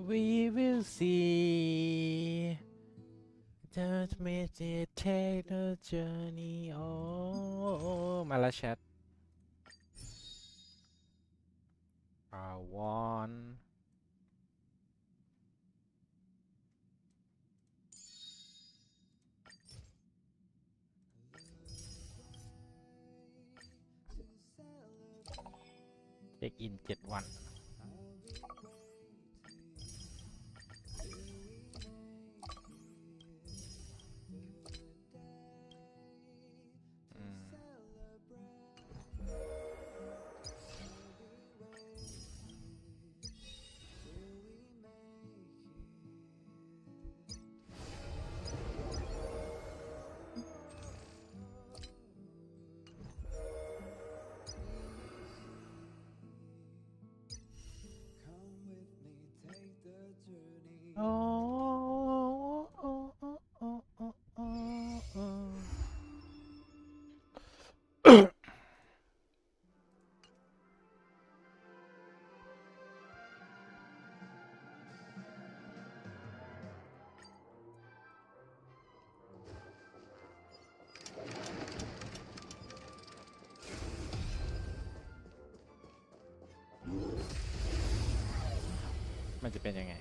we will see just make it take the journey โอ้มาแล้วแชท I wantเช็คอิน7 วันโอ้มันจะเป็นยังไง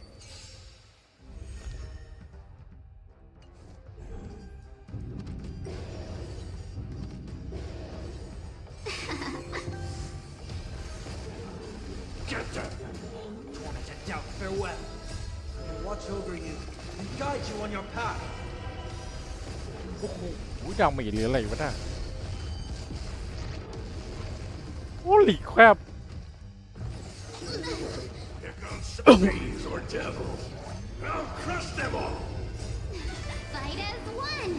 Farewell. We'll watch over you and guide you on your path. โอ้โหดังมาอีกหรืออะไรวะน่ะโอ้หลีแคบ Here comes some fiends or devils. I'll crush them all. Fight as one.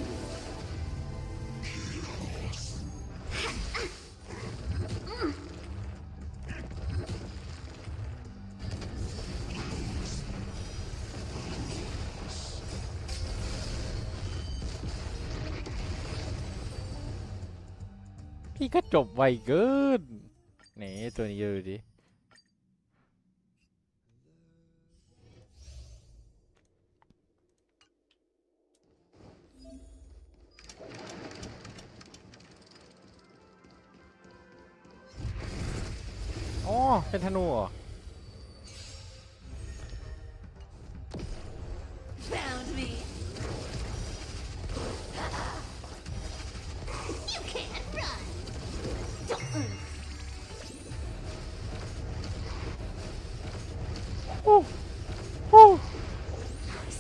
พี่ก็จบไวเกินไหนตัวนี้ดูดิอ๋อเป็นธนูเหรอ Found me. You can't run. Don't. โอ้โอ้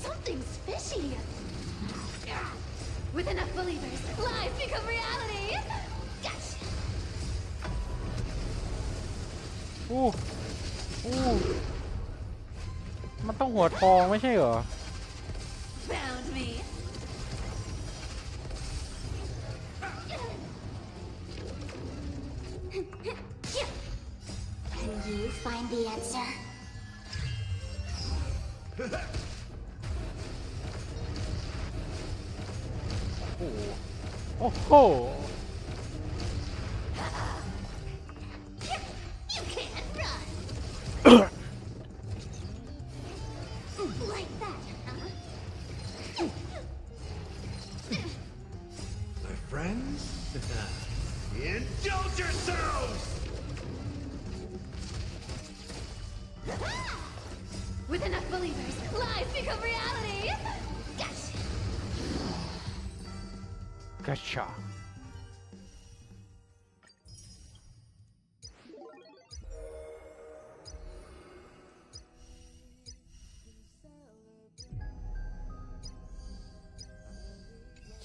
Something's fishy. With enough believers, lies become reality. Gotcha. โอ้โอ้มันต้องหัวทองไม่ใช่เหรอ Found me. Can you find the answer? โอ้โห You can't run. Like that, huh? My friends, indulge yourselves! With enough believers, lies become reality. Gotcha. กระชาก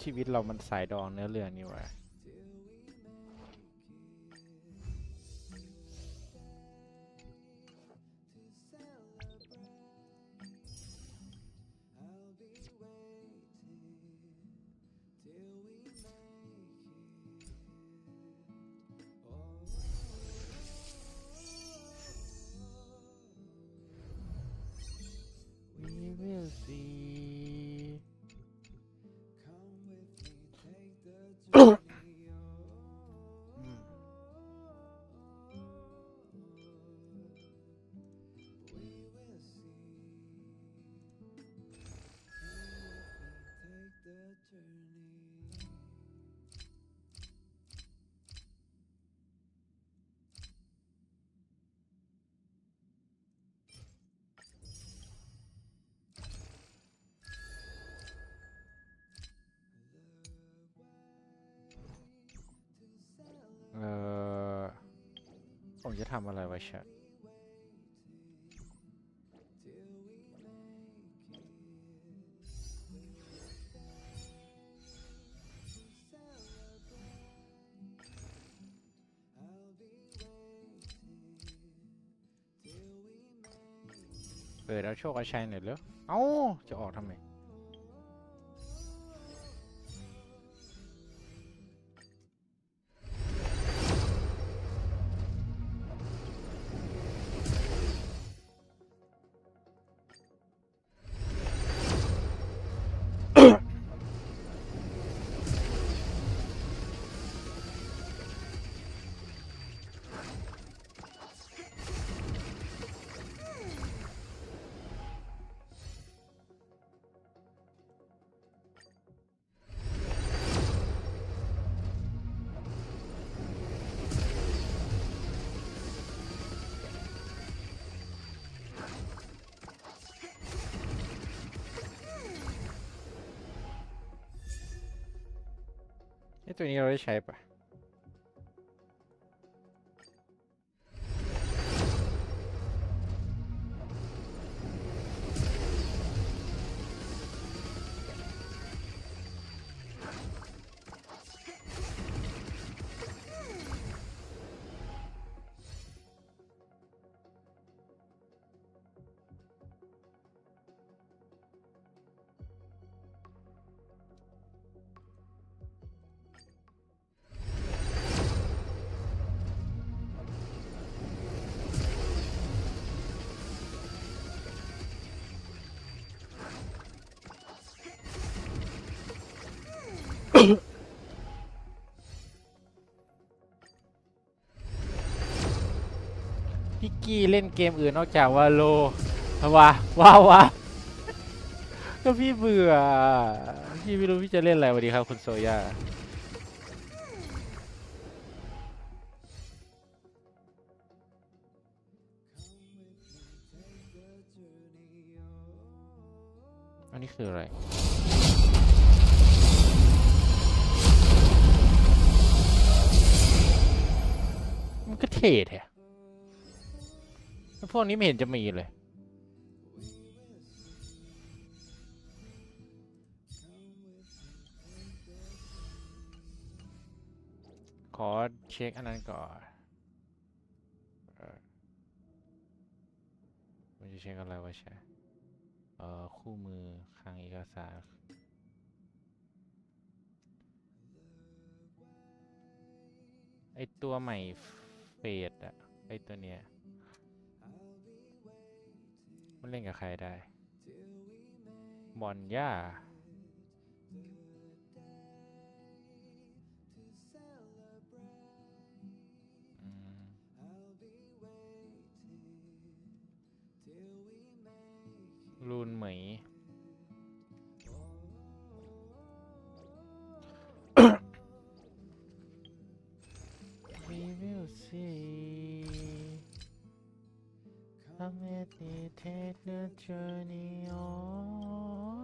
ชีวิตเรามันสายดองเนื้อเรื่องนี่วะ will see ผมจะทำอะไรไว้ชัดเปิดเอาโชคเอาชัยหน่อยเหรอเอ้าจะออกทำไมไอ้ตัวนี้เราได้ใช้ปะพี่กี้เล่นเกมอื่นนอกจากวาโลว้าวก็พี่เบื่อพี่ไม่รู้พี่จะเล่นอะไรสวัสดีครับคุณโซย่าอันนี้คืออะไรมันก็เท่แท้พวกนี้ไม่เห็นจะมีเลยขอเช็คอันนั้นก่อนมันจะเช็คอะไรวะใช่คู่มือคลังเอกสารไอตัวใหม่เฟดอะไอตัวเนี้ยมันเล่นกับใครได้บอลย่ารูนเหมยWe will see Come with me take the journey on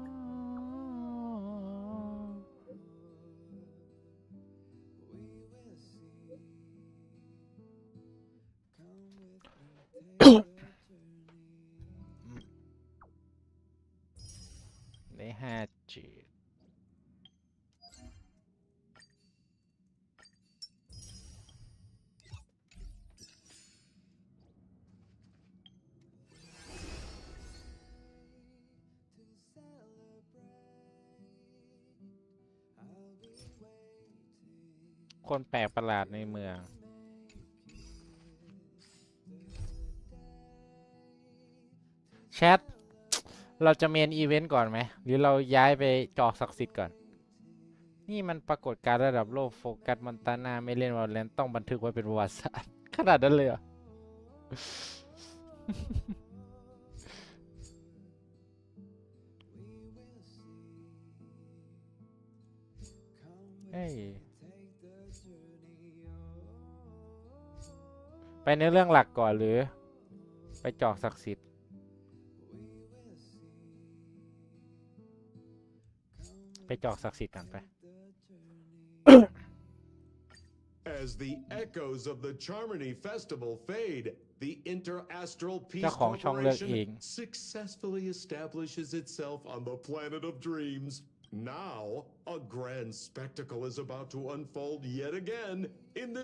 ได้5 Gคนแปลกประหลาดในเมืองแชทเราจะเมนอีเวนต์ก่อนไหมหรือเราย้ายไปจอกศักดิ์สิทธิ์ก่อนนี่มันปรากฏการณ์ระดับโลกโฟกัสมอนตานาไม่เล่นวอลเลนต้องบันทึกไว้เป็นประวัติศาสตร์ขนาดนั้นเลยเหรอเฮ้ยไปในเรื่องหลักก่อนหรือไปจอกศักดิ์สิทธิ์ไปจอกศักดิ์สิทธิ์กันไป As the echoes of the Charmony Festival fade, the Interastral เจ้า Peace ของช่องเลือกเอง Corporation successfully establishes itself on the planet of dreams. Now, a grand spectacle is about to unfold yet again,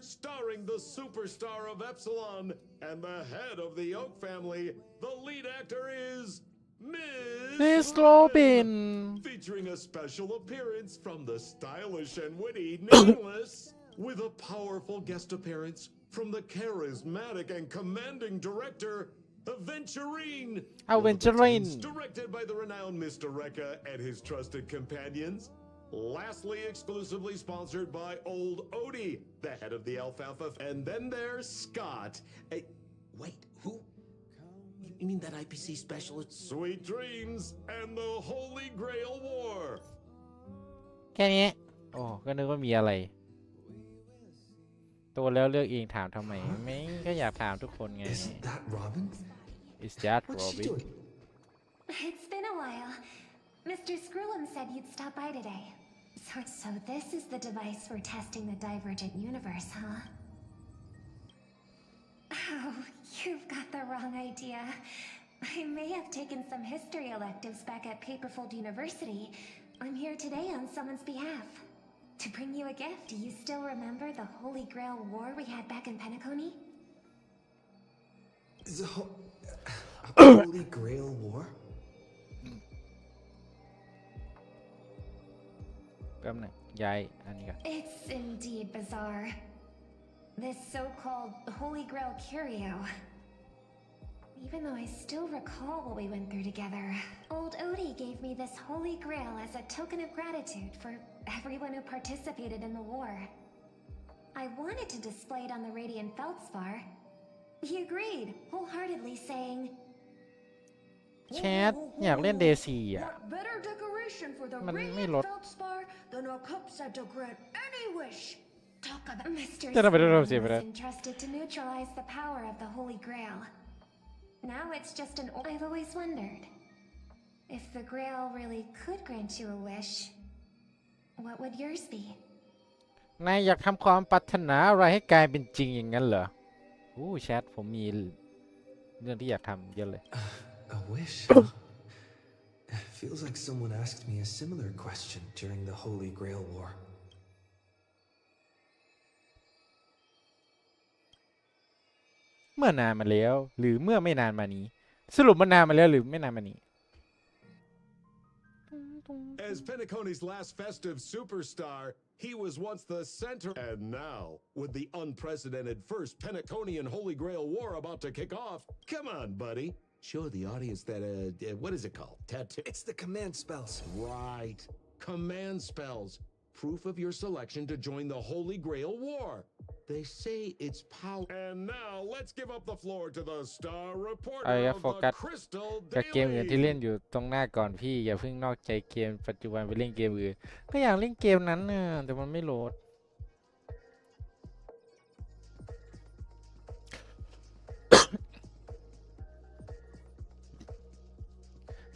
starring the superstar of Epsilon and the head of the Oak family. The lead actor is Miss Robin, featuring a special appearance from the stylish and witty Nameless, with a powerful guest appearance from the charismatic and commanding director Aventurine. Directed by the renowned Mr. Rekka and his trusted companions. Lastly, exclusively sponsored by Old Odie, the head of the Alfalfa. And then there's Scott. Wait, who? You mean that IPC specialist? Sweet dreams and the Holy Grail War. แค่นี้โอ้ก็นึกว่ามีอะไรตัวแล้วเลือกเองถามทำไมไม่ก็อยากถามทุกคนไง Isn't that Robin? Is that What's she Robin doing? It's been a while. Mr. Scrullum said you'd stop by today. So this is the device for testing the divergent universe, huh? Oh, you've got the wrong idea. I may have taken some history electives back at Paperfold University. I'm here today on someone's behalf. To bring you a gift. Do you still remember the Holy Grail War we had back in Penacony? The Holy Grail War? แป๊บหนึงย้ายอันนี้ก่อน It's indeed bizarre. This so-called Holy Grail curio. Even though I still recall what we went through together. Old Odie gave me this Holy Grail as a token of gratitude for everyone who participated in the war. I wanted to display it on the Radiant Feldspar. He agreed, wholeheartedly saying, แชทอยากเล่นเดซี่อ่ะ What better decoration for the มันไม่ radiant ลด feldspar than a cup set to grant any wish? Talk about Mr. Te lo vedo Scrullum sempre. was entrusted to neutralize the power of the Holy Grail. Now it's just an. I've always wondered if the Grail really could grant you a wish. What would yours be? นายอยากทำความปรารถนาอะไรให้กลายเป็นจริงอย่างนั้นเหรออู้แชทผมมีเรื่องที่อยากทำเยอะเลย A wish? Feels like someone asked me a similar question during the Holy Grail War. เมื่อนานมาแล้วหรือเมื่อไม่นานมานี้สรุปมันนานมาแล้วหรือไม่นานมานี้ As Penacony's last festive superstar, he was once the center. And now, with the unprecedented first Penaconian Holy Grail War about to kick off, come on, buddy. Show the audience that, what is it called? Tattoo? It's the command spells. Right. Command spells. Proof of your selection to join the Holy Grail War. They say it's power. And now, let's give up the floor to the star reporter ไอ้ of โฟ the กัส Crystal กับเกมอื่นที่ Daily. เล่นอยู่ตรงหน้าก่อนพี่อย่าเพิ่งนอกใจเกมปัจจุบันไปเล่นเกมอื่นก็อยากเล่นเกมนั้นน่ะแต่มันไม่โหลด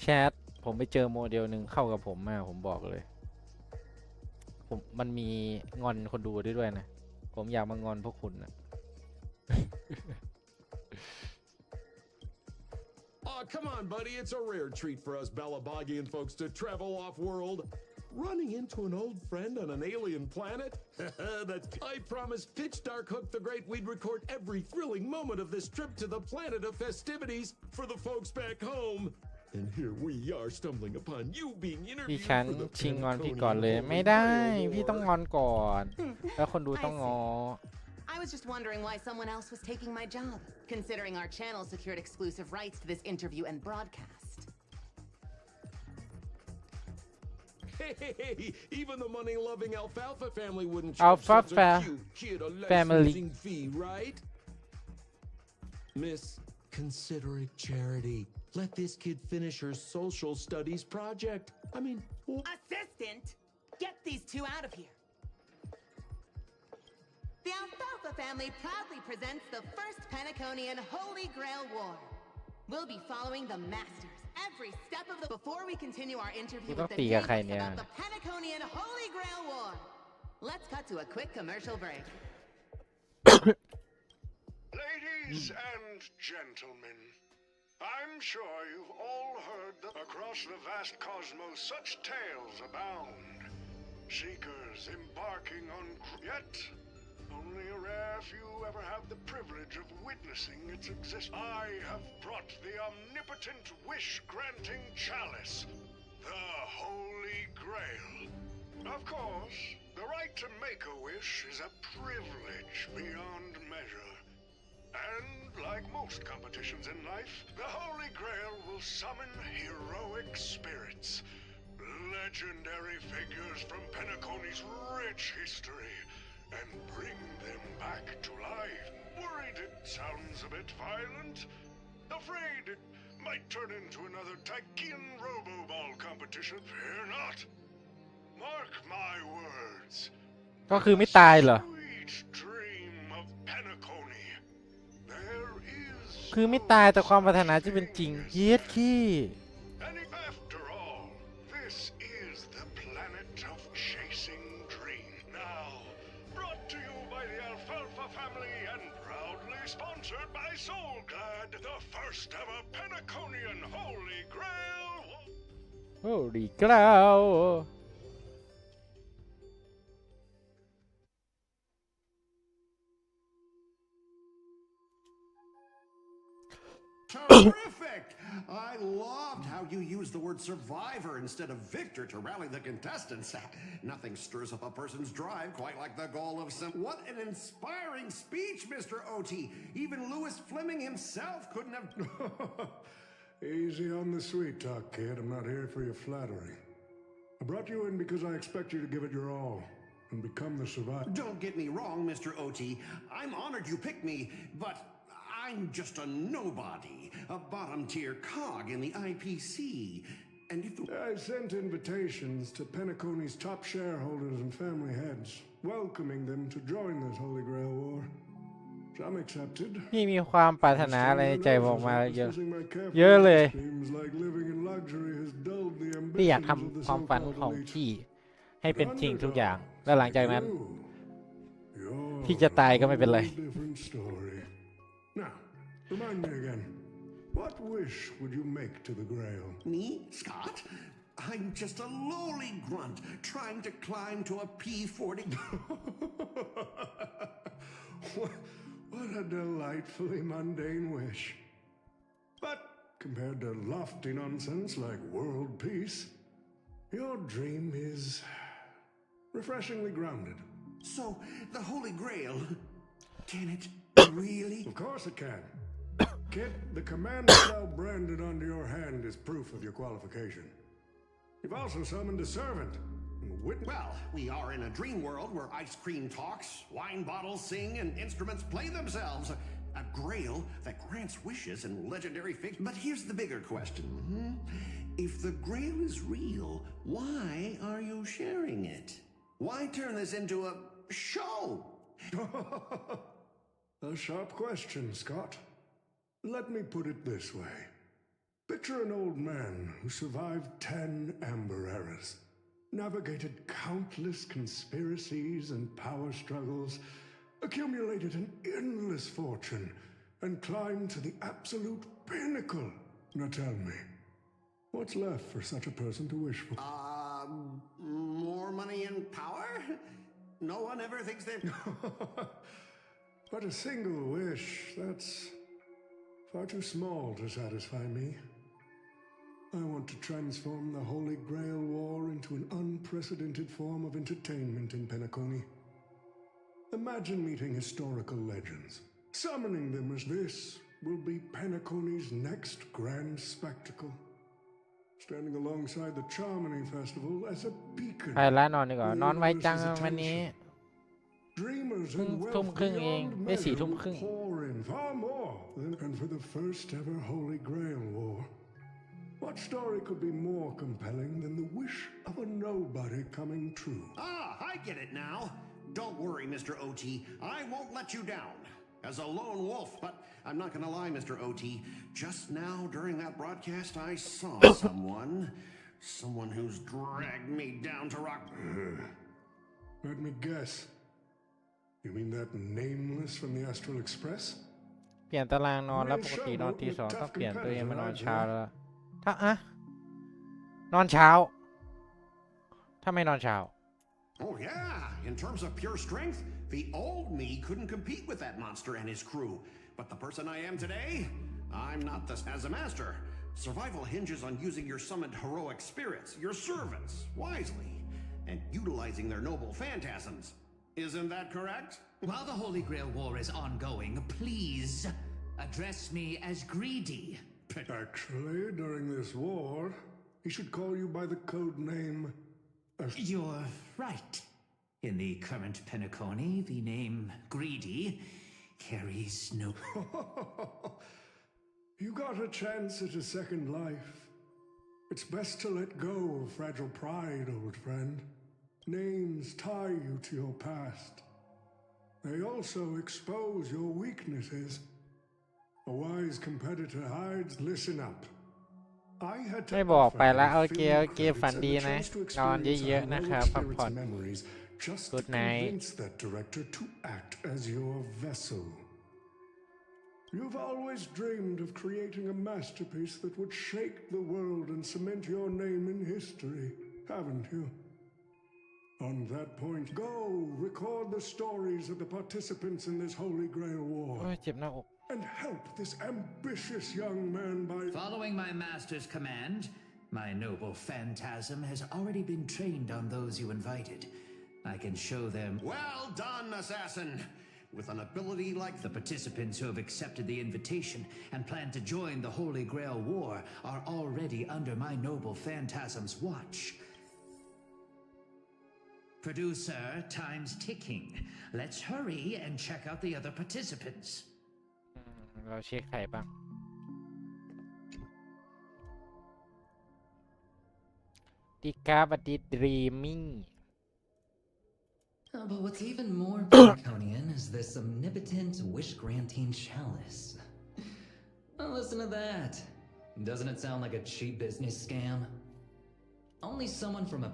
แชทผมไปเจอโมเดลหนึ่งเข้ากับผมมากผมบอกเลยมันมีงอนคนดูด้วยนะผมอยากมางอนพวกคุณนะ Oh, come on, buddy. It's a rare treat for us Balabagian folks to travel off-world. Running into an old friend on an alien planet? I promised Pitch Dark Hook the Great we'd record every thrilling moment of this trip to the planet of festivities for the folks back home. And here we are stumbling upon you being พี่ interviewed ฉัน for the ชิงงอนพี่ Penaconian ก่อนเลย Holy ไม่ได้ Grail พี่ War. ต้องงอนก่อน แล้วคนดูต้องงอ I was just wondering why someone else was taking my job, considering our channel secured exclusive rights to this interview and broadcast. Hey, even the money-loving Alfalfa family wouldn't charge Alfalfa such a cute kid a family. licensing fee, right? Miss, consider it charity. Let this kid finish her social studies project. I mean, Assistant, get these two out of here. The Alfalfa family proudly presents the first Penaconian Holy Grail War. We'll be following the masters every step of the. Before we continue our interview with the nameless about the Penaconian Holy Grail War, let's cut to a quick commercial break. Ladies and gentlemen, I'm sure you've all heard that across the vast cosmos such tales abound. Seekers embarking on yet only a rare few ever have the privilege of witnessing its existence. I have brought the omnipotent wish-granting chalice, the Holy Grail. Of course, the right to make a wish is a privilege beyond measure. And like most competitions in life, the Holy Grail will summon heroic spirits, legendary figures from Penacony's rich history, and bring them back to life. Worried it sounds a bit violent? Afraid it might turn into another Tykean Robo-Ball competition? Fear not. Mark my words. ก็คือไม่ตายเหรอ Sweet dream of Penacony. There is คือไม่ตายแต่ความปรารถนาจะเป็นจริงเย็ดขี้ And after all, this is the planet of chasing dreams. Now, brought to you by the Alfalfa family and proudly sponsored by Soulglad, the first ever Penaconian Holy Grail. โอ้ดีกล้าว Terrific! I loved how you used the word survivor instead of victor to rally the contestants. Nothing stirs up a person's drive quite like the goal of some. What an inspiring speech, Mr. OT. Even Louis Fleming himself couldn't have. Easy on the sweet talk, kid. I'm not here for your flattery. I brought you in because I expect you to give it your all and become the survivor. Don't get me wrong, Mr. OT. I'm honored you picked me, but I'm just a nobody, a bottom-tier cog in the IPC. And if I sent invitations to Penacony's top shareholders and family heads, welcoming them to join this Holy Grail War. Some accepted. พี่มีความปรารถนาอะไรในใจบอกมาเยอะเยอะเลย Seems like living in luxury has dulled the พี่อยาก ambitions of ทำ the ความฝัน so-called ของ elite. พี่ให้เป็นจริงทุกอย่าง แล้วหลังจากนั้น You're พี่จะตายก็ไม่เป็นไร a whole different story. Now, remind me again. What wish would you make to the Grail? me, Scott, I'm just a lowly grunt trying to climb to a P40. What a delightfully mundane wish. But compared to lofty nonsense like world peace, your dream is refreshingly grounded. So, the Holy Grail, can it really? Of course it can. Kid, the command spell branded onto your hand is proof of your qualification. You've also summoned a servant. Well, we are in a dream world where ice cream talks, wine bottles sing, and instruments play themselves. A grail that grants wishes and legendary figures. But here's the bigger question. If the grail is real, why are you sharing it? Why turn this into a show? A sharp question, Scott. Let me put it this way. Picture an old man who survived 10 Amber Eras, navigated countless conspiracies and power struggles, accumulated an endless fortune, and climbed to the absolute pinnacle. Now tell me, what's left for such a person to wish for? More money and power? No one ever thinks they... But a single wish, that's far too small to satisfy me. I want to transform the Holy Grail War into an unprecedented form of entertainment in Penacony. Imagine meeting historical legends. Summoning them as this will be Penacony's next grand spectacle. Standing alongside the Charmony Festival as a beacon. ไปแล้วนอนดีกว่านอนไวจังวันนี้ Dreamers ทุ่ม and ครึ่ง wealth เอง beyond ได้ measure 4 ทุ่ม will ครึ่ง pour in far more than and for the first ever Holy Grail War. What story could be more compelling than the wish of a nobody coming true? I get it now. Don't worry, Mr. OT. I won't let you down. As a lone wolf, but I'm not gonna lie, Mr. OT. Just now, during that broadcast, I saw someone who's dragged me down to rock. Let me guess. You mean that nameless from the Astral Express? เปลี่ยนตารางนอนแล้วปกตินอนตี 2ต้องเปลี่ยนตัวเองมานอนเช้าแล้วถ้าอะนอนเช้าถ้าไม่นอนเช้า Oh yeah, in terms of pure strength, the old me couldn't compete with that monster and his crew. But the person I am today, I'm not this as a master. Survival hinges on using your summoned heroic spirits, your servants, wisely, and utilizing their noble phantasms. Isn't that correct? While the Holy Grail War is ongoing, please address me as greedy. Actually, during this war, he should call you by the code name. You're right. In the current Penacony, the name Greedy carries no... You got a chance at a second life. It's best to let go of fragile pride, old friend. Names tie you to your past. They also expose your weaknesses. A wise competitor hides. Listen up. I had to ไม่บอกไปแล้ว offer โอ a เค few โอเค credits ฝัน and ดี the นะ chance to นอน experience เยอะ our ๆนะครับ heroic พักผ่อน spirit's memories just to Good night. convince that director to act as your vessel. You've always dreamed of creating a masterpiece that would shake the world and cement your name in history, haven't you? On that point, go record the stories of the participants in this Holy Grail โอ้ War ยเจ็บหน้าอก and help this ambitious young man by... Following my master's command, my noble phantasm has already been trained on those you invited. I can show them... Well done, assassin! With an ability like The participants who have accepted the invitation and plan to join the Holy Grail War are already under my noble phantasm's watch. Producer, time's ticking. Let's hurry and check out the other participants. เราเช็คใครบ้างดีกาบัดดีดรีมมิ่ง But what's even more draconian is this omnipotent wish-granting chalice. Oh, listen to that. Doesn't it sound like a cheap business scam? Only someone from a...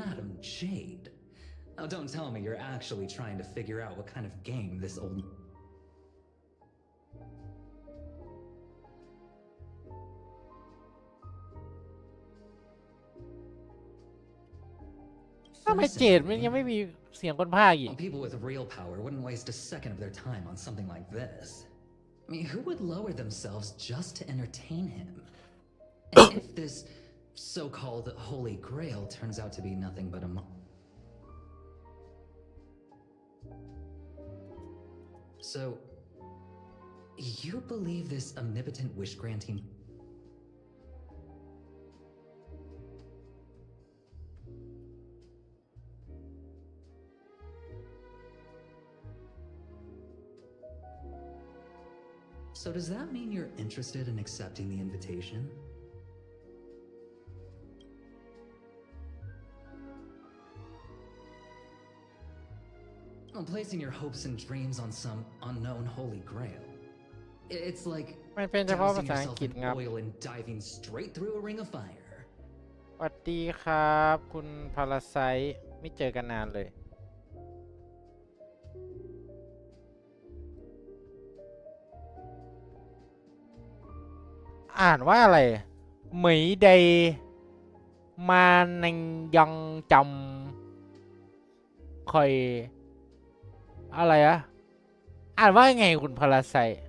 Madam Jade. Oh, don't tell me you're actually trying to figure out what kind of game this old...ทำไมเจดมันยังไม่มีเสียงคนพากย์อีก People with real power wouldn't waste a second of their time on something like this. I mean, who would lower themselves just to entertain him? And if this so-called Holy Grail turns out to be nothing but a... So, you believe this omnipotent wish-granting... So does that mean you're interested in accepting the invitation? Well, placing your hopes and dreams on some unknown Holy Grail. It's like มันเป็นเฉพาะภา dousing ษาอัง yourself กฤษ in ครับ oil and diving straight through a ring of fire. สวัสดีครับ คุณพาราไซต์ไม่เจอกันนานเลย อ่านว่าอะไรเหมยใดมานังยังจำคอยอะไรอะอ่านว่าไงคุณพาราไซต์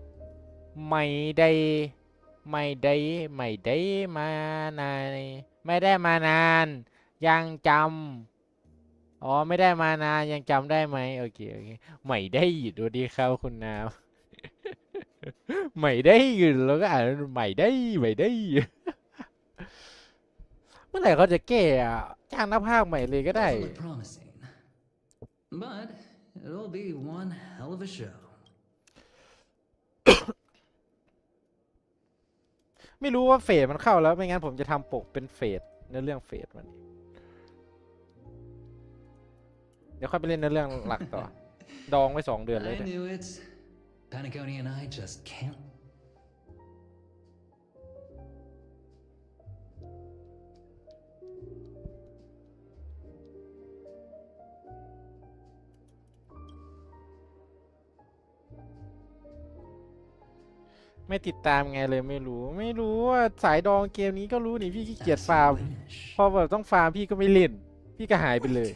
ไม่ได้มานานไม่ได้มานานยังจำอ๋อไม่ได้มานานยังจำได้ไหมโอเคไม่ได้อยู่ดูดีครับคุณนาว ไม่ได้อยู่แล้วก็อ่านไม่ได้ เมื่อไหร่เขาจะแก้อะจ้างนักพากย์ใหม่เลยก็ได้ Doesn't look promising, but it'll be one hell of a show. ไม่รู้ว่าเฟสมันเข้าแล้วไม่งั้นผมจะทำปกเป็นเฟสในเรื่องเฟสมันเดี๋ยวค่อยไปเล่นในเรื่องหลักต่อ ดองไว้2 เดือนเลย I เนี่ย knew it. Penacony and I just can't. ไม่ติดตามไงเลยไม่รู้ว่าสายดองเกมนี้ก็รู้นี่พี่ขี้เกียจฟาร์มพอแบบต้องฟาร์มพี่ก็ไม่เล่นพี่ก็หายไปเลย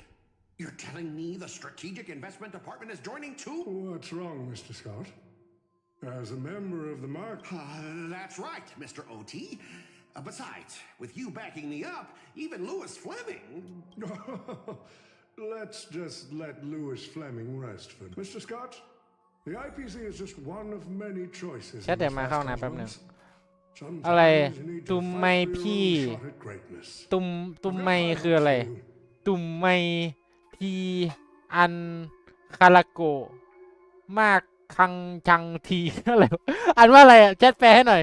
You're telling me the strategic investment department is joining too? What's wrong, Mr. Scott? As a member of the mark... That's right, Mr. OT. Besides, with you backing me up, even Lewis Fleming... Let's just let Lewis Fleming rest for... Mr. Scott, the IPC is just one of many choices... แค่เดี๋ยวมาเข้านะแป๊บนึง Sometimes อะไร you need to ตุ่ม fight ไม for your พี่ own shot at greatness. ตุ่มไมคืออะไร ตุ่มไมทีอันคาราโกะมากคังจังทีอะไรวะอ่านว่าอะไรอ่ะแชทแปลให้หน่อย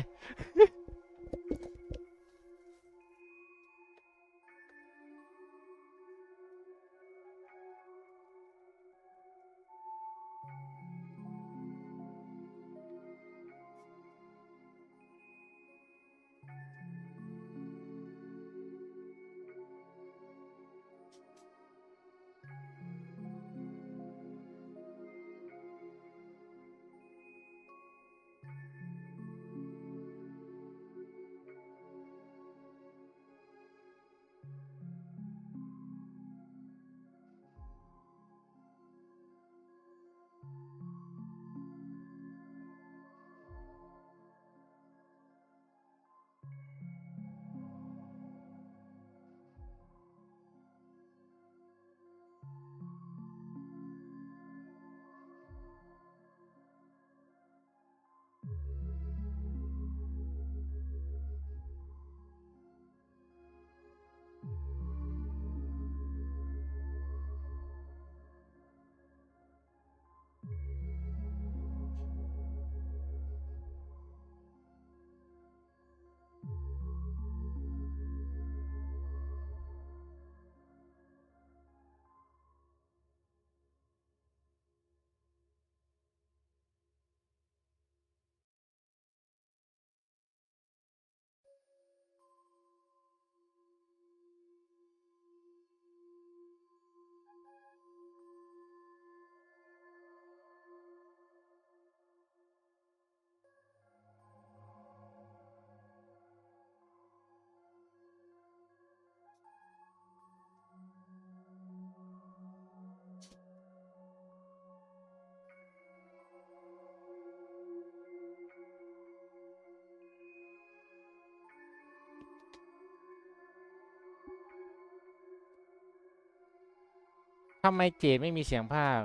ทำไมเจดไม่มีเสียงภาค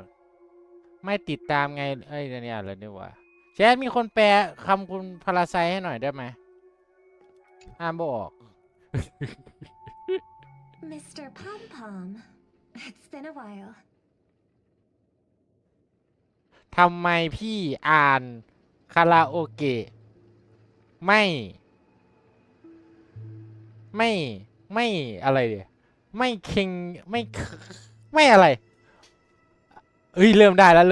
ไม่ติดตามไงเอ้ยเนี่ยอะไรเนี่ยว่าแชทมีคนแปลคำคุณพาราไซให้หน่อยได้ไหมอ่านบ่ออก Mr. Pom Pom, it's been a while. ทำไมพี่อ่านคาราโอเกะไม่อะไรเดียไม่เค็งไม่อะไรเฮ้ยเริ่มได้แล้ว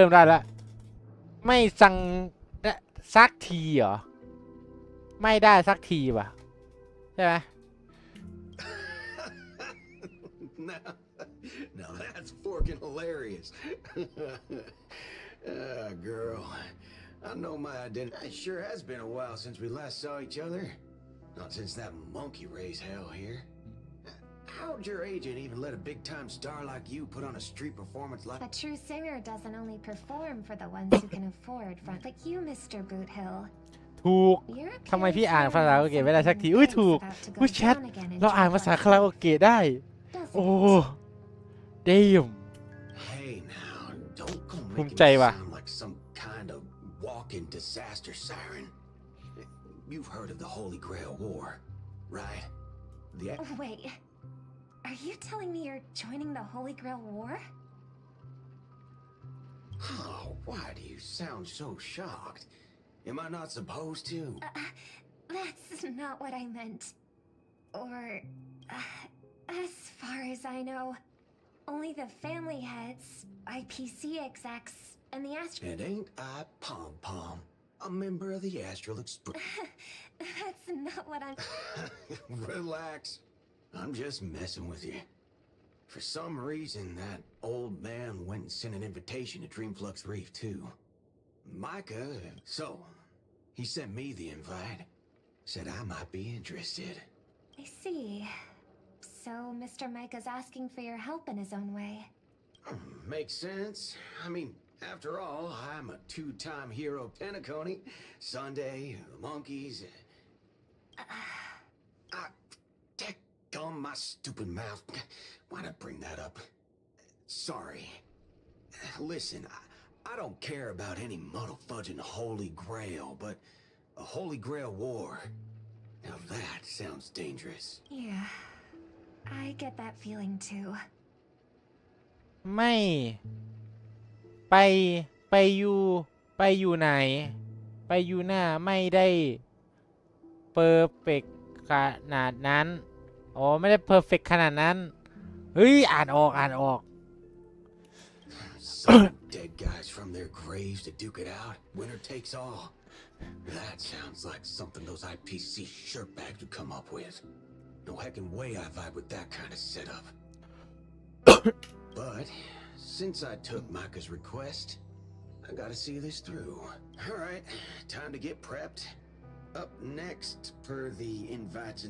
ไม่สั่งสักทีเหรอไม่ได้สักทีป่ะใช่ไหม Now that's forking hilarious. Girl, I know my identity. It sure has been a while since we last saw each other. Not since that monkey raised hell here. How'd your agent even let a big-time star like you put on a street performance like... A true singer doesn't only perform for the ones who can afford front, like you, Mr. Boothill. ถูกทำไมพี่อ่านภาษาคาราโอเกะไม่ได้สักทีอุ้ยถูกอุ้ยแชทเราอ่านภาษาคาราโอเกะได้โอ้เดม Hey now, don't go ภูมิ making ใจ me ว่ะ sound like some kind of walking disaster siren. You've heard of the Holy Grail War, right? Wait, are you telling me you're joining the Holy Grail War? Oh, why do you sound so shocked? Am I not supposed to? That's not what I meant. Or, as far as I know, only the family heads, IPC execs, and the Astral... And ain't I Pom Pom, a member of the Astral Express? That's not what I'm... Relax. I'm just messing with you. For some reason, that old man went and sent an invitation to Dreamflux Reef, too. Micah, so, He sent me the invite. Said I might be interested. I see. So Mr. Micah's asking for your help in his own way. Makes sense. I mean, after all, I'm a two-time hero Penacony. Sunday, the monkeys. Daggone my stupid mouth. Why'd I bring that up? Sorry. Listen, I don't care about any muddle-fudging Holy Grail, but a Holy Grail war. Now that sounds dangerous. Yeah, I get that feeling too. ไม่ไปอยู่ไหน ไปอยู่หน้าไม่ได้เพอร์เฟกขนาดนั้นอ๋อไม่ได้เพอร์เฟกขนาดนั้นเฮ้ยอ่านออก Some dead guys from their graves to duke it out. Winner takes all. That sounds like something those IPC shirtbags would come up with. No heckin' way I vibe with that kind of setup. But since I took Micah's request, I gotta see this through. Alright, time to get prepped. Up next, per the invite's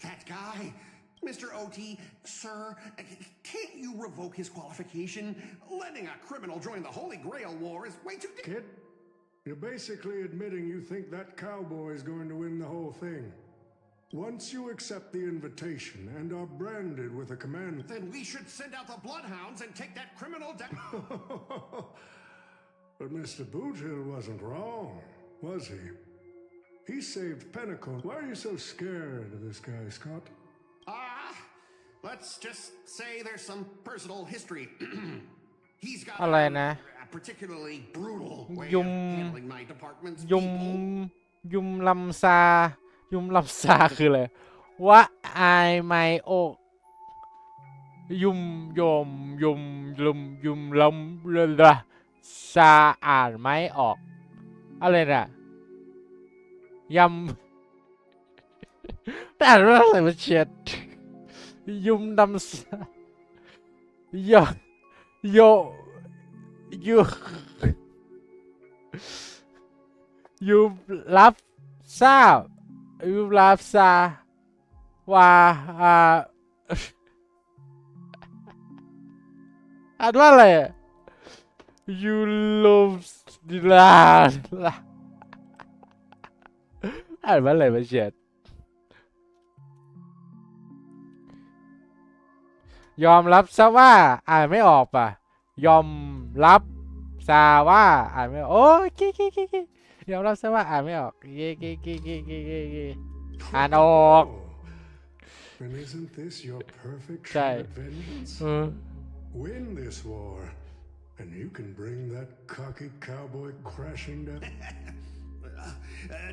That guy, Mr. OT, sir, can't you revoke his qualification? Letting a criminal join the Holy Grail War is way too... Kid, you're basically admitting you think that cowboy is going to win the whole thing. Once you accept the invitation and are branded with a command... Then we should send out the bloodhounds and take that criminal down... But Mr. Boothill wasn't wrong, was he? He saved Penacony. Why are you so scared of this guy, Scott? Let's just say there's some personal history. He's got อะไรนะ a particularly brutal way ยุ of ม handling my department's ยุม people. ยุมลำซาคืออะไรวะอายไม่โอกยุมลำซาอ่านไม่ออกอะไรน่ะยำแต่อ่านว่าอะไรมาเชียดยุมดำซายุรับทราบรับซาว่าอ่านว่าอะไรยูลูลาอ่านว่าอะไรมาเชียดยอมรับซะว่าอ่านไม่ออกป่ะยอมรับซาว่าอ่านไม่ออกโอ้ยอมรับซะว่าอ่านไม่ออกอ่านออก And isn't this your perfect ใช่ shot at vengeance? Win this war, and you can bring that cocky cowboy crashing down.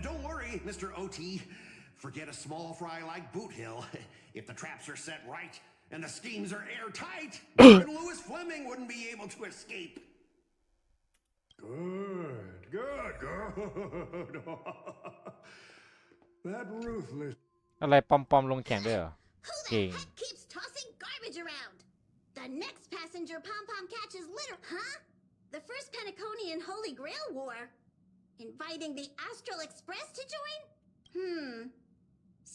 Don't worry, Mr. OT. Forget a small fry like Boothill. If the traps are set right and the schemes are airtight, even Louis Fleming wouldn't be able to escape. Good. That ruthless. อะไรปอมลงแข่งด้วยเหรอ เก่ง keeps tossing garbage around? The next passenger Pom-Pom catches litter, huh? The first Penaconian Holy Grail War? Inviting the Astral Express to join?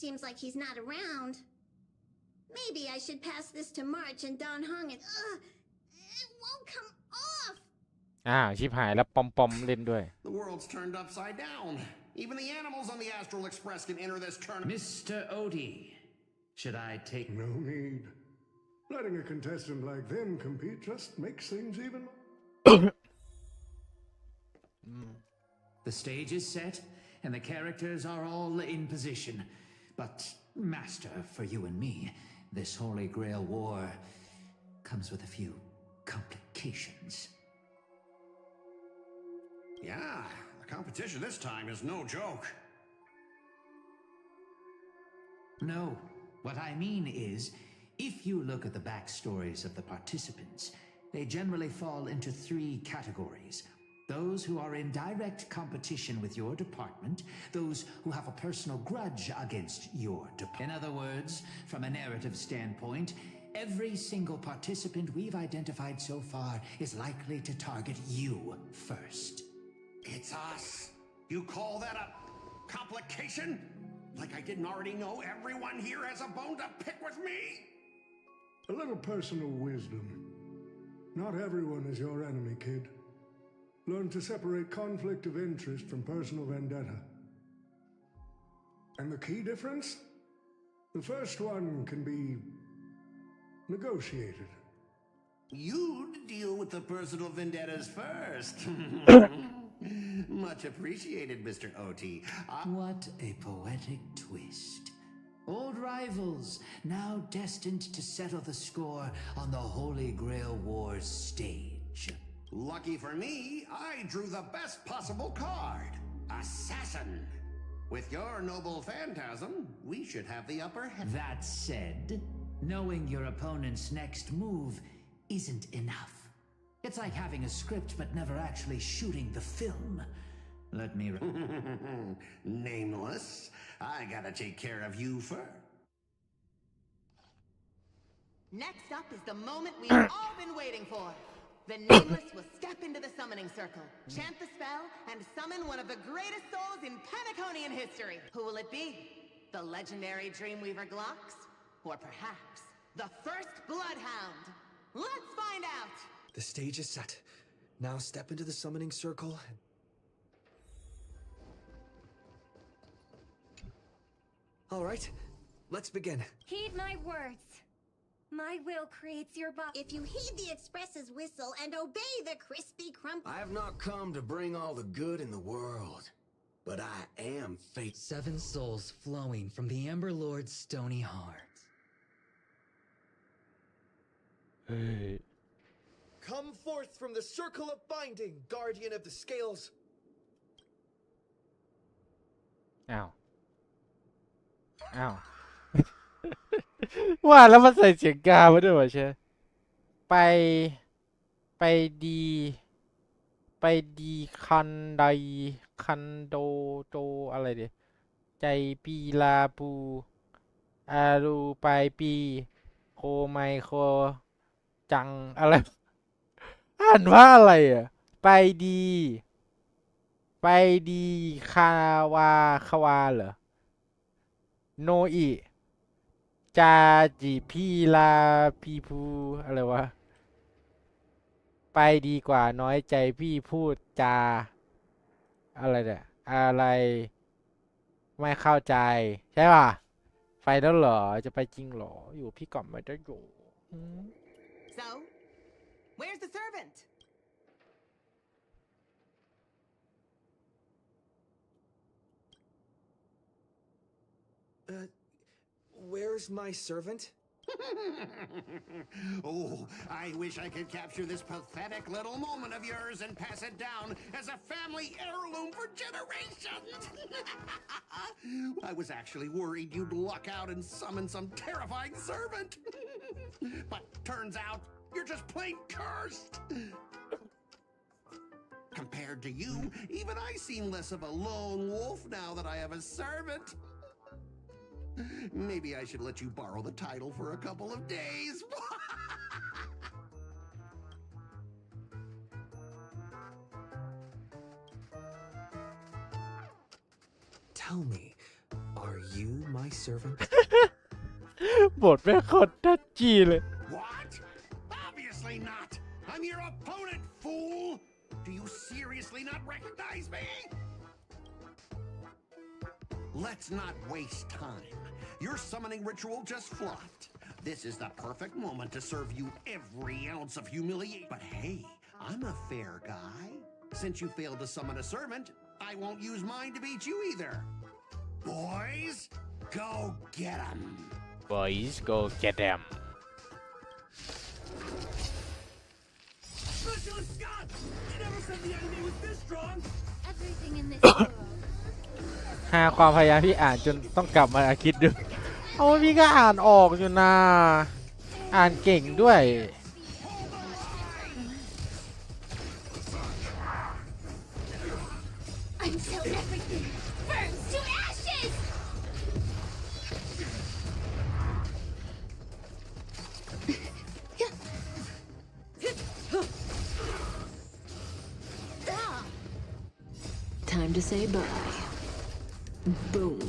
Seems like he's not around. Maybe I should pass this to March and Don Hong and... it won't come off! ชิบหายแล้วปอมเล่นด้วย The world's turned upside down. Even the animals on the Astral Express can enter this tournament. Mr. Odie, should I take... No need. Letting a contestant like them compete just makes things even more... The stage is set, and the characters are all in position. But, Master, for you and me, this Holy Grail War comes with a few complications. Yeah, the competition this time is no joke. No, what I mean is, if you look at the backstories of the participants, they generally fall into 3 categories. Those who are in direct competition with your department, those who have a personal grudge against your department. In other words, from a narrative standpoint, Every single participant we've identified so far is likely to target you first. It's us. You call that a complication? Like I didn't already know everyone here has a bone to pick with me? A little personal wisdom. Not everyone is your enemy, kid. Learn to separate conflict of interest from personal vendetta. And the key difference? The first one can be negotiated. You'd deal with the personal vendettas first. Much appreciated, Mr. OT. What a poetic twist. Old rivals, now destined to settle the score on the Holy Grail Wars stage. Lucky for me, I drew the best possible card. Assassin. With your noble phantasm, we should have the upper hand. That said, knowing your opponent's next move isn't enough. It's like having a script but never actually shooting the film. Let me... Nameless. I gotta take care of you first. Next up is the moment we've all been waiting for. The Nameless will step into the summoning circle, chant the spell, and summon one of the greatest souls in Penaconian history. Who will it be? The legendary Dreamweaver Glocks? Or perhaps the first Bloodhound? Let's find out! The stage is set. Now step into the summoning circle. All right, let's begin. Heed my words. My will creates your body. If you heed the express's whistle and obey the crispy crump... I have not come to bring all the good in the world, but I am fate. 7 souls flowing from the Ember Lord's stony heart. Hey. Come forth from the circle of binding, guardian of the scales. อ้าว ว่าแล้วมันใส่เสียงกามาด้วยวะเชไปดีคันโดโจอะไรดิใจปีลาปูอารูไปปีโคไมโคจังอะไรอ่านว่าอะไรอ่ะไปดีคาวาเหรอโนอิจาจิพี่ลาพี่พูอะไรวะไปดีกว่าน้อยใจพี่พูดจาอะไรเนี่ยอะไรไม่เข้าใจใช่ป่ะไปแล้วเหรอจะไปจริงเหรออยู่พี่ก่อมไม่ได้อยู่ So, where's the servant? Where's my servant? Oh, I wish I could capture this pathetic little moment of yours and pass it down as a family heirloom for generations. I was actually worried you'd luck out and summon some terrifying servant. But turns out you're just plain cursed. Compared to you, even I seem less of a lone wolf now that I have a servant. Maybe I should let you borrow the title for a couple of days. Tell me, are you my servant? บทแม่งโคตรทัดจี้เลย What? Obviously not. I'm your opponent, fool. Do you seriously not recognize me? Let's not waste time. Your summoning ritual just flopped. This is the perfect moment to serve you every ounce of humiliation. But hey, I'm a fair guy. Since you failed to summon a servant, I won't use mine to beat you either. Boys, go get 'em. Boys go get them. Specialist Scott! You never said the enemy was this strong! Everything in this world. หาความพยายามพี่อ่านจนต้องกลับมาคิดดูเอาพี่ก็อ่านออกอยู่นะอ่านเก่งด้วย Until everything burns to ashes! to say bye. Boom.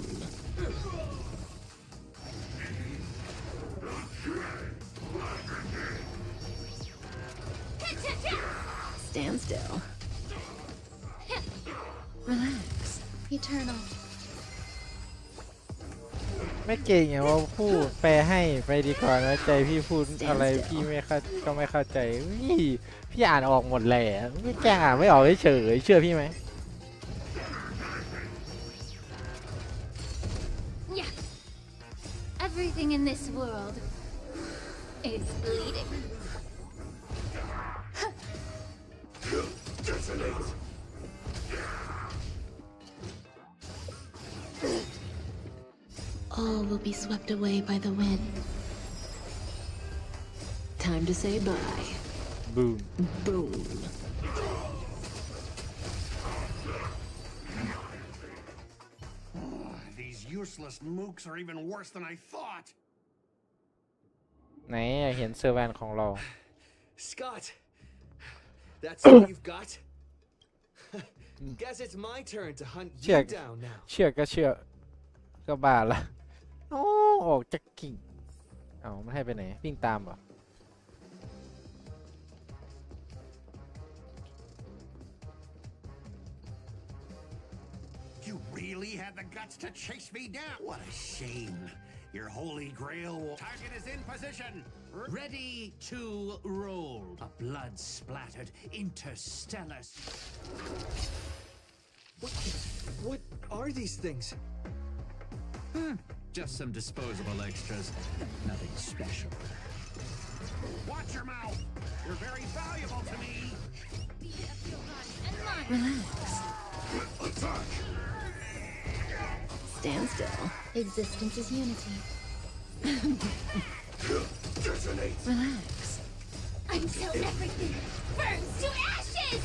Stand still. Relax. Eternal. ไม่เก่งอย่างว่าพูดแปลให้ไปดีกว่านะใจพี่พูดอะไรพี่ไม่เข้าก็ไม่เข้าใจพี่อ่านออกหมดเลยไม่แกล้งอ่านไม่ออกเฉยเชื่อพี่ไหม Yeah. Everything in this world is bleeding. Detonate. All will be swept away by the wind. Time to say bye. Boom. Boom. These useless mooks are even worse than I thought. ไหนเห็นเซอร์แวนของเรา Scott, that's all you've got? Guess it's my turn to hunt เชื่อ you down now. เชื่อก็เชื่อก็บ้าละโอ้ออกจากกิ่งเอาไม่ให้ไปไหนวิ่งตามเหรอ You really had the guts to chase me down. What a shame. Your holy grail target is in position. Ready to roll. A blood-splattered interstellar. What are these things? Just some disposable extras. Nothing special. Watch your mouth. You're very valuable to me. Relax. Attack. Stand still. Existence is unity. Detonate. Relax. Until everything burns to ashes!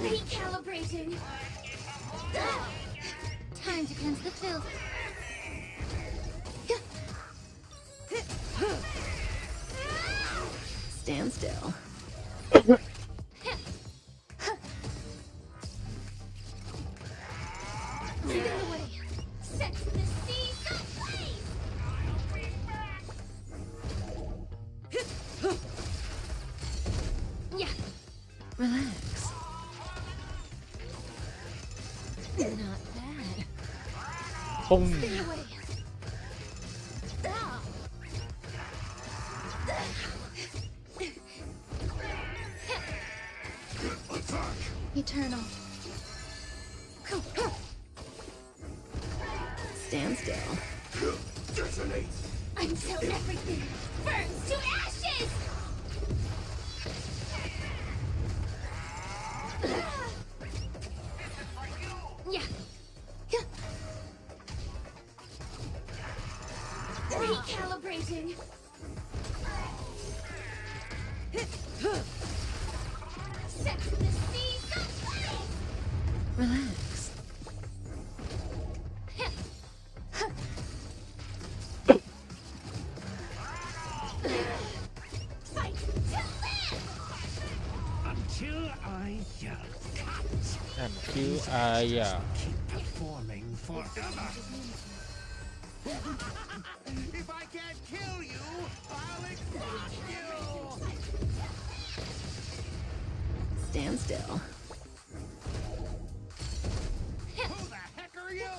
Recalibrating. Time to cleanse the filth. Stand still. Spin away. Set the seas ablaze. Yeah. Relax. Not bad. ปุ้ง Spin away. Attack. Eternal. Stand still. Detonate. Until everything burns to ashes! Yeah. Recalibrating. Set the seas ablaze! Relax. Fight to live! Until I yell. Cut. นั่นคืออายา Keep performing forever. If I can't kill you, I'll exhaust you. Stand still. Who the heck are you?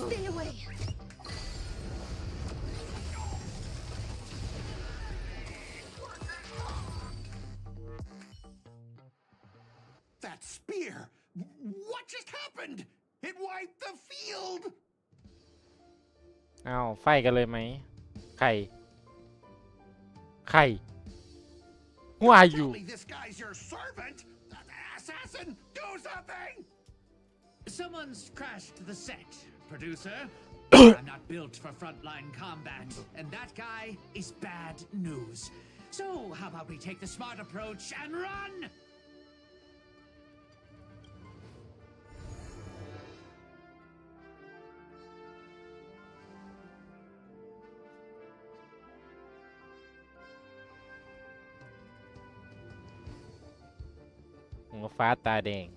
Stay away. That spear! What just happened? It wiped the field! อ้าวไฟกันเลยไหมใคร Who are you Tell me this guy's your servant? Assassin, do something! Someone's crashed the set, producer. I'm not built for frontline combat, and that guy is bad news. So, how about we take the smart approach and run? หัวฟ้าตาแดง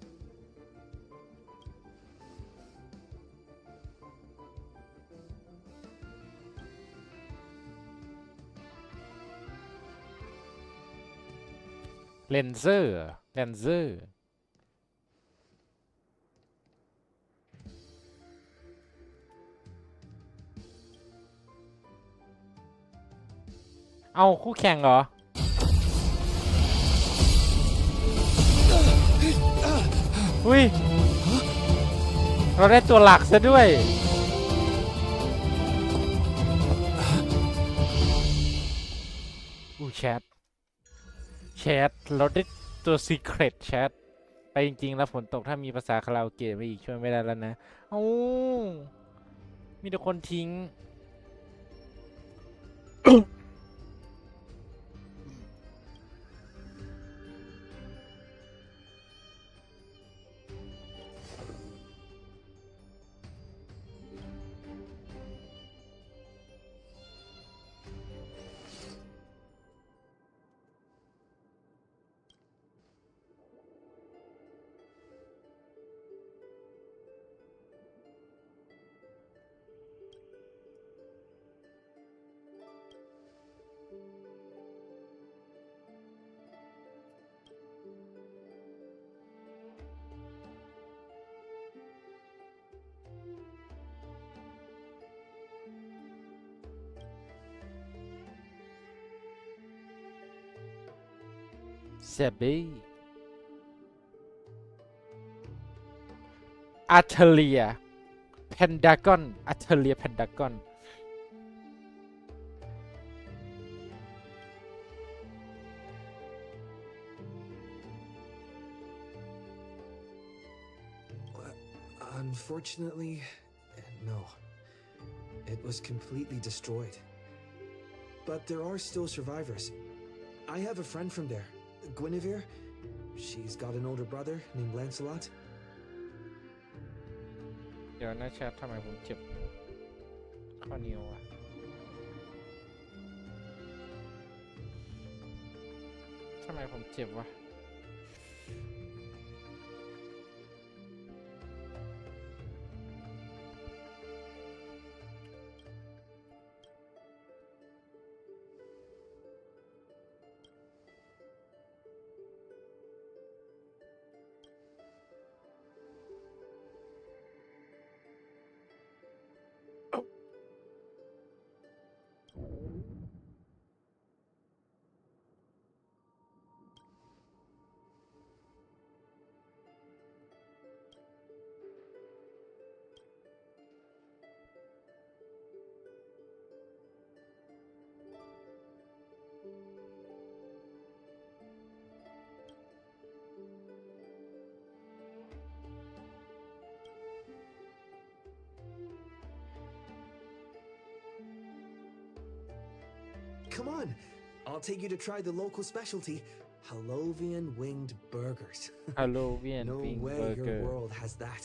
เลนเซอร์เอาคู่แข่งเหรออุ้ยเราได้ตัวหลักซะด้วยอู้แชทเราได้ตัวซีเครตแชทไปจริงๆแล้วฝนตกถ้ามีภาษาคาราโอเกะไปอีกช่วยไม่ได้แล้วนะเอ้ามีแต่คนทิ้ง เซบีอาร์เทเลียเพนดากอนอาร์เทเลียเพนดากอนUnfortunately, no. It was completely destroyed. But there are still survivors. I have a friend from there, Guinevere. She's got an older brother named Lancelot. เดี๋ยวนะแชททำไมผมเจ็บข้อนิ้วอะทำไมผมเจ็บวะCome on, I'll take you to try the local specialty, Halovian winged burgers. Halovian no winged way burger. your world has that.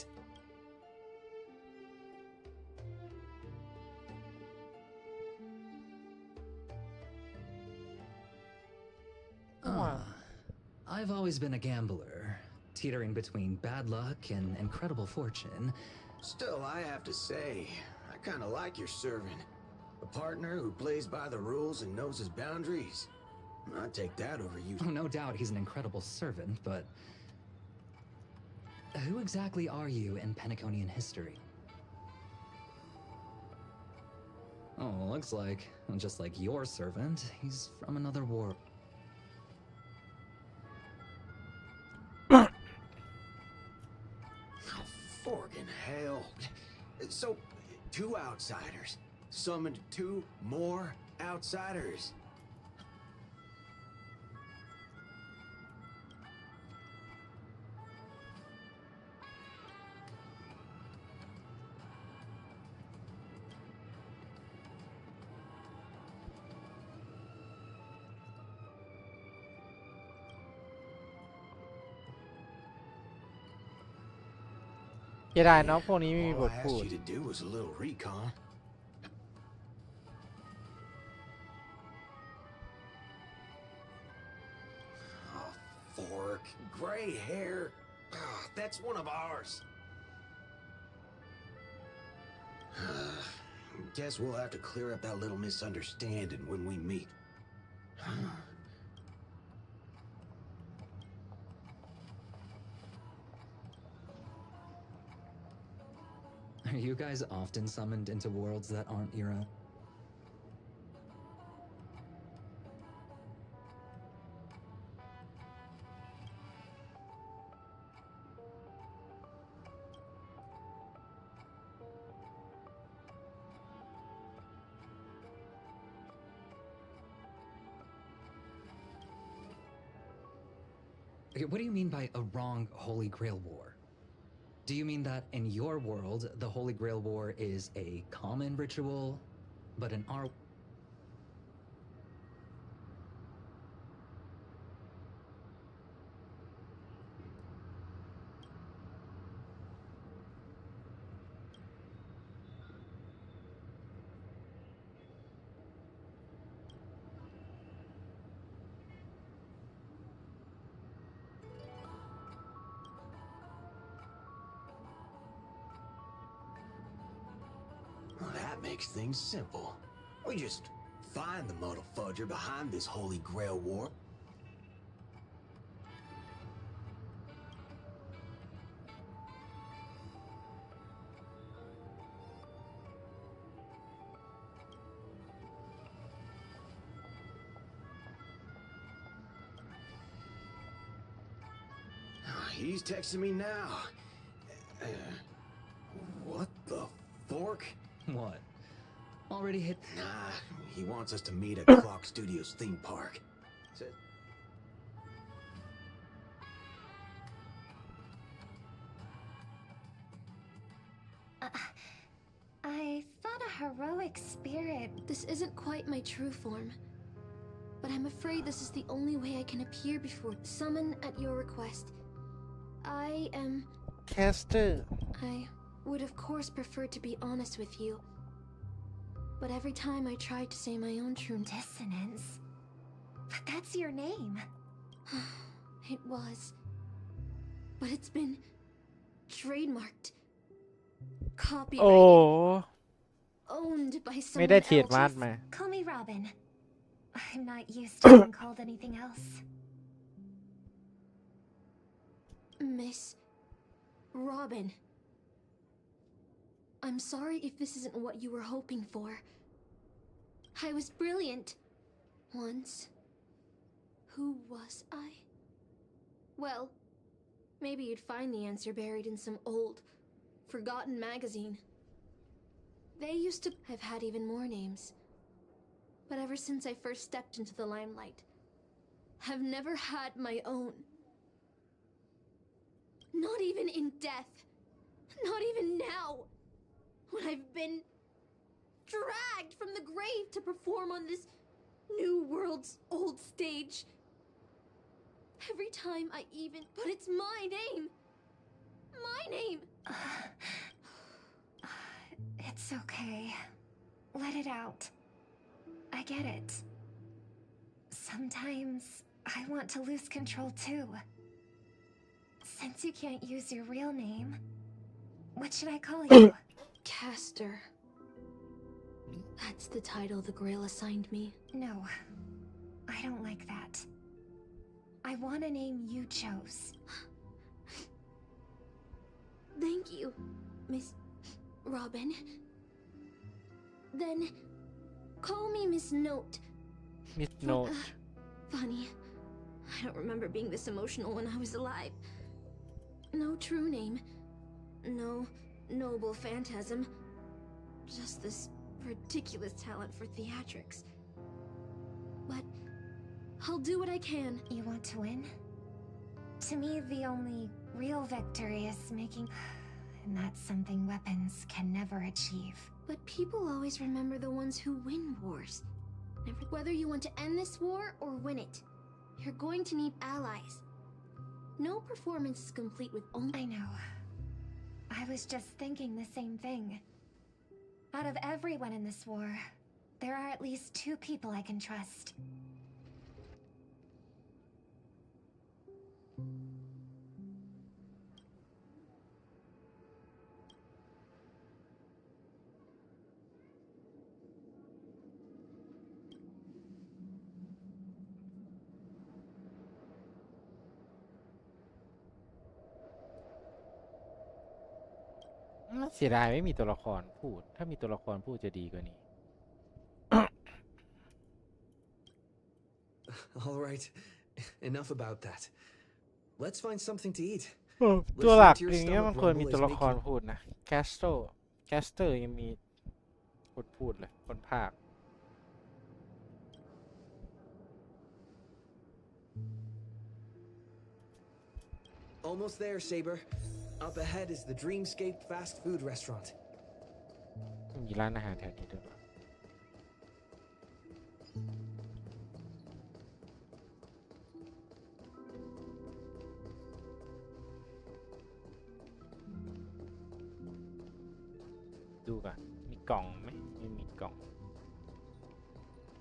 I've always been a gambler, teetering between bad luck and incredible fortune. Still, I have to say, I kind of like your servant. A partner who plays by the rules and knows his boundaries. I'd take that over you. Oh, no doubt he's an incredible servant, but who exactly are you in Penaconian history? Oh, looks like, just like your servant, he's from another world. Forkin' hell. So, 2 outsiders summoned 2 more outsiders. All I asked you to do was a little recon. Oh, fork, gray hair. That's one of ours. Guess we'll have to clear up that little misunderstanding when we meet. Are you guys often summoned into worlds that aren't your own? Okay, what do you mean by a wrong Holy Grail War? Do you mean that in your world, the Holy Grail War is a common ritual, but in our... Well, that makes things simple. We just find the modal fudger behind this Holy Grail War. He's texting me now. What the fork? What? Already hit... Nah, he wants us to meet at Clock Studios theme park. Said... I thought a heroic spirit... This isn't quite my true form. But I'm afraid this is the only way I can appear before. Summon at your request. I am... Caster. I would of course prefer to be honest with you. But every time I try to say my own true... Dissonance? But that's your name. It was. But it's been... trademarked. Copyrighted. Oh. Owned by ไม่ someone ได้เทรด else. มาร์กมา Call me Robin. I'm not used to being called anything else. Miss Robin. I'm sorry if this isn't what you were hoping for. I was brilliant. Once. Who was I? Well, maybe you'd find the answer buried in some old, forgotten magazine. They used to have had even more names. But ever since I first stepped into the limelight, I've never had my own. Not even in death. Not even now. When I've been dragged from the grave to perform on this new world's old stage. Every time I even... But it's my name. My name. It's okay. Let it out. I get it. Sometimes I want to lose control too. Since you can't use your real name, what should I call you? Caster. That's the title the Grail assigned me. No, I don't like that. I want a name you chose. Thank you, Miss Robin. Then, call me Miss Note. Miss Note. Funny. I don't remember being this emotional when I was alive. No true name. No noble phantasm. Just this ridiculous talent for theatrics. But I'll do what I can. You want to win? To me, the only real victory is making... And that's something weapons can never achieve. But people always remember the ones who win wars. Whether you want to end this war or win it, you're going to need allies. No performance is complete with only... I know. I was just thinking the same thing. Out of everyone in this war, there are at least 2 people I can trust. เสียดายไม่มีตัวละครพูดถ้ามีตัวละครพูดจะดีกว่านี้ All right, enough about that. Let's find something to eat. ตัวหลักอย่างเงี้ยมันควรมีตัวละครพูดนะแคสเตอร์ยังมีคนพูดเลยคนภาค Almost there, Saber. Up ahead is the Dreamscape fast food restaurant. มีร้านอาหารแถวนี้ด้วยดูก่อนมีกล่องไหมไม่มีกล่อง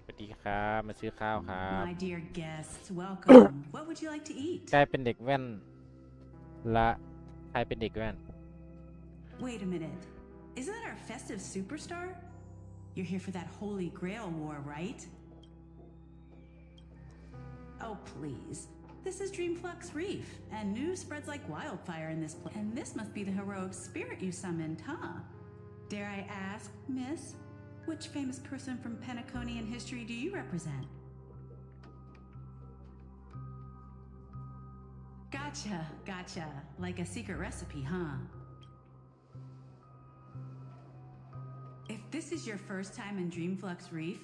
สวัสดีครับมาซื้อข้าวครับ My dear guests, welcome. What would you like to eat? กลายเป็นเด็กแว่นละใครเป็นเด็กแว่น Wait a minute. Isn't that our festive superstar? You're here for that Holy Grail war, right? Oh, please. This is Dreamflux Reef, and news spreads like wildfire in this place. And this must be the heroic spirit you summoned, huh? Dare I ask, miss, which famous person from Penaconian history do you represent? Gotcha. Like a secret recipe, huh? If this is your first time in Dreamflux Reef,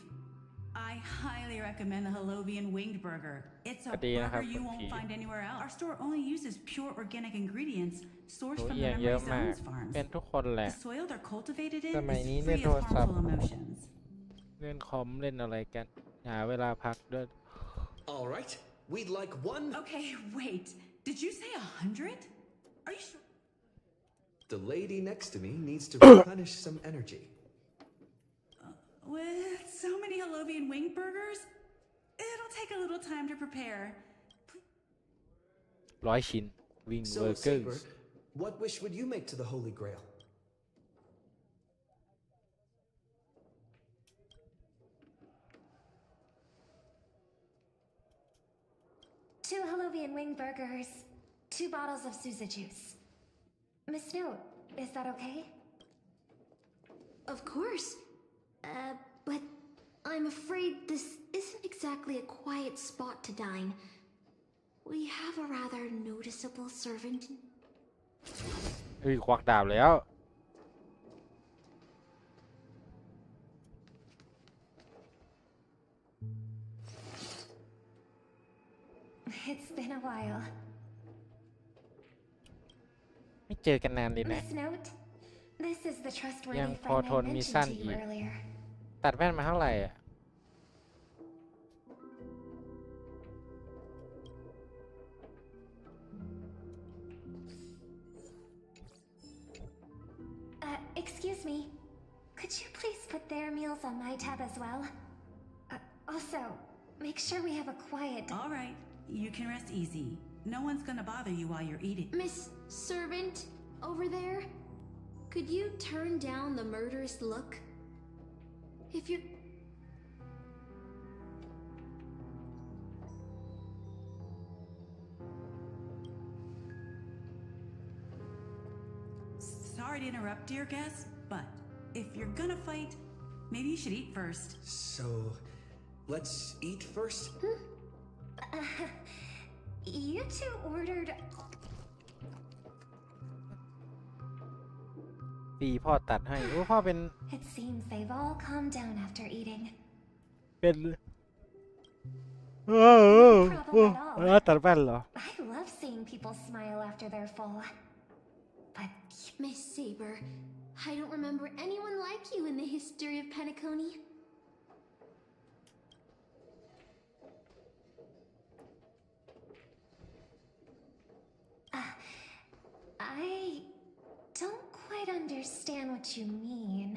I highly recommend the Halovian Winged Burger. It's a burger you won't find anywhere else. Our store only uses pure organic ingredients sourced from the Memory Zones farms. เป็นทุกคนแหละ The soil they're cultivated in สมัยนี้ is เล่น free โท of รศัพท์ harmful emotions. เล่นคอมเล่นอะไรกันหาเวลาพักด้วย All right, we'd like one. Okay, wait. Did you say 100? Are you sure? The lady next to me needs to replenish some energy. With so many Halovian winged burgers, it'll take a little time to prepare. 100 ชิ้น Wing So, Saber, Burgers what wish would you make to the Holy Grail? Two Halovian wing burgers, 2 bottles of Suza juice. Miss Note, is that okay? Of course. But I'm afraid this isn't exactly a quiet spot to dine. We have a rather noticeable servant. ควักดาบแล้ว It's been a while. ไม่เจอกันนานเลยนะ Miss Note, this is the ยัง trustworthy พอ friend ท I นมี mentioned สั้น to อี you ก earlier. ตัดแว่นมาเท่าไหร่อ่ะ Excuse me. Could you please put their meals on my tab as well? Also, make sure we have a quiet... All right, you can rest easy. No one's gonna bother you while you're eating. Miss Servant, over there? Could you turn down the murderous look? If you're... Sorry to interrupt, dear guest, but if you're gonna fight, maybe you should eat first. So, let's eat first? You two ordered... ดีพ่อตัดให้พ่อเป็น It seems they've all calmed down after eating. เป็นตัดแว่นเหรอ I love seeing people smile after they're full. But Miss Saber, I don't remember anyone like you in the history of Penacony. I don't quite understand what you mean.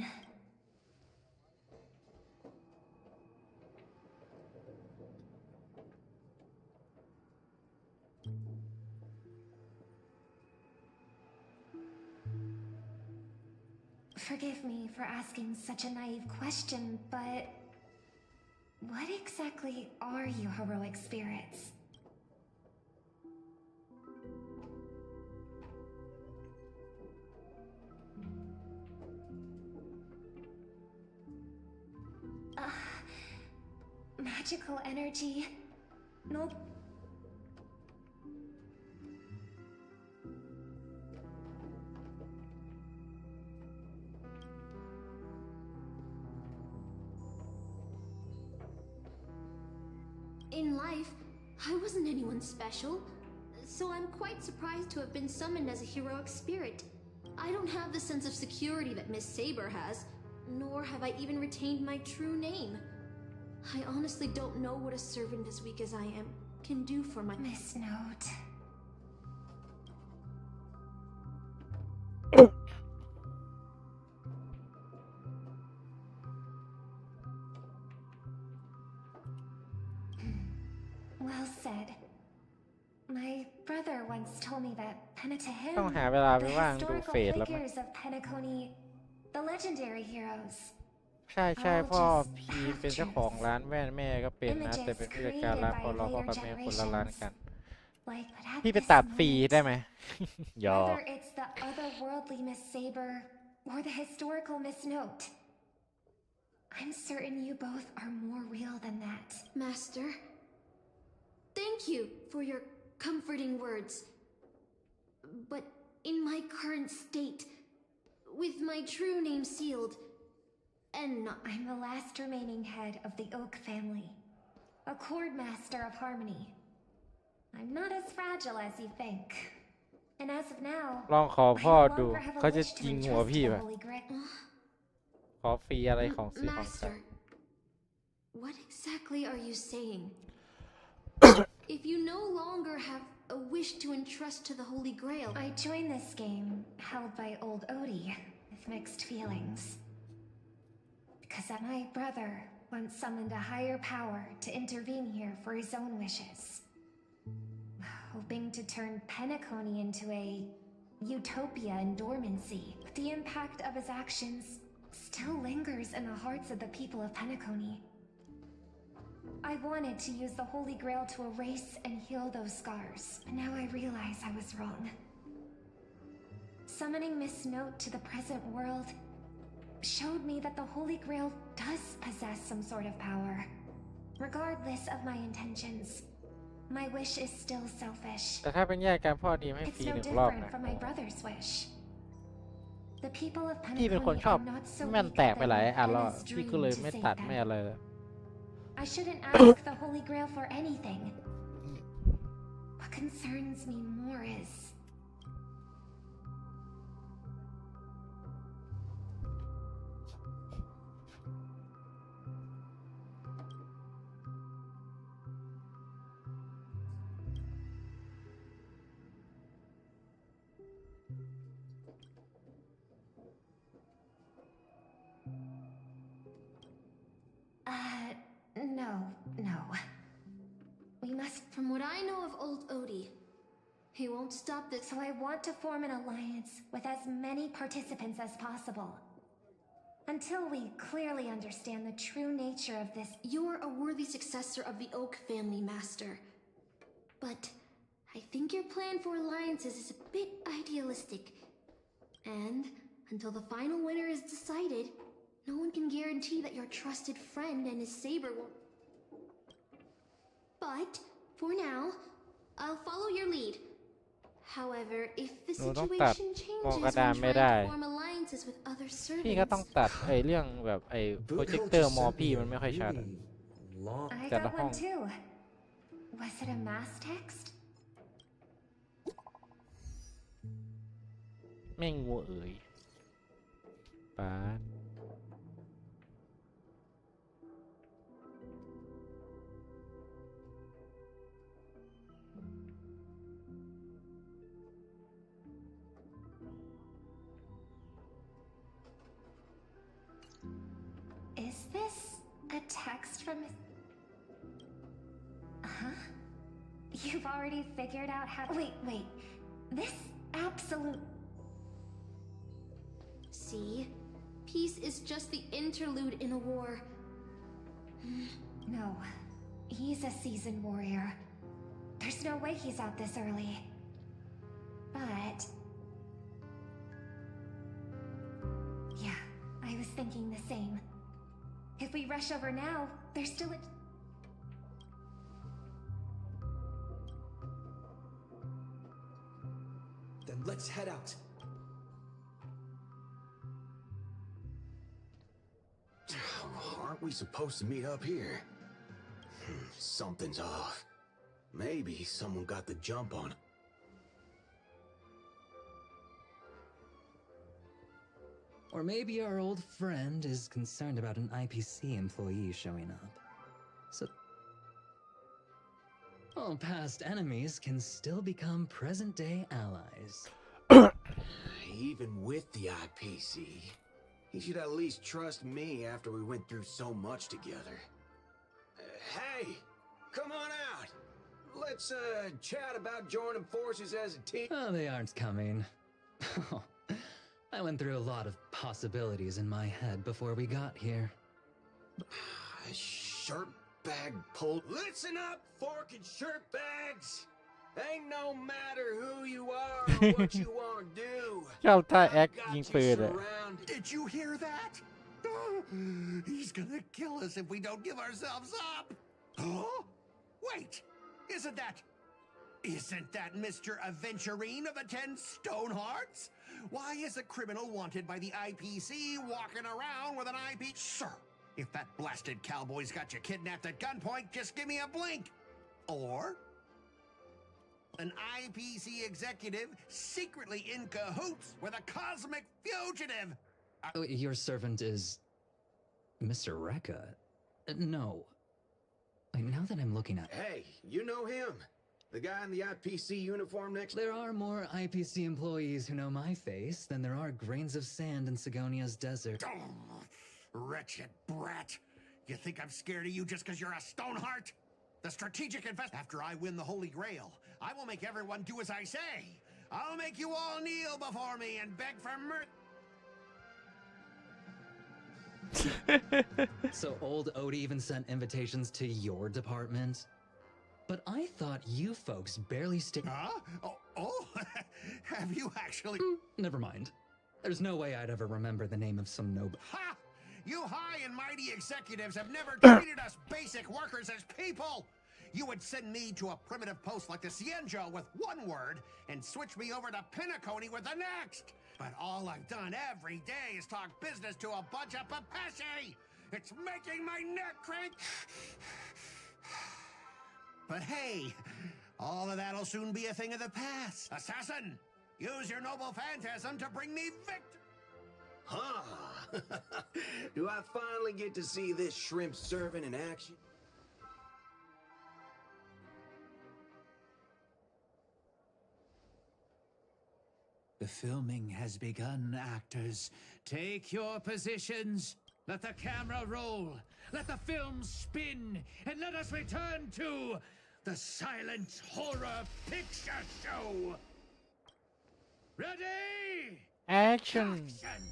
Forgive me for asking such a naive question, but what exactly are you heroic spirits? magical energy. No. In life, I wasn't anyone special, so I'm quite surprised to have been summoned as a heroic spirit. I don't have the sense of security that Miss Saber has, nor have I even retained my true name. I honestly don't know what a servant as weak as I am can do for my— Miss Note. Well said. My brother once told me that to him, ต้องหาเวลาไป the ว่างดู historical เฟซแล้วมั้ย figures of Penacony, the legendary heroes, ใช่พ่อพีเป็นเจ้าของร้านแว่นแม่ก็เป็นนะแต่เป็นผู้จัดการร้านพอเราพ่อกับแม่คนละร้านกัน like but at พี่ไป this ตัดฟรี moment, ได้ไหม หยอก whether it's the otherworldly Miss Saber or the historical Miss Note, I'm certain you both are more real than that. Master, thank you for your comforting words. But in my current state, with my true name sealed, and I'm the last remaining head of the Oak family, a chord master of harmony. I'm not as fragile as you think. And as of now, ลองขอพ่อ I no ดู longer have a เขาจะ wish to ยิงหัว entrust พี่ the ป่ะ Holy Grail. ขอฟรีอะไรของซื้อของขาย Master, what exactly are you saying? If you no longer have a wish to entrust to the Holy Grail, I joined this game held by old Odie with mixed feelings. Because my brother once summoned a higher power to intervene here for his own wishes. Hoping to turn Penacony into a utopia in dormancy. But the impact of his actions still lingers in the hearts of the people of Penacony. I wanted to use the Holy Grail to erase and heal those scars, but now I realize I was wrong. Summoning Miss Note to the present world showed me that the Holy Grail does possess some sort of power. Regardless of my intentions, my wish is still selfish. แต่ถ้าเป็นแยกกันพ่อดีไม่ฟ It's รี no หนึ่งรอบ different นะ from my brother's wish. The people of พี่เป็นคน Penacony ชอบ are not so แม่น weak แตก that ไปหลาย they อันแล้ว Hannah's พี่ dream ก็เลย to ไม่ save ตัด them. ไม่อะไรเลย I shouldn't ask the Holy Grail for anything. What concerns me more is no. We must. from what I know of old Odie, he won't stop this. So I want to form an alliance with as many participants as possible. Until we clearly understand the true nature of this. You're a worthy successor of the Oak family, Master. But I think your plan for alliances is a bit idealistic. And until the final winner is decided, no one can guarantee that your trusted friend and his saber will. But for now, I'll follow your lead. However, if the หนูต้องตัด situation มอง changes กระดาน when ไม่ trying ได้ to form alliances with other พี่ก็ต้อง servants, ตัดไอ้เรื่องแบบไอ้โปรเจคเตอร์มอพี่มันไม่ค่อยชัดอะ I แต่ละ got ห้อง one too. Was it a mass text? แม่งงัวเอ๋ยป๊าด Is this a text from his... Huh? You've already figured out how... Wait. This absolute... see, peace is just the interlude in a war. No. He's a seasoned warrior. There's no way he's out this early. But... yeah, I was thinking the same. If we rush over now, there's still a... Then let's head out. Aren't we supposed to meet up here? Something's off. Maybe someone got the jump on it. Or maybe our old friend is concerned about an IPC employee showing up. So, well, past enemies can still become present-day allies. Even with the IPC, he should at least trust me after we went through so much together. Hey, come on out. Let's chat about joining forces as a team. Oh, they aren't coming. I went through a lot of possibilities in my head before we got here. Shirt bag pull. Listen up, fork and shirt bags. Ain't no matter who you are or what you want to do. ชอบท่าแอคยิงปืนอะ Did you hear that? He's gonna kill us if we don't give ourselves up. Huh? Wait, isn't that Mr. Aventurine of the 10 Stonehearts? Why is a criminal wanted by the IPC walking around with an IP? Sir, if that blasted cowboy's got you kidnapped at gunpoint, just give me a blink. Or an IPC executive secretly in cahoots with a cosmic fugitive. Your servant is Mr. Rekka. No. Wait, now that I'm looking at it. Hey, you know him. The guy in the IPC uniform next. There are more IPC employees who know my face than there are grains of sand in Sigonia's desert. Oh, wretched brat. You think I'm scared of you just because you're a Stoneheart? The strategic invest. After I win the Holy Grail, I will make everyone do as I say. I'll make you all kneel before me and beg for mercy. So old Odie even sent invitations to your department? But I thought you folks barely stick. Huh? Oh, have you actually? Never mind. There's no way I'd ever remember the name of some noble. Ha! You high and mighty executives have never treated us basic workers as people. You would send me to a primitive post like the Cienjo with one word and switch me over to Pinnaconey with the next. But all I've done every day is talk business to a bunch of papashi. It's making my neck crank. But hey, all of that'll soon be a thing of the past. Assassin, use your noble phantasm to bring me victory. Huh? Do I finally get to see this shrimp servant in action? The filming has begun, actors. Take your positions. Let the camera roll. Let the film spin. And let us return to the silent horror picture show. Ready? Action. Action.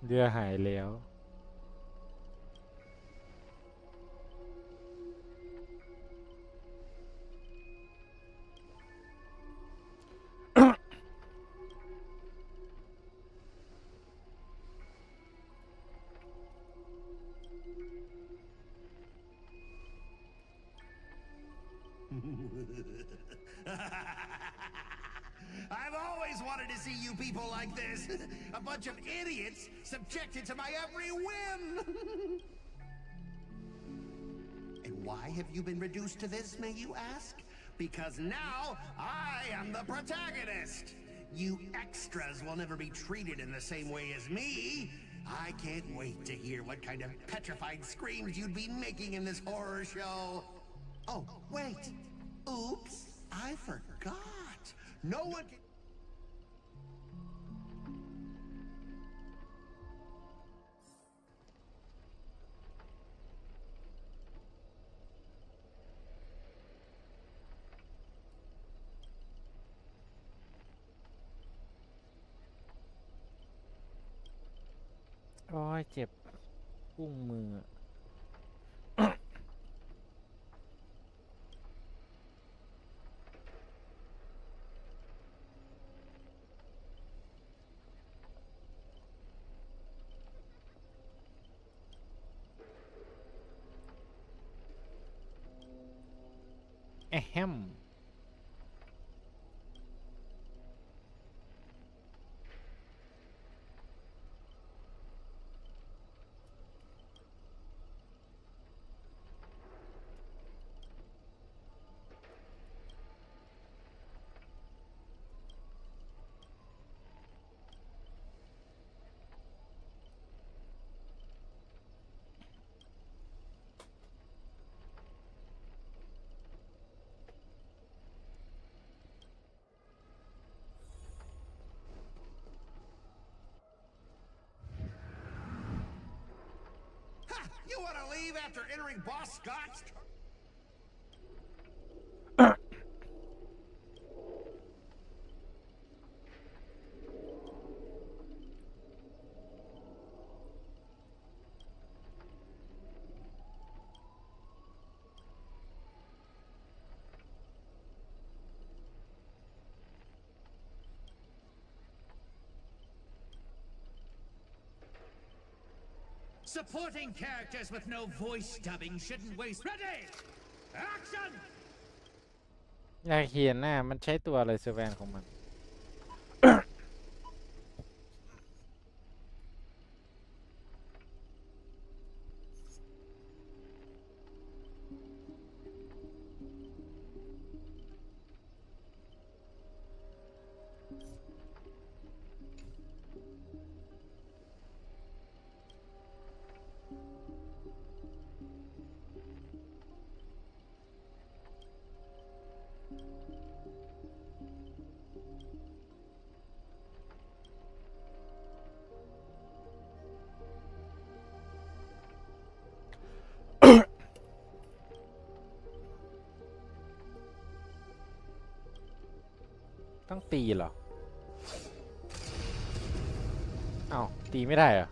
เรือหายแล้ว I've always wanted to see you people like this. A bunch of idiots subjected to my every whim. And why have you been reduced to this, may you ask? Because now I am the protagonist. You extras will never be treated in the same way as me. I can't wait to hear what kind of petrified screams you'd be making in this horror show. Oh, wait. Oops, I forgot. No one can...โอ้ยเจ็บกุ้งมือ แอมYou want to leave after entering Boss Scott's? Supporting characters with no voice dubbing shouldn't waste. Ready! Action! อยากเห็นหน้ามันใช้ตัวอะไรเซอร์แวนของมัน ต้องตีเหรออ้าวตีไม่ได้เหรอ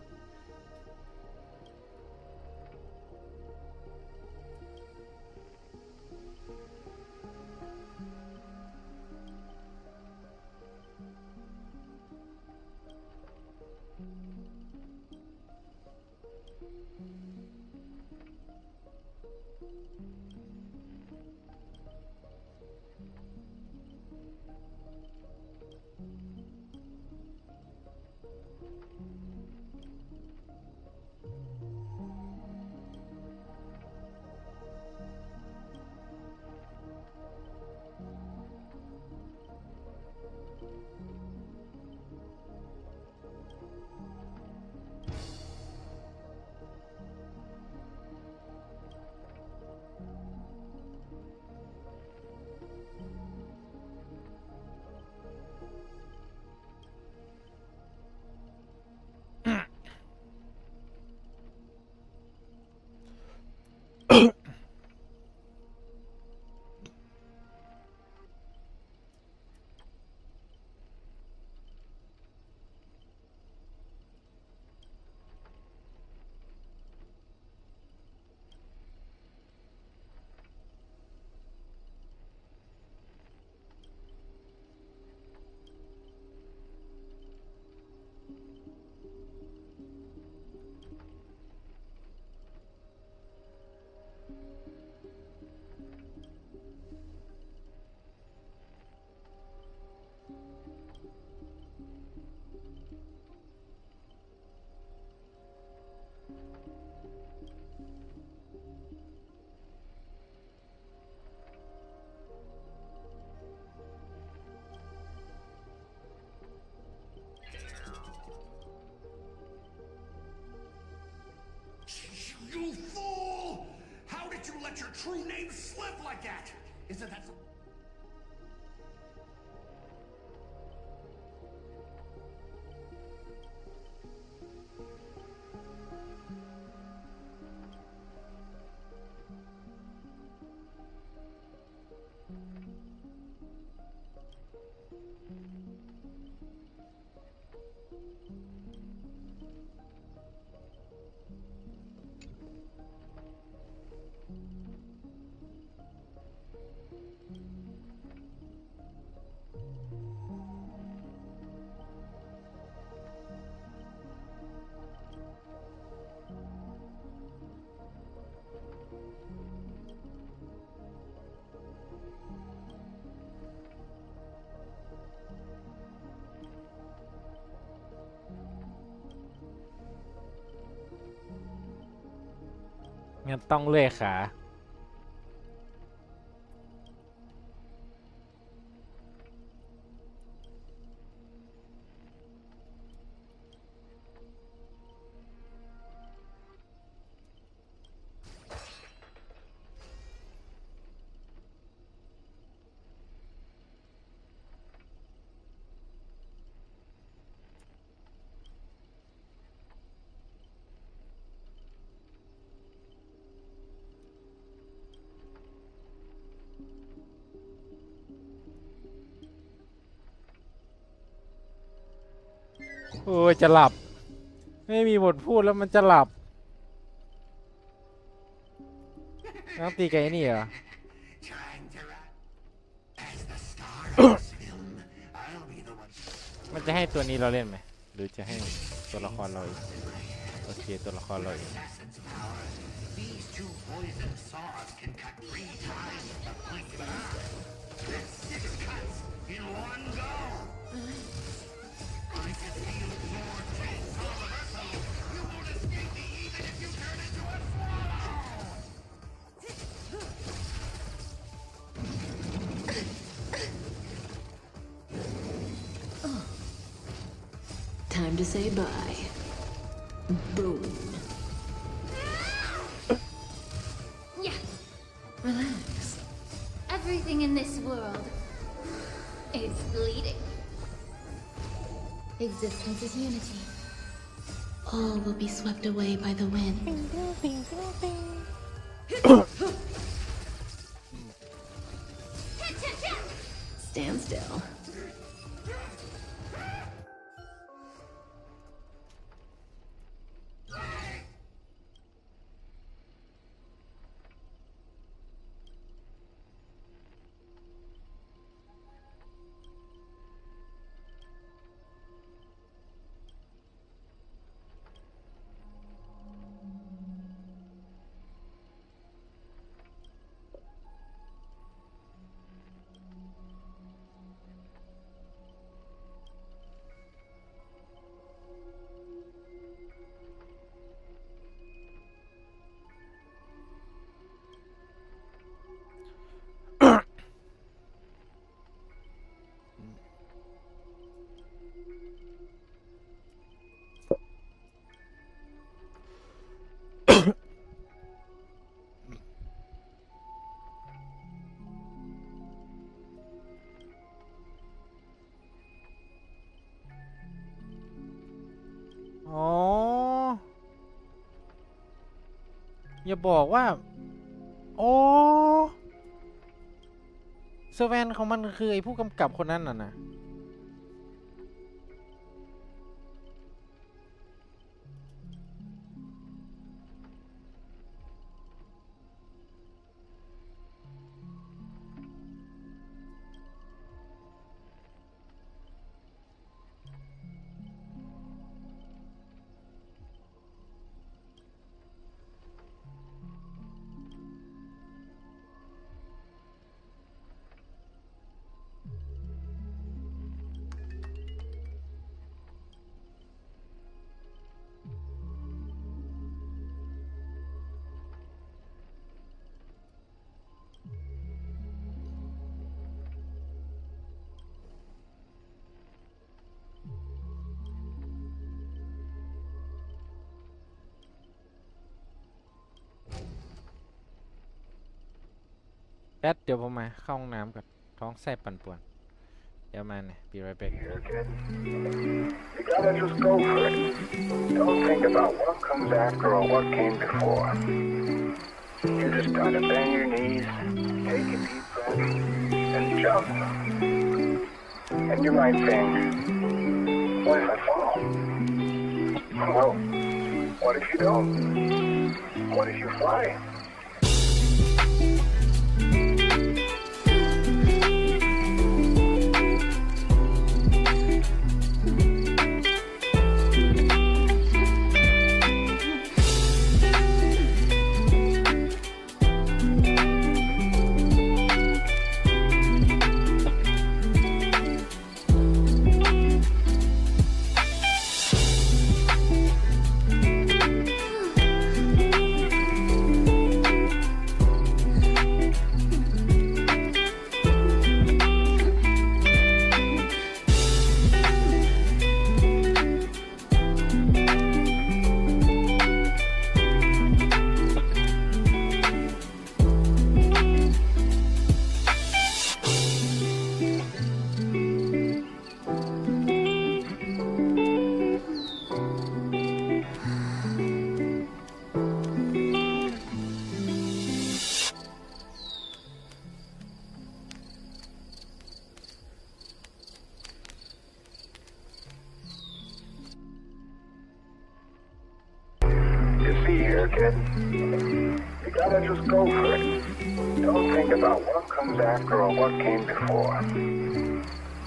You fool! How did you let your true name slip like that? Isn't that so? งั้นต้องเลื่อยขาโอ้ยจะหลับไม่มีบทพูดแล้วมันจะหลับต้องตีไกนี่เหรอ มันจะให้ตัวนี้เราเล่นไหมหรือจะให้ตัวละครเราโอเคตัวละครเราเองTime to say bye. Boom. Yeah. Relax. Everything in this world is bleeding. Existence is unity. All will be swept away by the wind. Stand still.อ๋ออย่าบอกว่าโอ้เซเว่นของมันคือไอ้ผู้กำกับคนนั้นน่ะนะแป๊ดเดี๋ยวผมมาเข้าห้องน้ำก่อนท้องแซ่บปั่นป่วนเดี๋ยวมาเนี่ย be right back You gotta just go for it. Don't think about what comes after or what came before. You just gotta bend your knees, take a deep breath, and jump. And you might think, what if I fall? Well, what if you don't? What if you fly? here, kid. You gotta just go for it. Don't think about what comes after or what came before.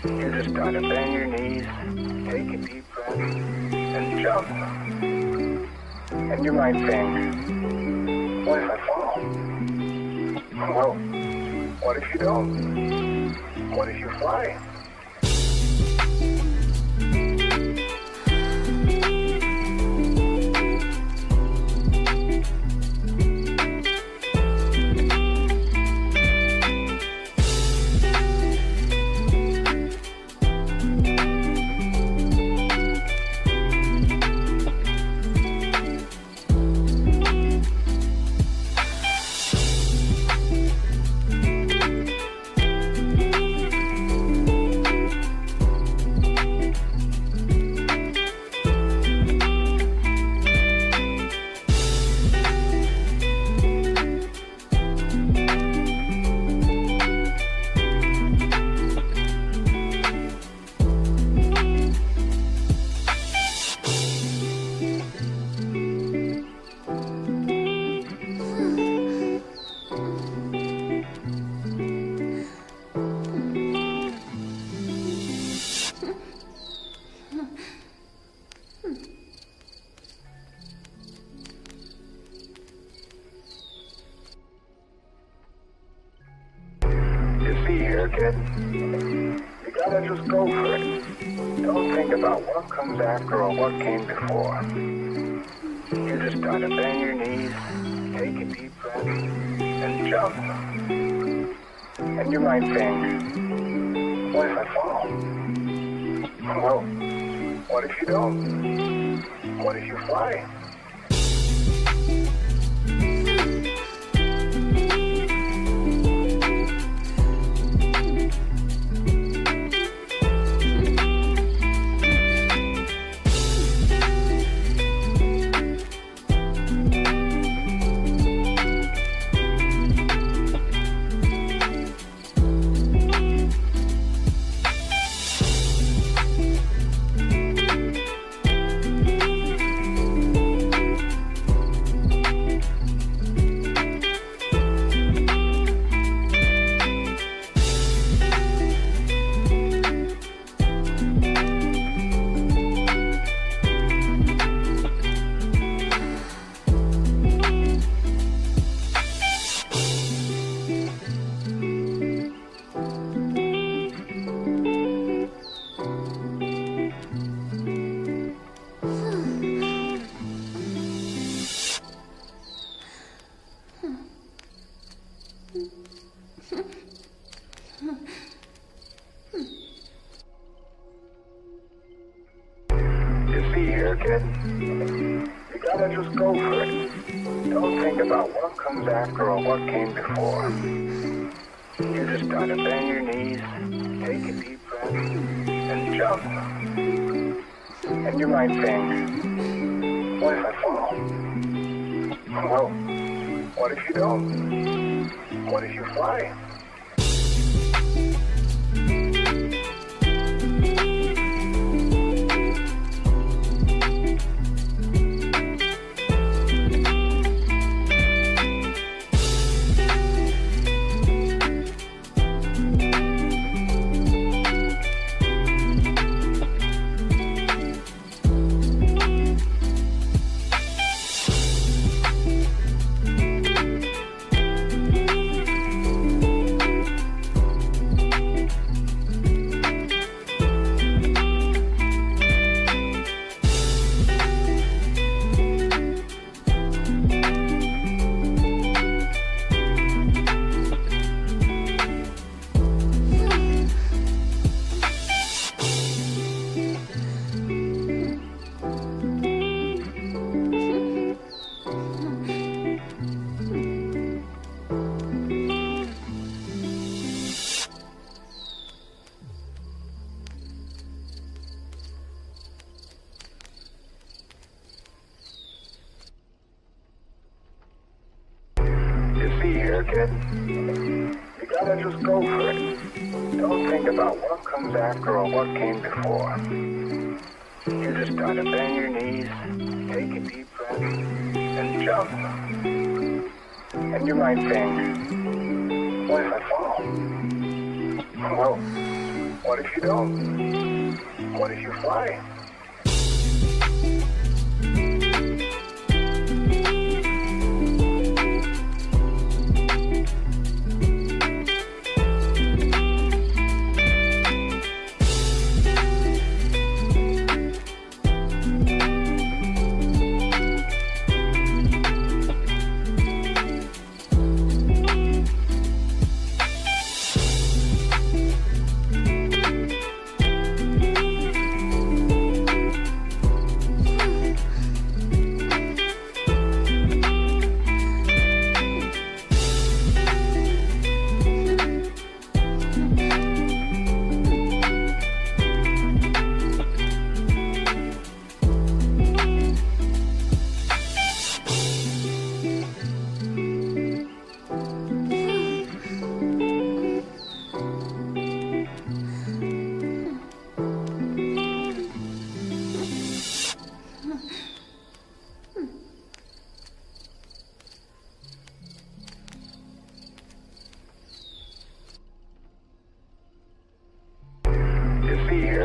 You just gotta bend your knees, take a deep breath, and jump. And you might think, what if I fall? Well, what if you don't? What if you fly? Kid. You gotta just go for it. Don't think about what comes after or what came before. You just gotta bend your knees, take a deep breath, and jump. And you might think, what if I fall? Well, what if you don't? What if you fly? Kid. You gotta just go for it. Don't think about what comes after or what came before. You just gotta bend your knees, take a deep breath, and jump. And you might think, what if I fall? Well, what if you don't? What if you fly? Kid. You gotta just go for it. Don't think about what comes after or what came before. You just gotta bend your knees, take a deep breath, and jump. jump. And you might think, what if I fall? Well, what if you don't? What if you fly?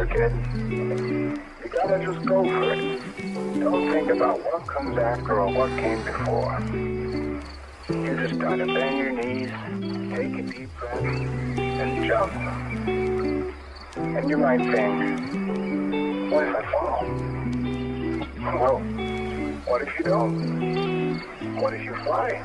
Kid. You gotta just go for it. Don't think about what comes after or what came before. You just gotta bend your knees, take a deep breath, and jump. And you might think, what if I fall? Well, what if you don't? What if you fly?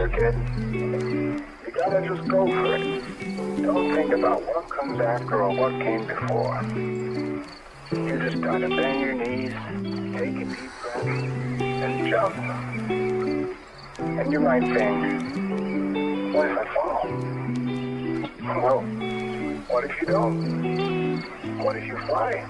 Kid. You gotta just go for it. Don't think about what comes after or what came before. You just gotta bend your knees, take a deep breath, and jump. And you might think, what if I fall? Well, what if you don't? What if you fly?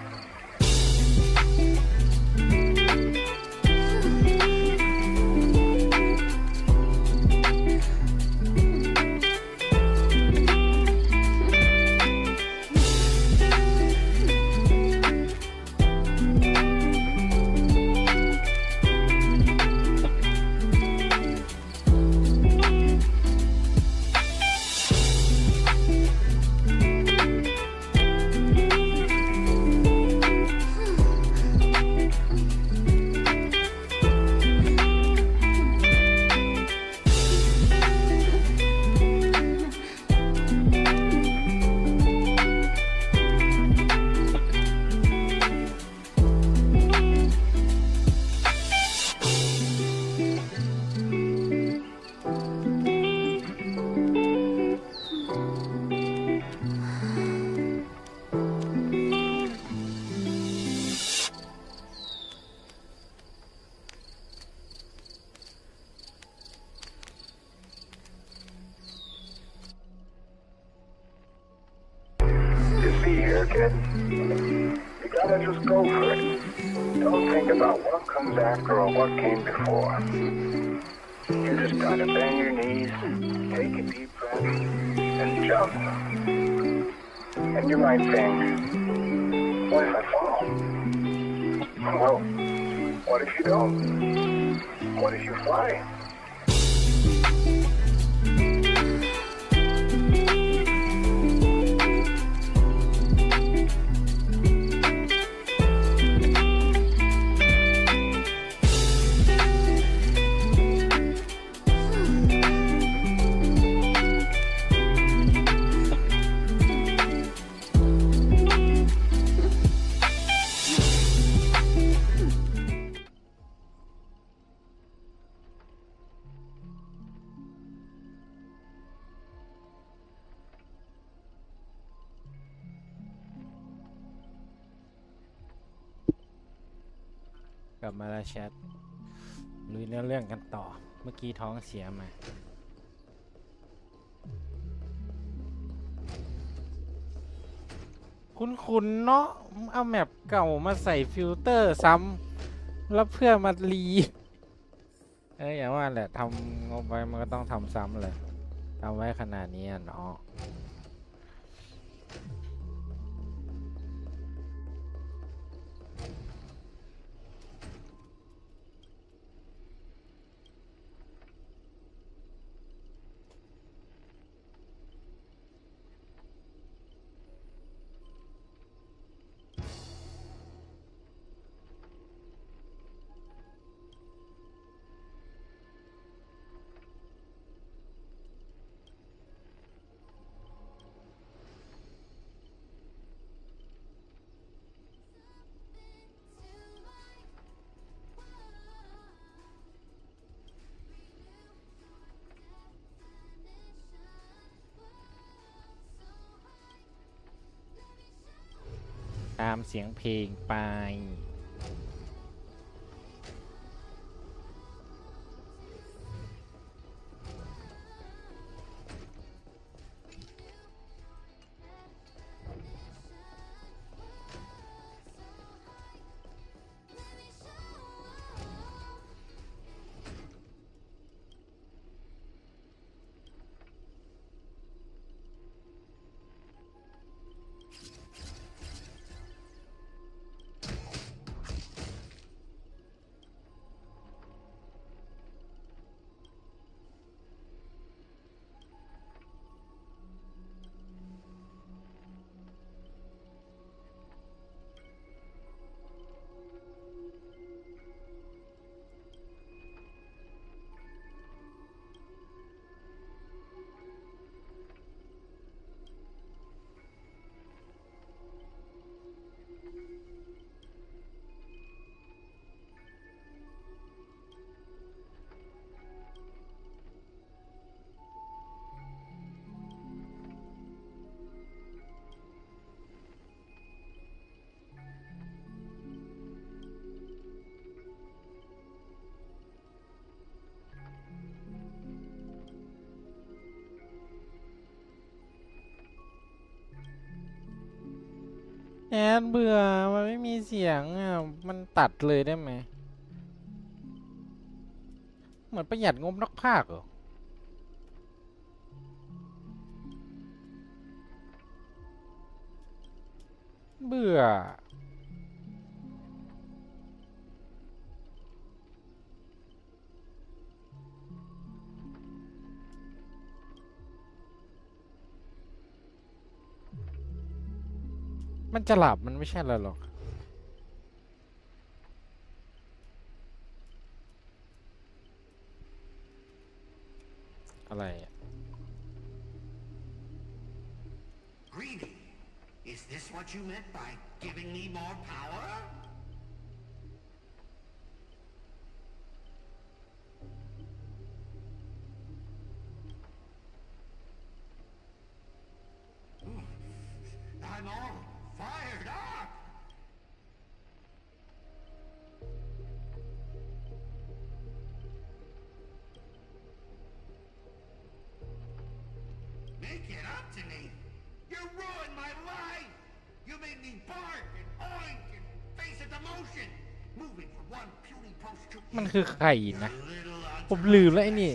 Kid. You gotta just go for it. Don't think about what comes after or what came before. You just gotta bend your knees, take a deep breath, and jump. And you might think, what if I fall? Well, what if you don't? What if you fly? กลับมาแล้วแชทลุยเรื่องกันต่อเมื่อกี้ท้องเสียมาคุณเนาะเอาแมปเก่ามาใส่ฟิลเตอร์ซ้ำแล้วเพื่อมารีอย่างว่าแหละทำงบไว้มันก็ต้องทำซ้ำเลยทำไว้ขนาดนี้เนาะตามเสียงเพลงไปแอดเบื่อมันไม่มีเสียงอ่ะมันตัดเลยได้ไหมเหมือนประหยัดงบนักพากย์เหรอเบื่อมันจะหลับมันไม่ใช่อะไรหรอกอะไรอ่ะ Greedy? Is this what you meant by giving me more power? I'm all fired up! Make it up to me! You ruined my life! You made me bark and oink and face a demotion! Moving from one puny post to มันคือใครนะผมลืมแล้วไอ้นี่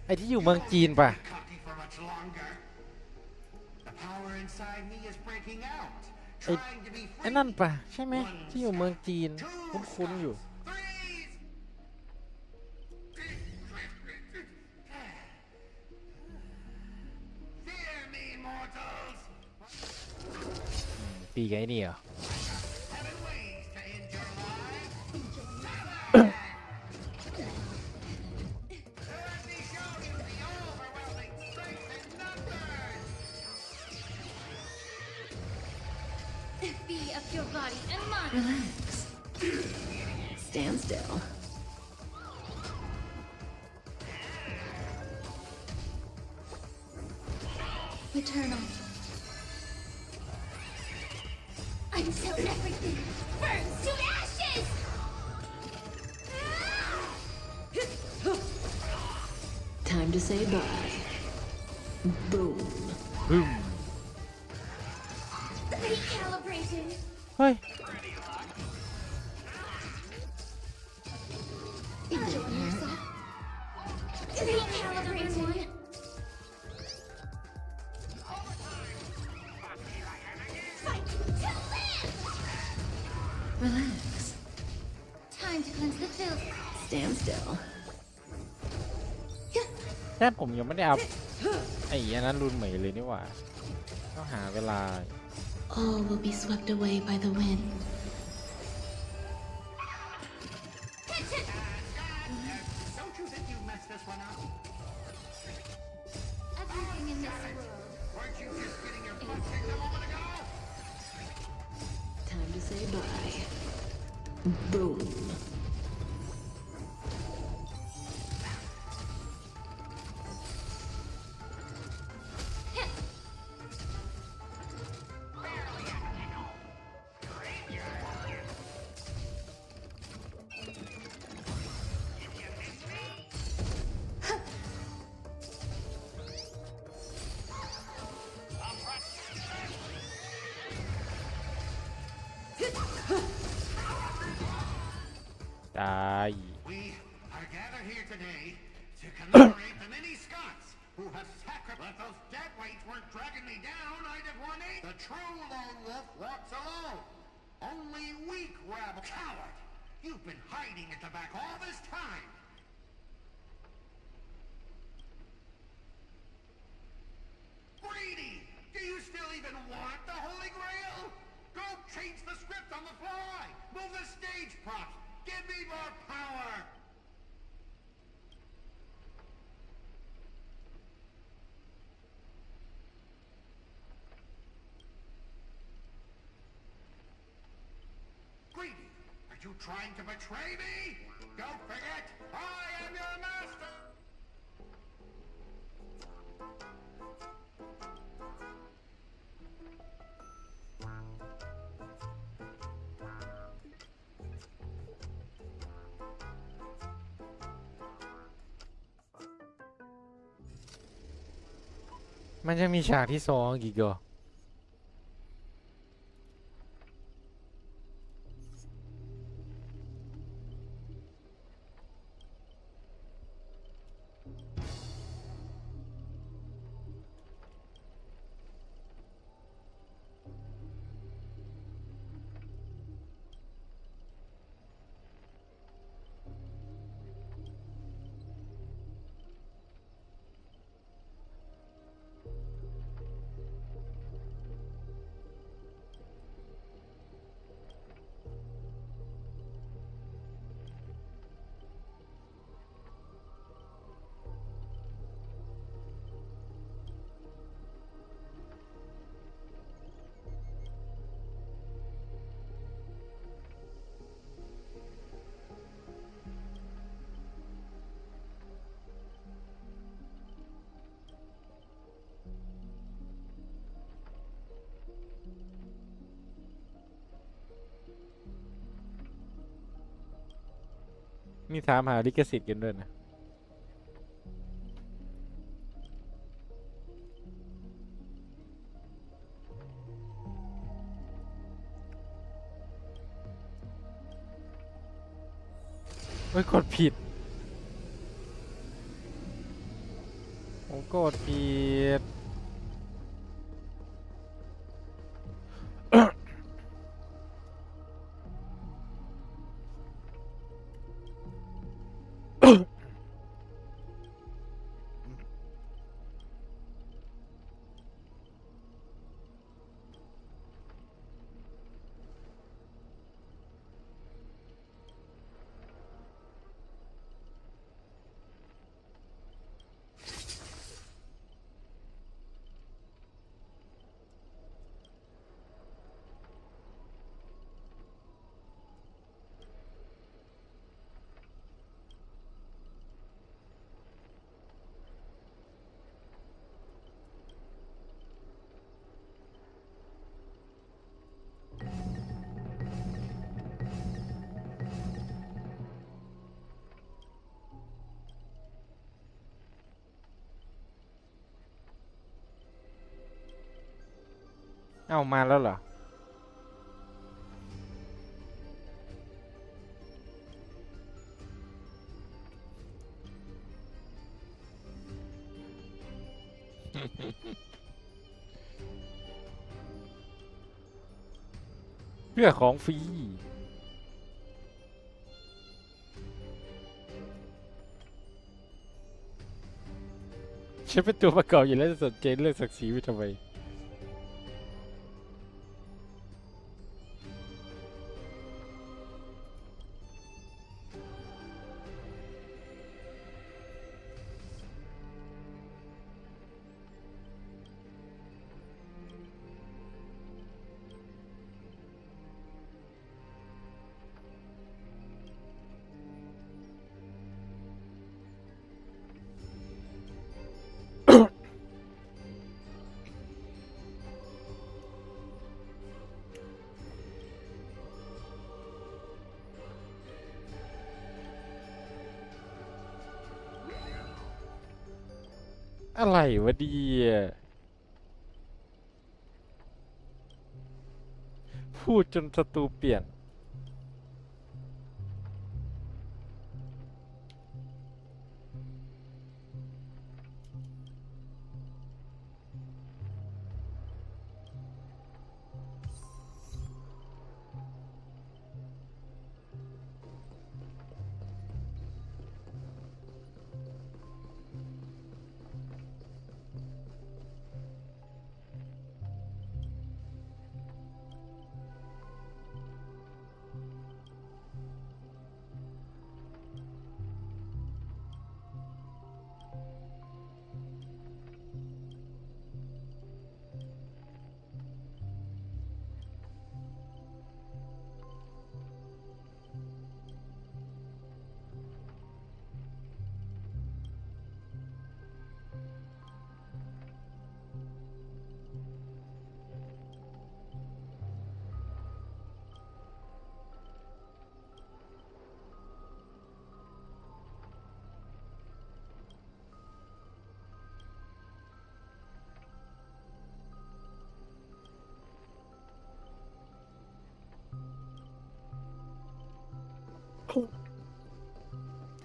ไอ้ที่อยู่เมืองจีนป่ะ The power inside me is breaking out. ไอ้นั่นป่ะใช่ไหมที่อยู่เมืองจีนคุ้นๆอยู่ตีไงนี่เหรอRelax. Stand still. Eternal. Until everything burns to ashes! Time to say bye. Boom. Boom. Recalibrating. เฮ้ย Recalibrating. Fight till then. Relax. Time to cleanse the filth. Stand still. แค่ผมยังไม่ได้อัพไอ้อันนั้นรุนเหมยเลยนี่หว่าต้องหาเวลา All will be swept away by the wind. Don't you think you messed this one up? Everything in this world. Weren't you just getting your butt kicked a moment ago? Time to say bye. Boom. We are gathered here today to commemorate the many Scots who have sacrificed. But those dead weights weren't dragging me down. I'd have won it. The true lone wolf walks alone. Only weak rebel coward. You've been hiding at the back all this time. Greedy! Do you still even want the Holy Grail? Go change the script on the fly. Move the stage props. Give me more power! Greedy, are you trying to betray me? Don't forget, I am your master! มันจะมีฉากที่สองอีกเหรอมีถามหาลิขสิทธิ์กันด้วยนะโอ้ยกดผิดผมกดผิด เอ้ามาแล้วเหรอเพื่อของฟรีฉันเป็นตัวประกอบอยู่แล้วจะสนใจเรื่องศักดิ์ศรีไว้ทำไมอะไรวะดีพูดจนศัตรูเปลี่ยน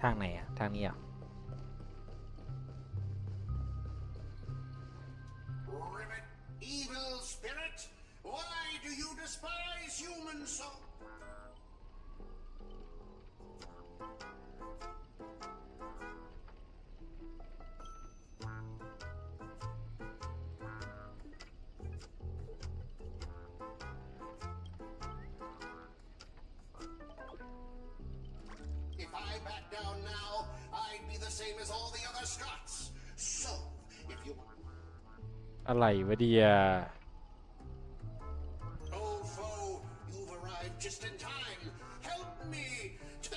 ทางไหนอ่ะทางนี้อ่ะ Ribbit, evil spirit, why do you despise human soul? If I back down now, I'd be the same as all the other Scots. So, if you... อะไรวะเดีย Old foe, you've arrived just in time. Help me!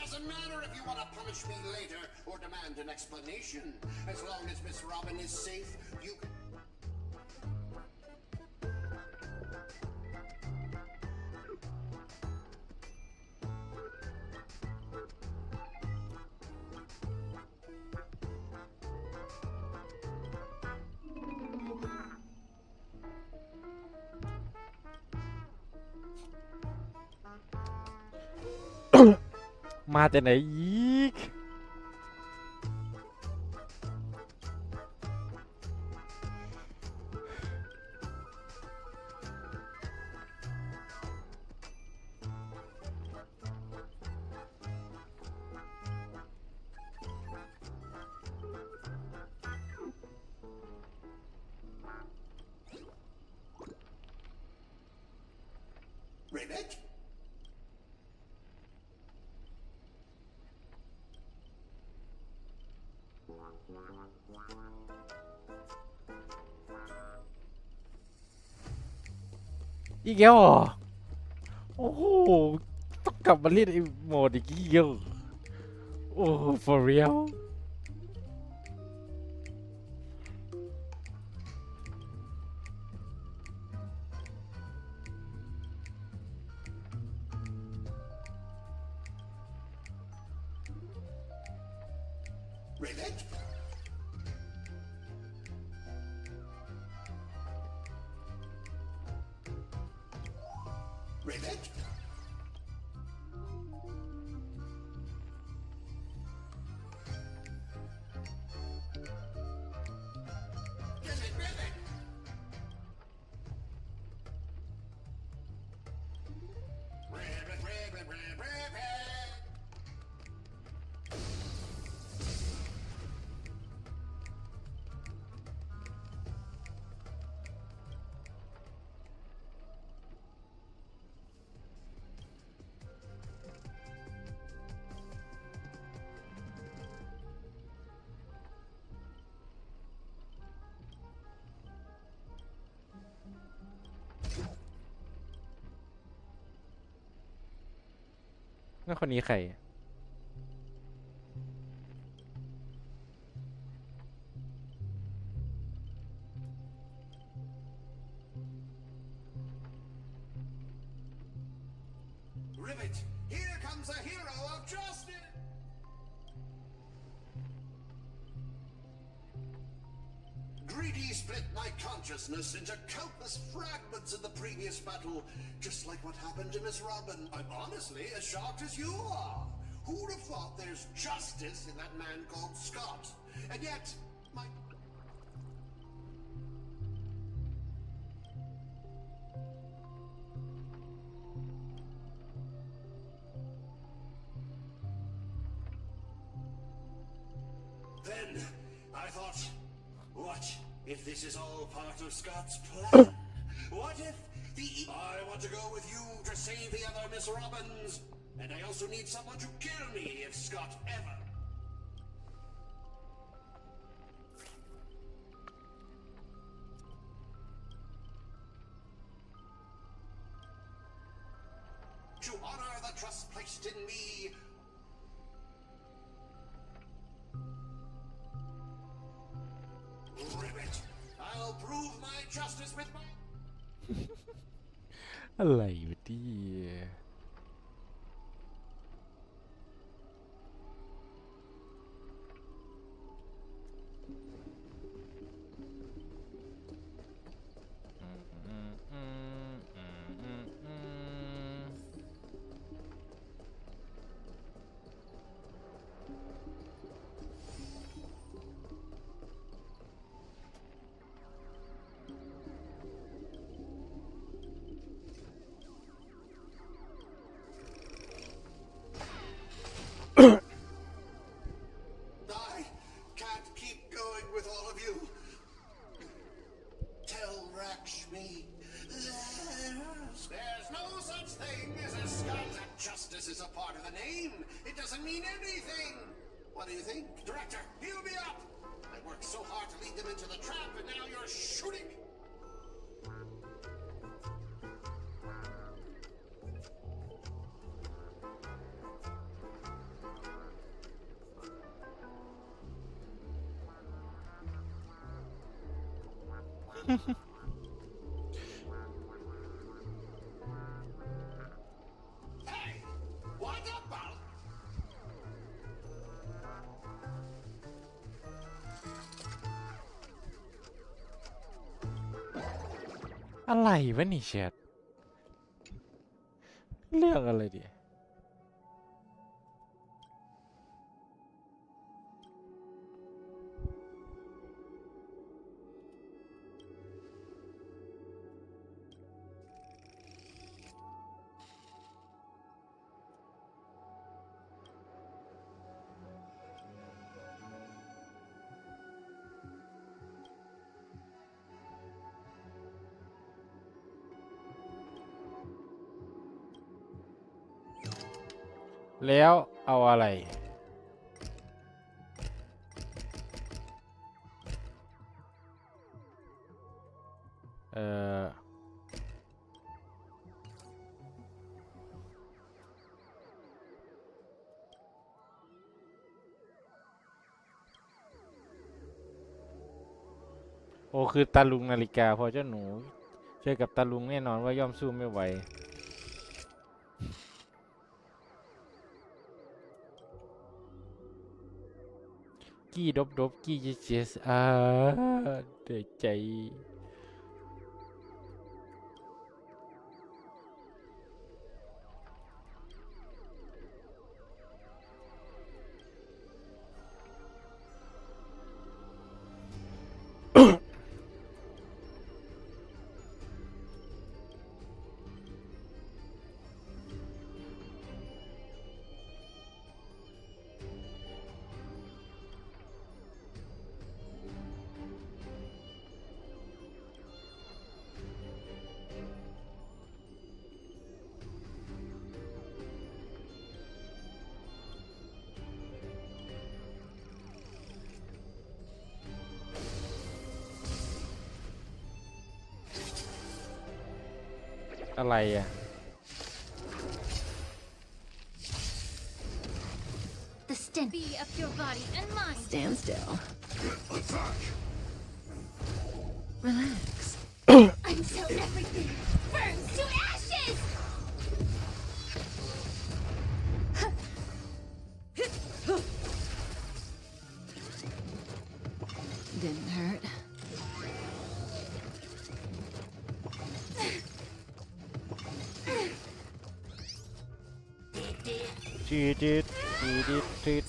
Doesn't matter if you want to punish me later or demand an explanation. As long as Miss Robin is safe, you can... มาแต่ไหนอีกRibbit? อีกแล้วเหรอโอ้โหต้องกลับมาเล่นไอ้โหมดอีกแล้วโอ้ for real Ribbit? Ribbit? Ribbit, ribbit! Ribbit, ribbit, ribbit, ribbit! แล้วคนนี้ใคร Ribbit, here comes a hero of justice! Greedy split my consciousness into countless fragments in the previous battle, just like what happened to Miss Robin. I'm honestly as shocked as you are. Who'd have thought there's justice in that man called Scott? And yet, my... Then, I thought, what if this is all part of Scott's plan? What if the... I want to go with you to save the other Miss Robins. And I also need someone to kill me if Scott ever... To honor the trust placed in me... Ribbit, I'll prove my justice with my... อะไรวะที่ I can't keep going with all of you. Tell Rakshmi there's no such thing as a Scott. Justice is a part of the name. It doesn't mean anything. What do you think? Director, heal me up. I worked so hard to lead them into the trap, and now you're shooting me. Hey, what about? อะไรวะนี่แชทเรื่องอะไรดิ แล้วเอาอะไร โอ้คือตาลุงนาฬิกาพอเจ้าหนูเจอกับตาลุงแน่นอนว่าย่อมสู้ไม่ไหวกี้ดบกี้เจสเดือดใจ อะไรอ่ะ The stench. Be of your body and mind. Stand still. Relax. Until everything burns to ashes! Didn't hurt.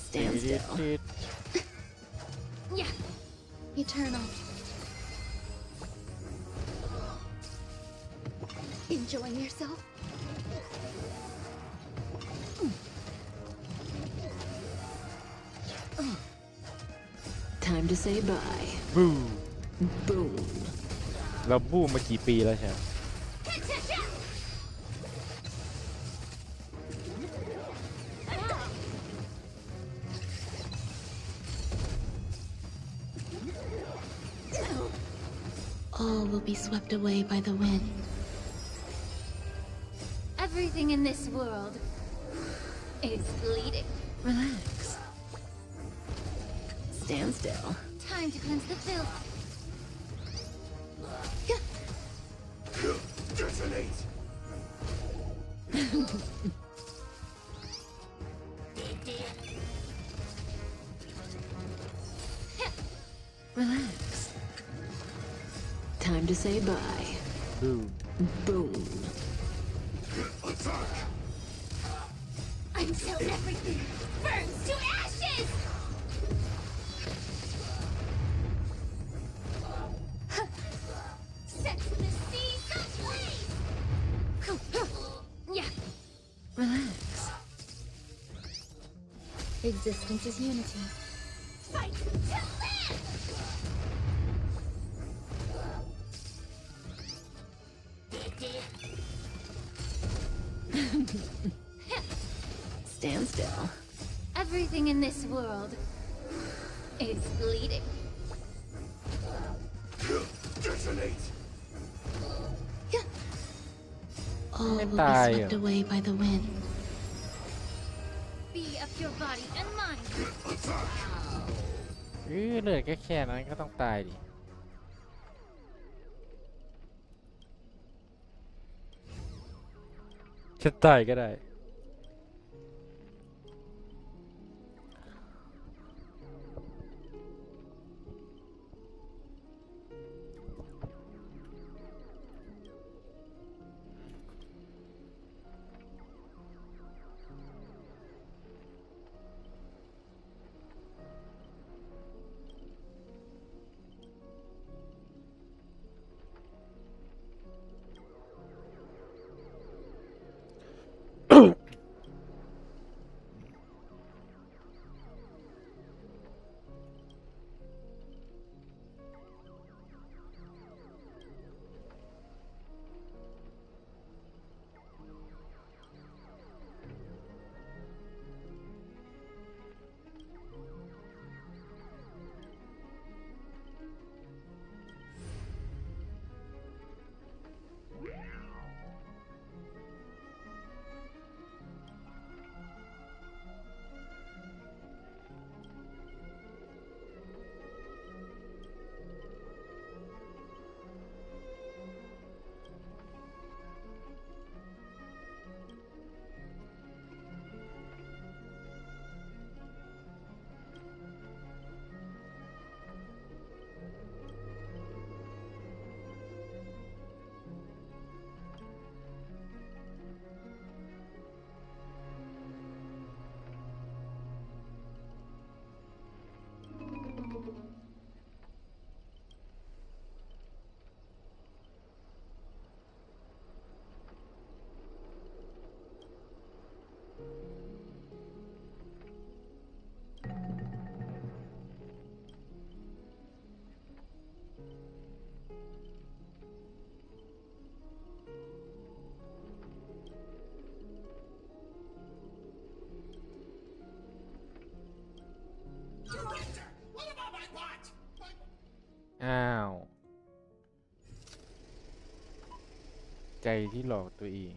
Stand still. Yeah. Eternal. Enjoying yourself? Time to say bye. บู Boom. เราบูมากี่ปีแล้วใช่ไหม All will be swept away by the wind. Everything in this world is bleeding. Relax. Stand still. Time to cleanse the filth. Detonate! Relax. Time to say bye. Boom. Boom. Attack! Until everything burns to ashes! Set the seas ablaze! Yeah. Relax. Existence is unity. Fight to live! Stand still. Everything in this world is bleeding. Detonate! All will be Tayo. swept away by the wind. Be of your body and mind. เหลือแค่นั้นก็ต้องตายดิฉันตายก็ได้อ้าว ใจที่หลอกตัวเอง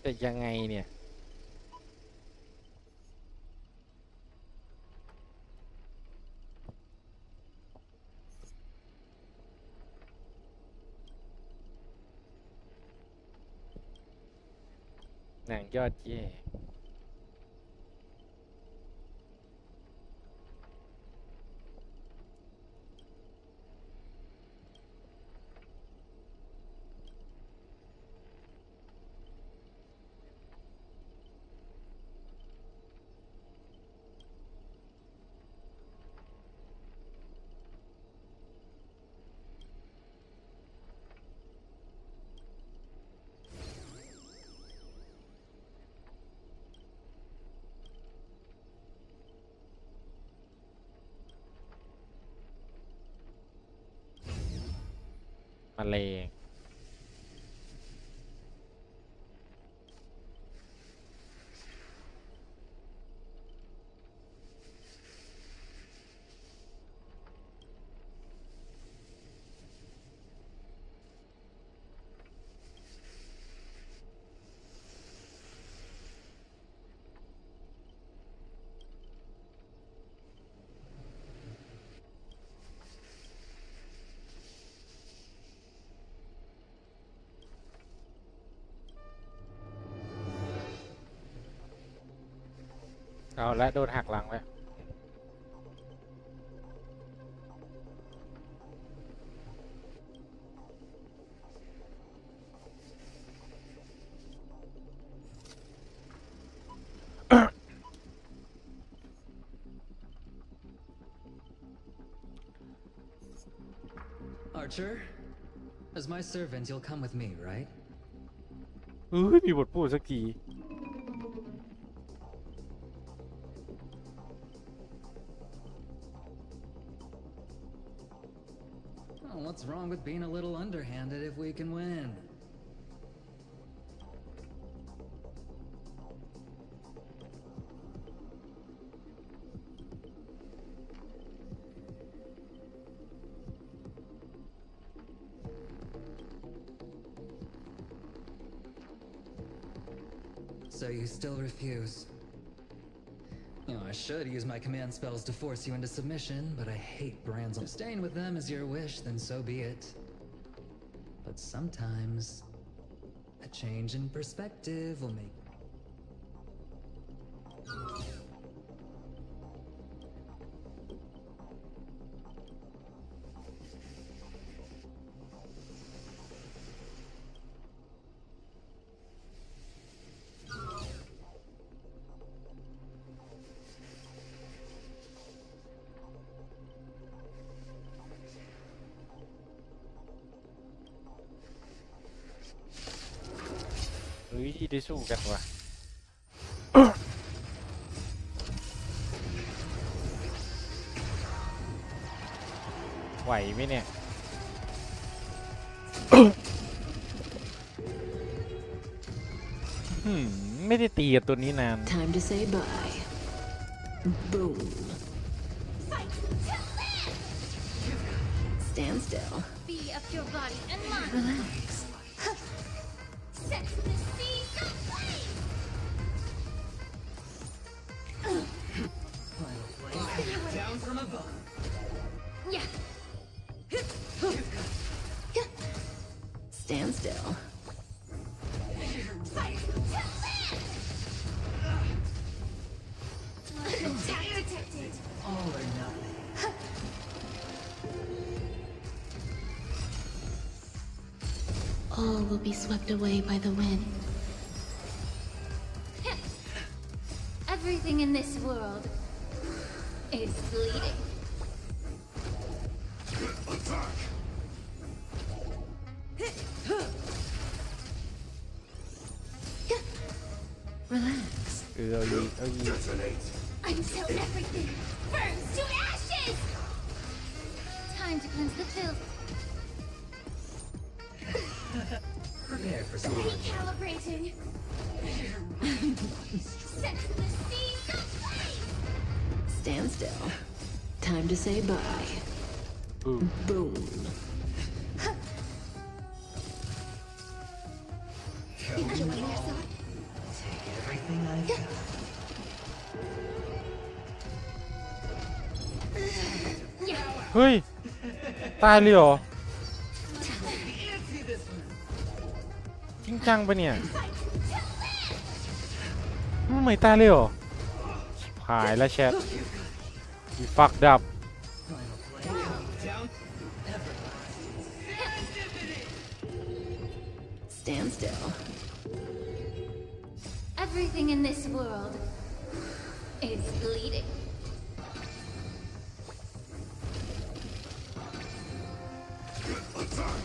จะยังไงเนี่ยหนังยอดเย่มะเร็งเอาและโดนหักหลังแล้ว Archer, as my servant, you'll come with me, right? มีบทพูดสักที Oh, what's wrong with being a little underhanded if we can win? So you still refuse? You know, I should use my command spells to force you into submission, but I hate brands. If staying with them is your wish, then so be it. But sometimes, a change in perspective will make...ได้สู้กันว่ะ ไหวไหมเนี่ย หืม ไม่ได้ตีกับตัวนี้นาน Time to say bye. Boom. Stand still. Be of your body and mind. Relax. Set the seas aflame. Down from above. Yeah. Stand still. Attack detected. All or nothing. All will be swept away by the wind. Everything in this world is bleeding. Attack! Relax. Detonate! Until everything burns to ashes! Time to cleanse the filth. Prepare for something. Recalibrating. Set the seas aflame. Stand still. Time to say bye. Boom. Boom. Enjoying yourself? Take everything I've got. เฮ้ย ตายเลยเหรอ จริงจังปะเนี่ยไม่ตายเลยเหรอชิบหายแล้วแชทมีฟักดับ Stand still. Everything in this world is bleeding. Attack!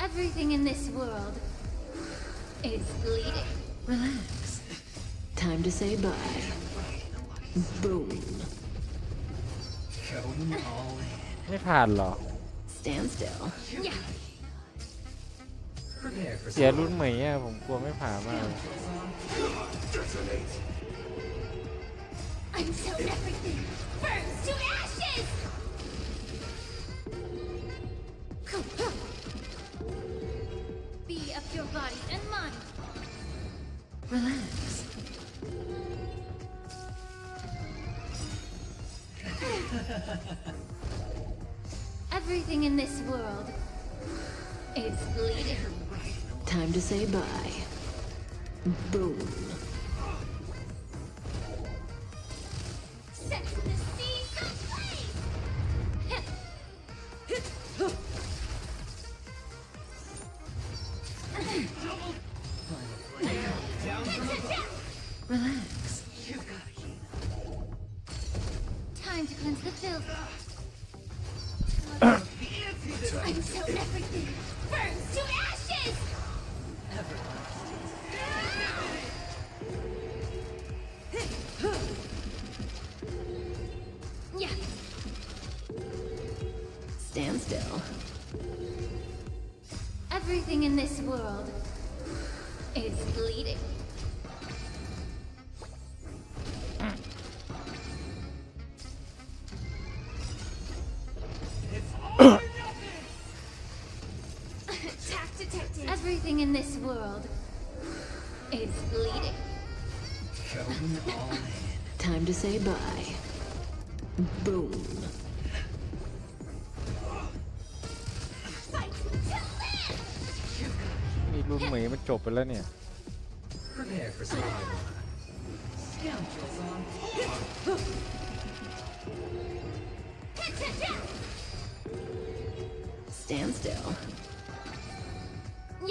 Everything in this world is bleeding. Relax. Time to say bye. Boom. Going all in. ไม่ผ่านเหรอ Stand still. Yeah. Prepare for เสีย something. รุ่นใหม่อะผมกลัวไม่ผ่านมากเลย Detonate! Until everything burns to ashes! Be of your body and mind. Relax. Everything in this world is bleeding. Time to say bye. Boom. Set the seas aflame! Relax. Time to cleanse the filth. Until everything burns to ashes! Yeah. Stand still. Everything in this world is bleeding. Attack detected. Everything in this world is bleeding. Going all in. Time to say bye. Boom. Fight to live! นี่รุ่นใหม่มันจบไปแล้วเนี่ย Prepare for something. Scoundrels on. Stand still.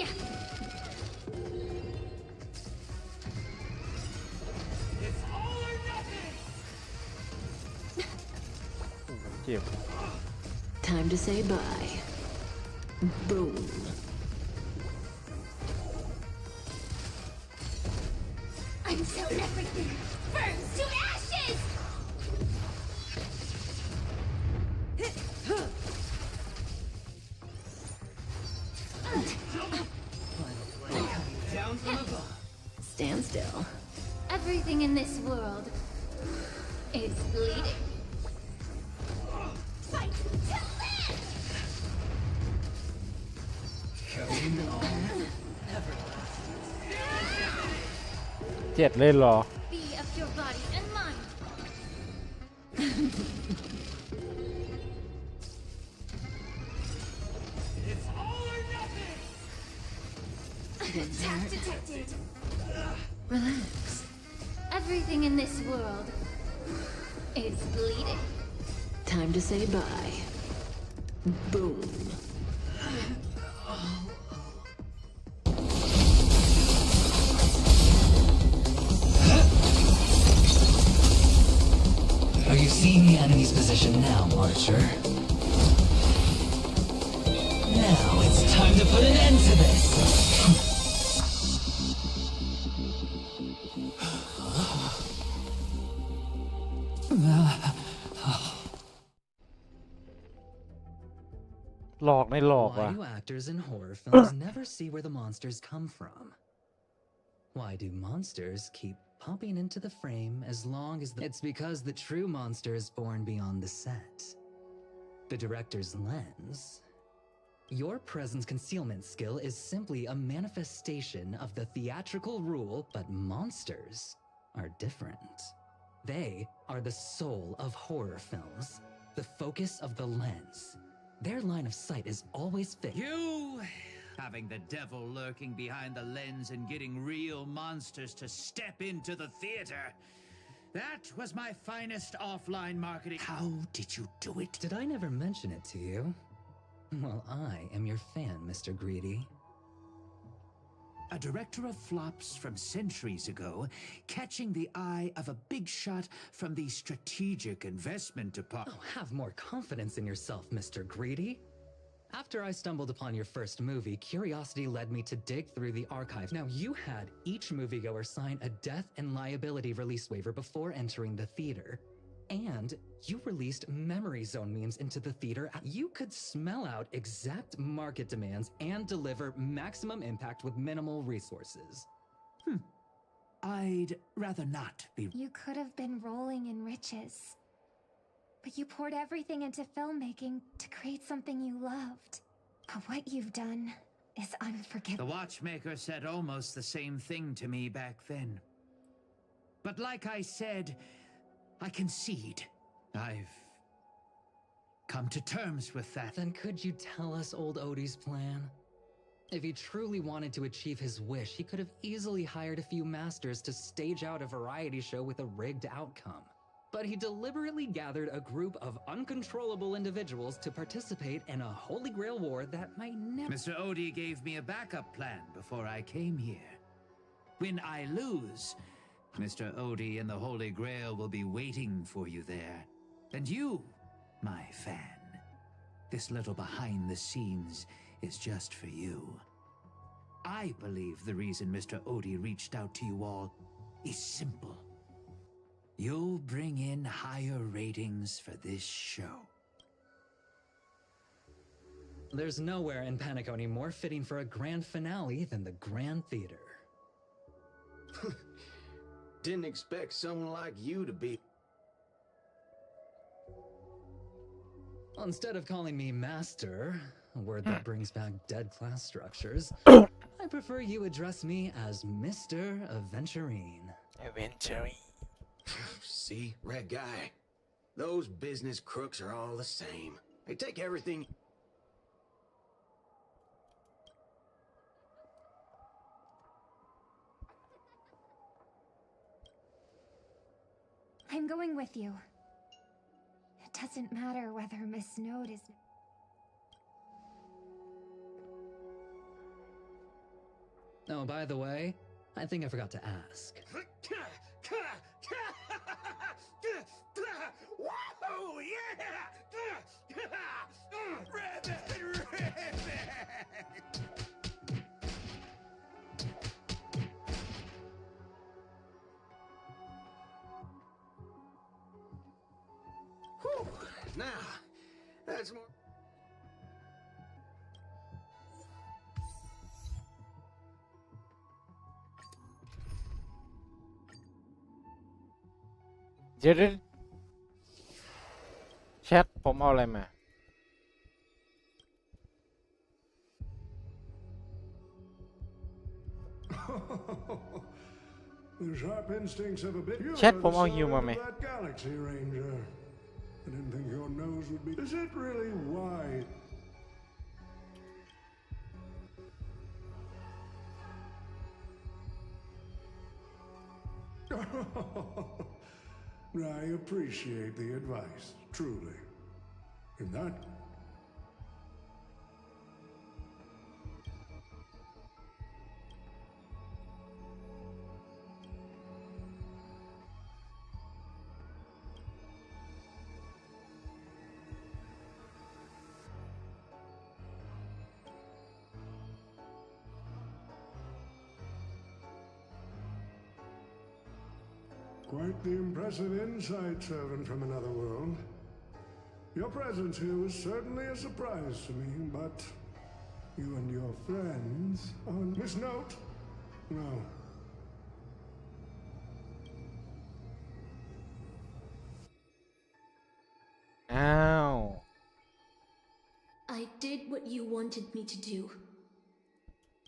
Yeah. Chịu. Time to say bye. Boom. Until everything burns to ashes! still. Everything in this world is bleeding. Fight to live! 7เลยเหรอ Be of your body and mind. It's all or nothing! Attack detected. Relax. Everything in this world is bleeding. Time to say bye. Boom. Are you seeing the enemy's position now, Archer? Now it's time to put an end to this! หลอกในหลอก Why ว่ะ do actors in horror films never see where the monsters come from? Why do monsters keep popping into the frame as long as It's because the true monster is born beyond the set. The director's lens. Your presence concealment skill is simply a manifestation of the theatrical rule, but monsters are different. They are the soul of horror films, the focus of the lens. Their line of sight is always fixed. You having the devil lurking behind the lens and getting real monsters to step into the theater. That was my finest offline marketing. How did you do it? Did I never mention it to you? Well, I am your fan, Mr. Greedy. A director of flops from centuries ago, catching the eye of a big shot from the strategic investment department. Oh, have more confidence in yourself, Mr. Greedy. After I stumbled upon your first movie, curiosity led me to dig through the archive. Now, you had each moviegoer sign a death and liability release waiver before entering the theater. And you released memory zone memes into the theater. You could smell out exact market demands and deliver maximum impact with minimal resources. I'd rather not be. You could have been rolling in riches. But you poured everything into filmmaking to create something you loved. But what you've done is unforgivable. The watchmaker said almost the same thing to me back then. But like I said, I concede. I've come to terms with that. Then could you tell us old Odie's plan? If he truly wanted to achieve his wish, he could have easily hired a few masters to stage out a variety show with a rigged outcome. But he deliberately gathered a group of uncontrollable individuals to participate in a Holy Grail war that might never— Mr. Odie gave me a backup plan before I came here. When I lose, Mr. Odie and the Holy Grail will be waiting for you there. And you, my fan, this little behind the scenes is just for you. I believe the reason Mr. Odie reached out to you all is simple. You'll bring in higher ratings for this show. There's nowhere in Panaconia more fitting for a grand finale than the Grand Theater. Didn't expect someone like you to be. Instead of calling me Master, a word that brings back dead class structures, I prefer you address me as Mr. Aventurine. Aventurine. See, red guy, those business crooks are all the same. They take everything. I'm going with you. It doesn't matter whether Miss Node is... Oh, by the way, I think I forgot to ask. Whoa, yeah! Whew. Now, that's more. เดี๋ยวแชทผมเอาอะไรมา The sharp instincts of a bit. You're แชทผมเอาฮิวมาไหม that Galaxy Ranger. I didn't think your nose would be. Is it really wide? I appreciate the advice, truly. In that. Quite the impressive insight, servant from another world. Your presence here was certainly a surprise to me, but you and your friends on Miss Note? No. Ow. I did what you wanted me to do.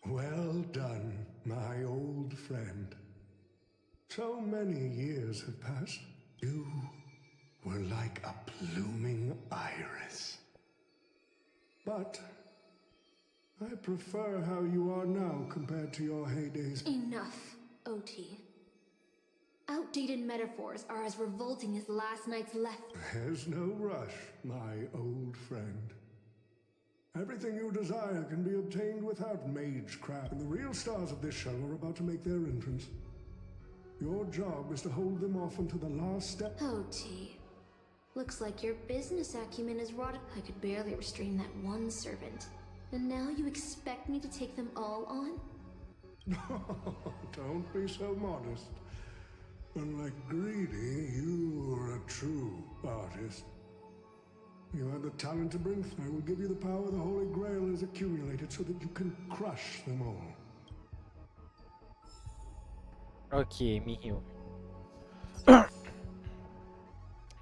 Well done, my old friend. So many years have passed. You were like a blooming iris. But I prefer how you are now compared to your heydays. Enough, OT. Outdated metaphors are as revolting as last night's left. There's no rush, my old friend. Everything you desire can be obtained without magecraft, and the real stars of this show are about to make their entrance. Your job is to hold them off until the last step. OT. Looks like your business acumen is rotted. I could barely restrain that one servant. And now you expect me to take them all on? Don't be so modest. Unlike Greedy, you are a true artist. You have the talent to bring. I will give you the power the Holy Grail has accumulated so that you can crush them all. โอเคมีหิว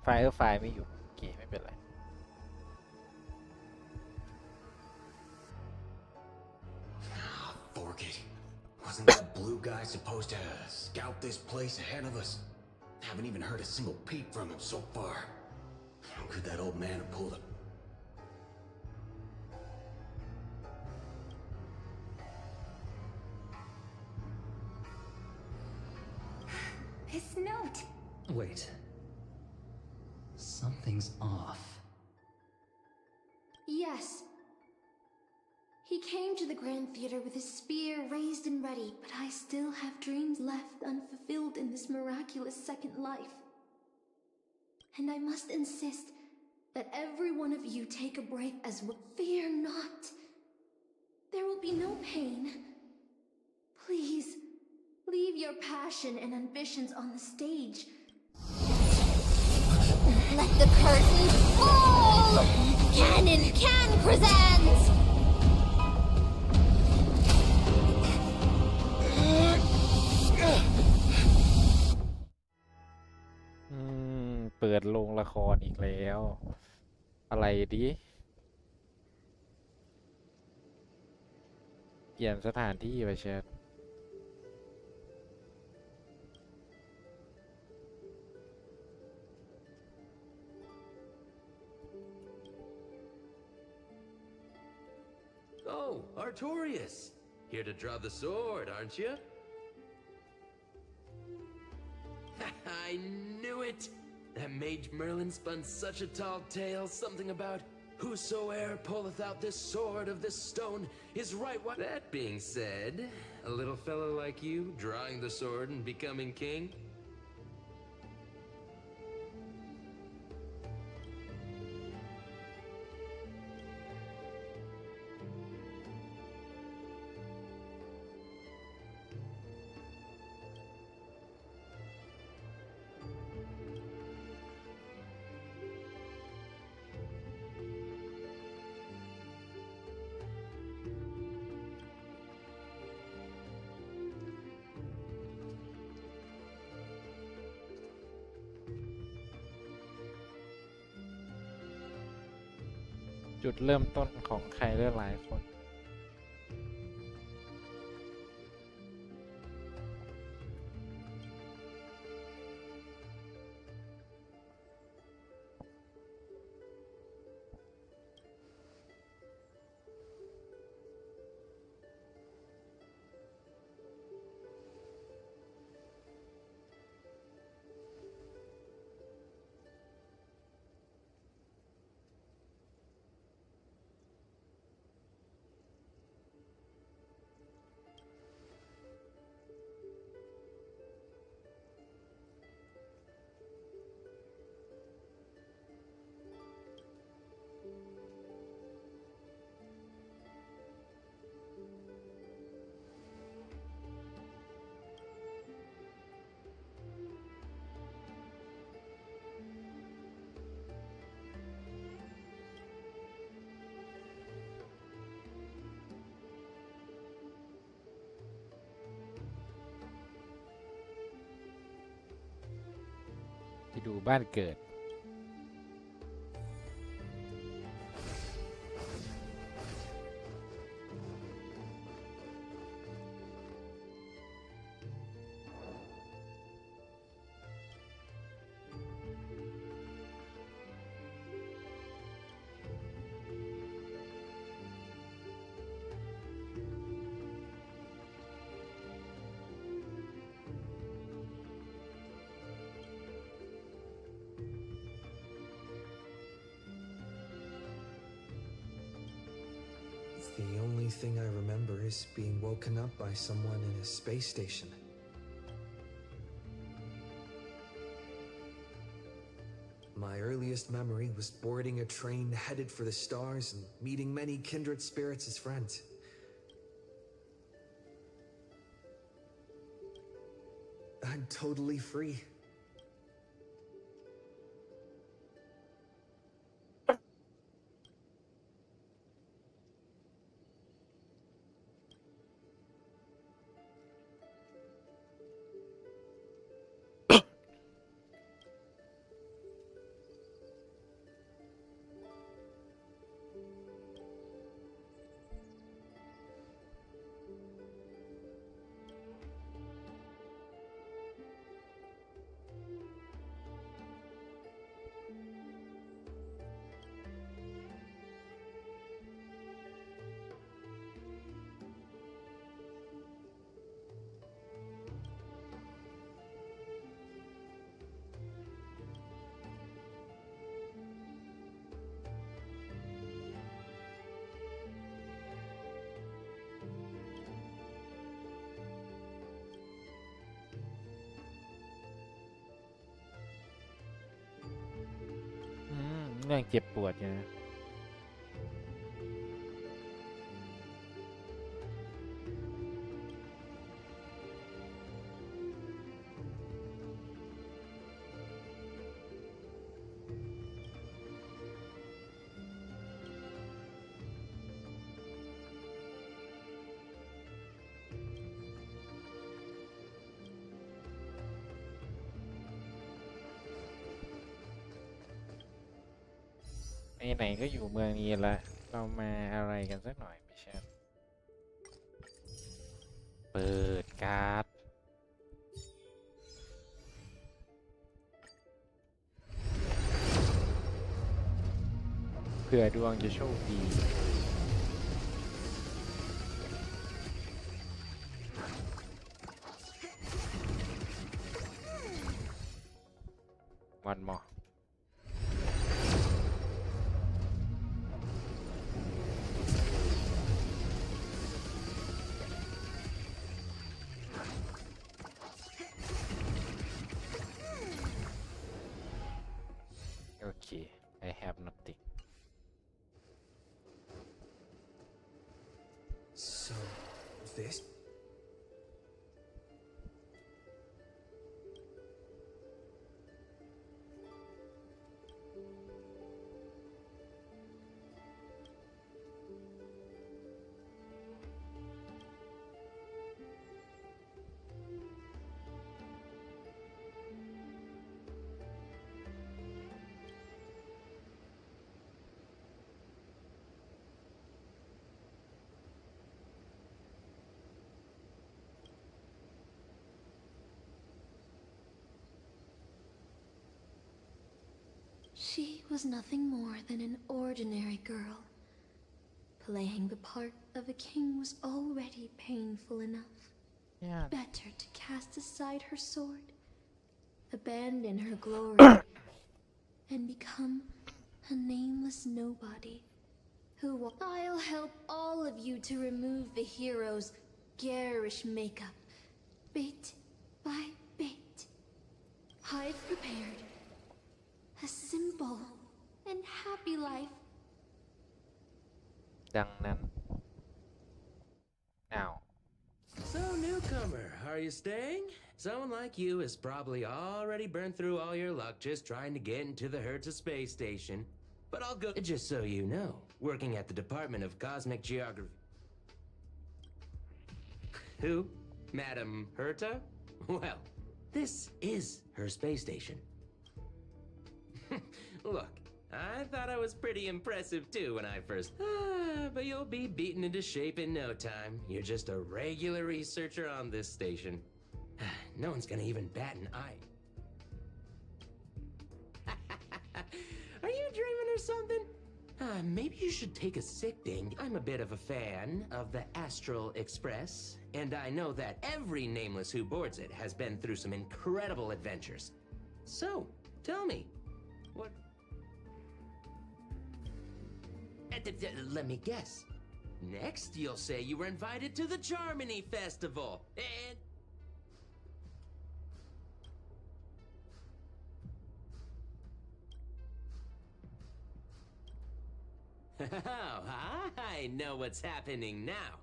ไฟไม่อยู่โอเคไม่เป็นไร Fork it. Wasn't that blue guy supposed to scout this place ahead of us? Haven't even heard a single peep from him so far. How could that old man have pulled it? His note! Wait. Something's off. Yes. He came to the Grand Theater with his spear raised and ready, but I still have dreams left unfulfilled in this miraculous second life. And I must insist that every one of you take a break as well. Fear not. There will be no pain. Please, leave your passion and ambitions on the stage. Let the curtain fall! Canon Can presents! เปิดโรงละครอีกแล้ว อะไรดิเปลี่ยนสถานที่ไปแชท Oh, Artorias! Here to draw the sword, aren't you? I knew it! That mage Merlin spun such a tall tale, something about whosoe'er pulleth out this sword of this stone is right. What? That being said, a little fellow like you drawing the sword and becoming king? จุดเริ่มต้นของใครหลายคนไปดูบ้านเกิดThe only thing I remember is being woken up by someone in a space station. My earliest memory was boarding a train headed for the stars and meeting many kindred spirits as friends. I'm totally free.เรื่องเจ็บปวดอยู่นะไหนๆก็อยู่เมืองนี้ละเรามาอะไรกันสักหน่อยไม่ใช่เปิดการ์ดเผื่อดวงจะโชคดีวันมอOkay, I have nothing. So, this? was nothing more than an ordinary girl. Playing the part of a king was already painful enough. Yeah. Better to cast aside her sword, abandon her glory, and become a nameless nobody who will... I'll help all of you to remove the hero's garish makeup, bit by bit. I've prepared a simple and happy life. ดังนั้น now So, newcomer, are you staying? Someone like you has probably already burned through all your luck just trying to get into the Hertz space station. But I'll go just so you know, working at the Department of Cosmic Geography. Who? Madam Herta? Well, this is her space station. Look, I thought I was pretty impressive too when I first... but you'll be beaten into shape in no time. You're just a regular researcher on this station. No one's gonna even bat an eye. Are you dreaming or something? Maybe you should take a sick day. I'm a bit of a fan of the Astral Express, and I know that every nameless who boards it has been through some incredible adventures. So, tell me, what... Let me guess. Next, you'll say you were invited to the Charmony Festival, and... Oh, I know what's happening now.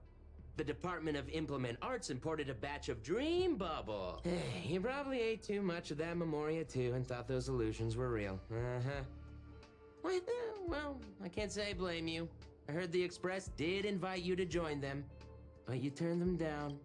The Department of Implement Arts imported a batch of Dream Bubble. You probably ate too much of that Memoria too and thought those illusions were real. Well, I can't say I blame you. I heard the Express did invite you to join them, but you turned them down.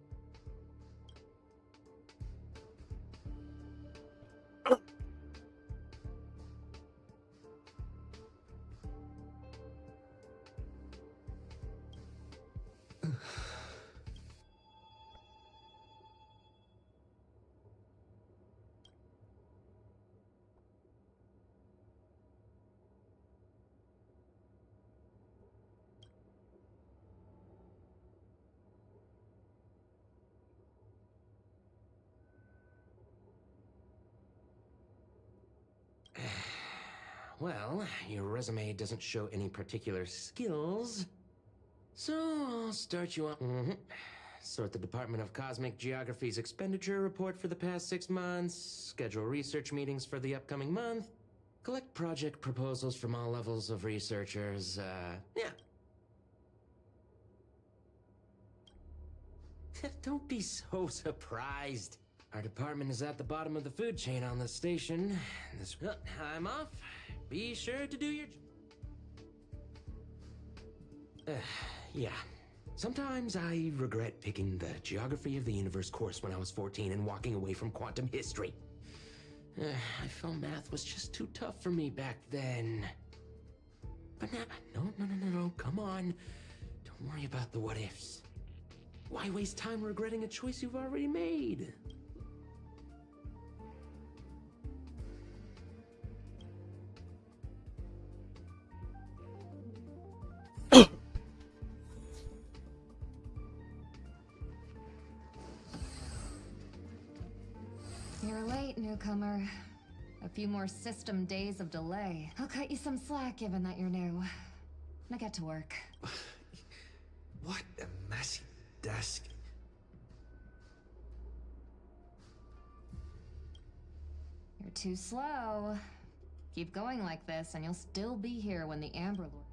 Well, your resume doesn't show any particular skills. So, I'll start you on... Sort the Department of Cosmic Geography's expenditure report for the past 6 months, schedule research meetings for the upcoming month, collect project proposals from all levels of researchers, yeah. Don't be so surprised. Our department is at the bottom of the food chain on the station. I'm off. Be sure to do your... yeah. Sometimes I regret picking the Geography of the Universe course when I was 14 and walking away from quantum history. I felt math was just too tough for me back then. But now, no, come on. Don't worry about the what-ifs. Why waste time regretting a choice you've already made? You're late, newcomer. A few more system days of delay. I'll cut you some slack given that you're new. Now get to work. What a messy desk. You're too slow. Keep going like this and you'll still be here when the Amber Lord...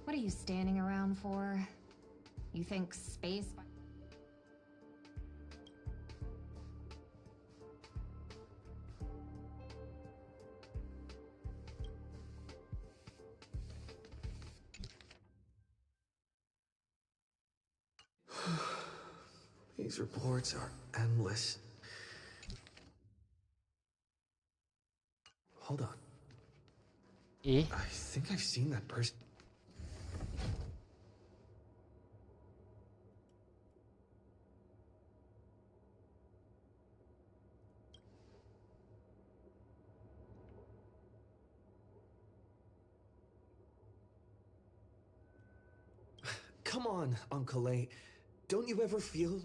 What are you standing around for? You think space... These reports are endless. Hold on. I think I've seen that person. on, Uncle A. Don't you ever feel...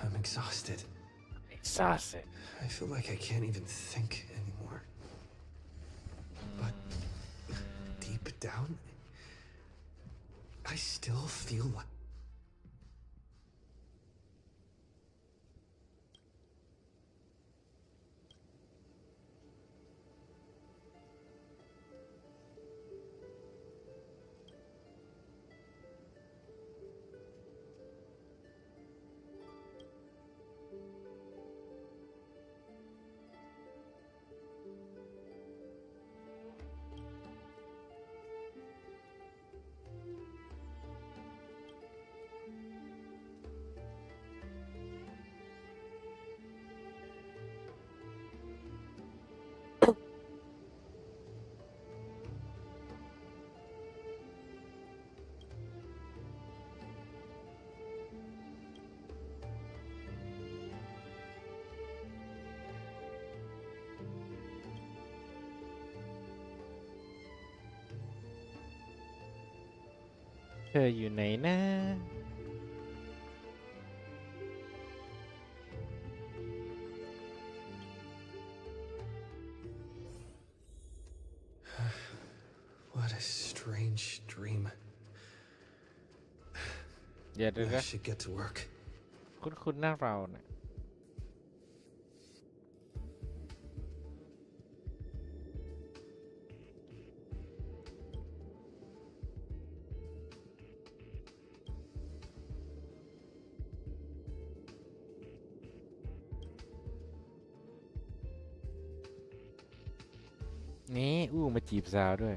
I'm exhausted. Exhausted. I feel like I can't even think anymore. But deep down, I still feel like...เธออยู่ไหนนะ What a strange dream. อย่าดู I นะ should get to work. คุ้นๆหน้าเราเนี่ยนี่มาจีบสาวด้วย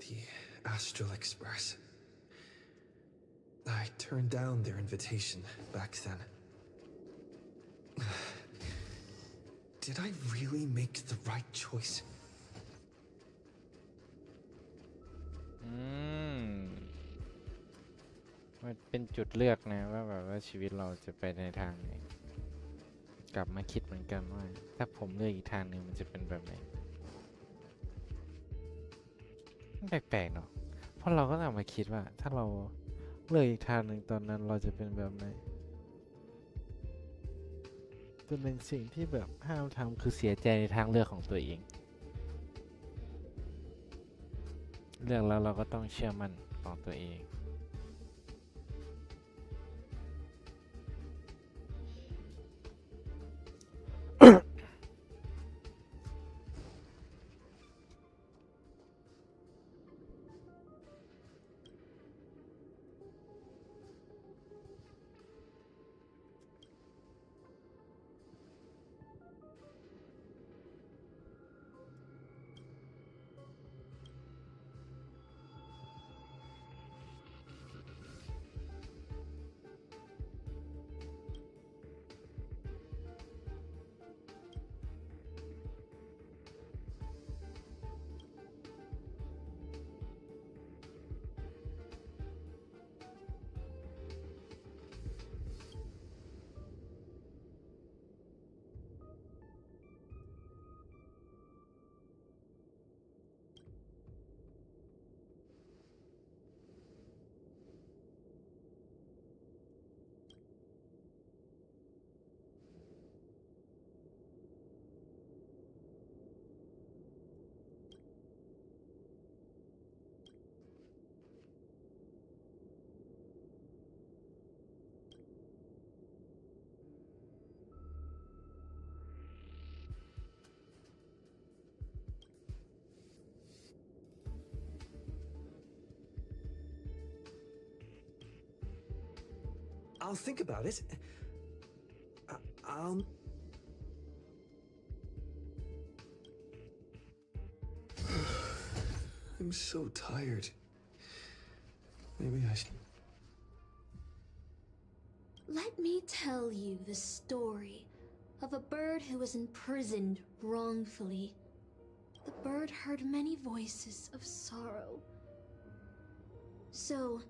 The Astral Express. I turned down their invitation back then. Did I really make the right choice? มันเป็นจุดเลือกนะว่าแบบว่าชีวิตเราจะไปในทางไหนกลับมาคิดเหมือนกันว่าถ้าผมเลือกอีกทางหนึ่งมันจะเป็นแบบไหนแปลกๆเนาะเพราะเราก็ต้องมาคิดว่าถ้าเราเลือกอีกทางหนึ่งตอนนั้นเราจะเป็นแบบไหนตัวหนึ่งสิ่งที่แบบห้ามทำคือเสียใจในทางเลือกของตัวเองเลือกแล้วเราก็ต้องเชื่อมั่นของตัวเอง I'll think about it. I'll... I'm so tired. Maybe I should... Let me tell you the story of a bird who was imprisoned wrongfully. The bird heard many voices of sorrow. So,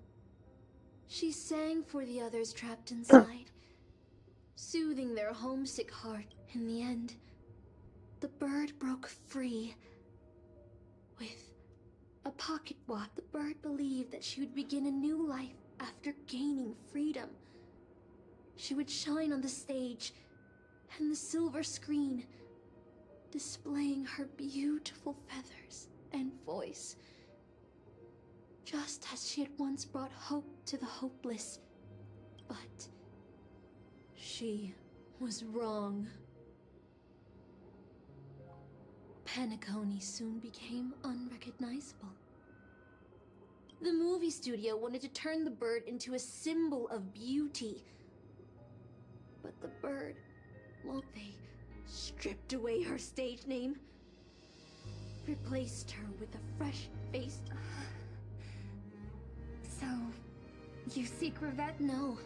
she sang for the others trapped inside, soothing their homesick heart. In the end, the bird broke free with a pocket watch. The bird believed that she would begin a new life after gaining freedom. She would shine on the stage and the silver screen, displaying her beautiful feathers and voice, just as she had once brought hope to the hopeless. But she was wrong. Penacony soon became unrecognizable. The movie studio wanted to turn the bird into a symbol of beauty. But the bird, well, they stripped away her stage name, replaced her with a fresh-faced... So, you seek revenge? No.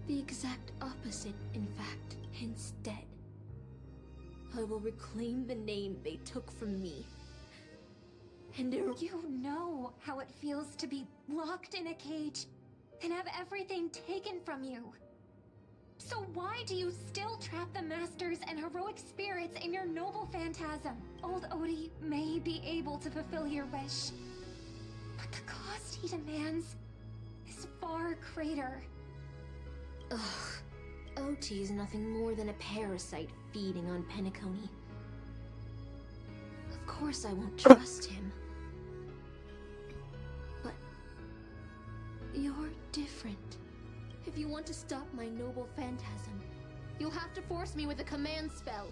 The exact opposite, in fact. Instead, I will reclaim the name they took from me. And You know how it feels to be locked in a cage and have everything taken from you. So why do you still trap the masters and heroic spirits in your noble phantasm? Old Odie may be able to fulfill your wish, but the cost he demands is far greater. Ugh. OT is nothing more than a parasite feeding on Penacony. Of course I won't trust him. But you're different. If you want to stop my noble phantasm, you'll have to force me with a command spell.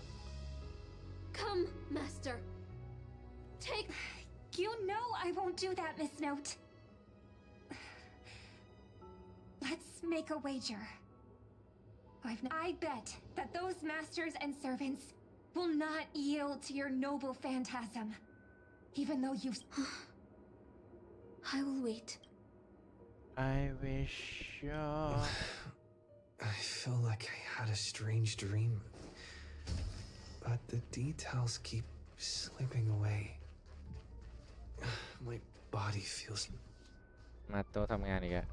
Come, Master. Take... You know I won't do that, Miss Note. Let's make a wager. I bet that those masters and servants will not yield to your noble phantasm, even though you've... I will wait. I wish you... I feel like I had a strange dream, but the details keep slipping away. My body feels... มาโต๊ะทำงานอีกอะ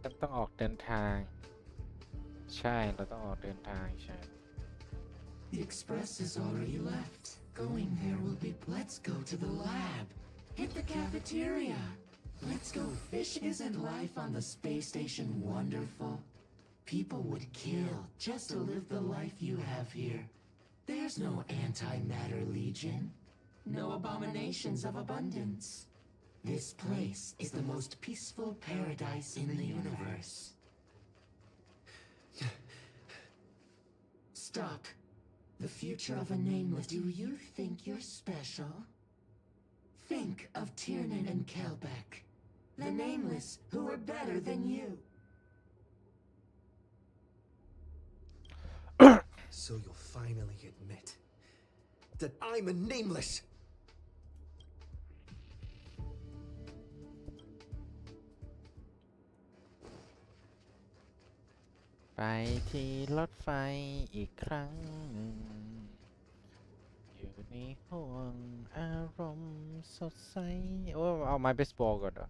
ก็ต้องออกเดินทางใช่เราต้องออกเดินทางใช่ The express is already left. Going there will be. Let's go to the lab. Hit the cafeteria. Let's go. Fish isn't life on the space station wonderful? People would kill just to live the life you have here. There's no antimatter legion. No abominations of abundance. This place is the most peaceful paradise in the universe. Stop. The future of a nameless. Do you think you're special? Think of Tiernan and Kelbeck, the nameless who are better than you. So you'll finally admit that I'm a nameless. ไปที่รถไฟอีกครั้งหนึ่งอยู่ในห่วงอารมณ์สดใสโอ้เอาไม้เบสบอลก่อนเหรอ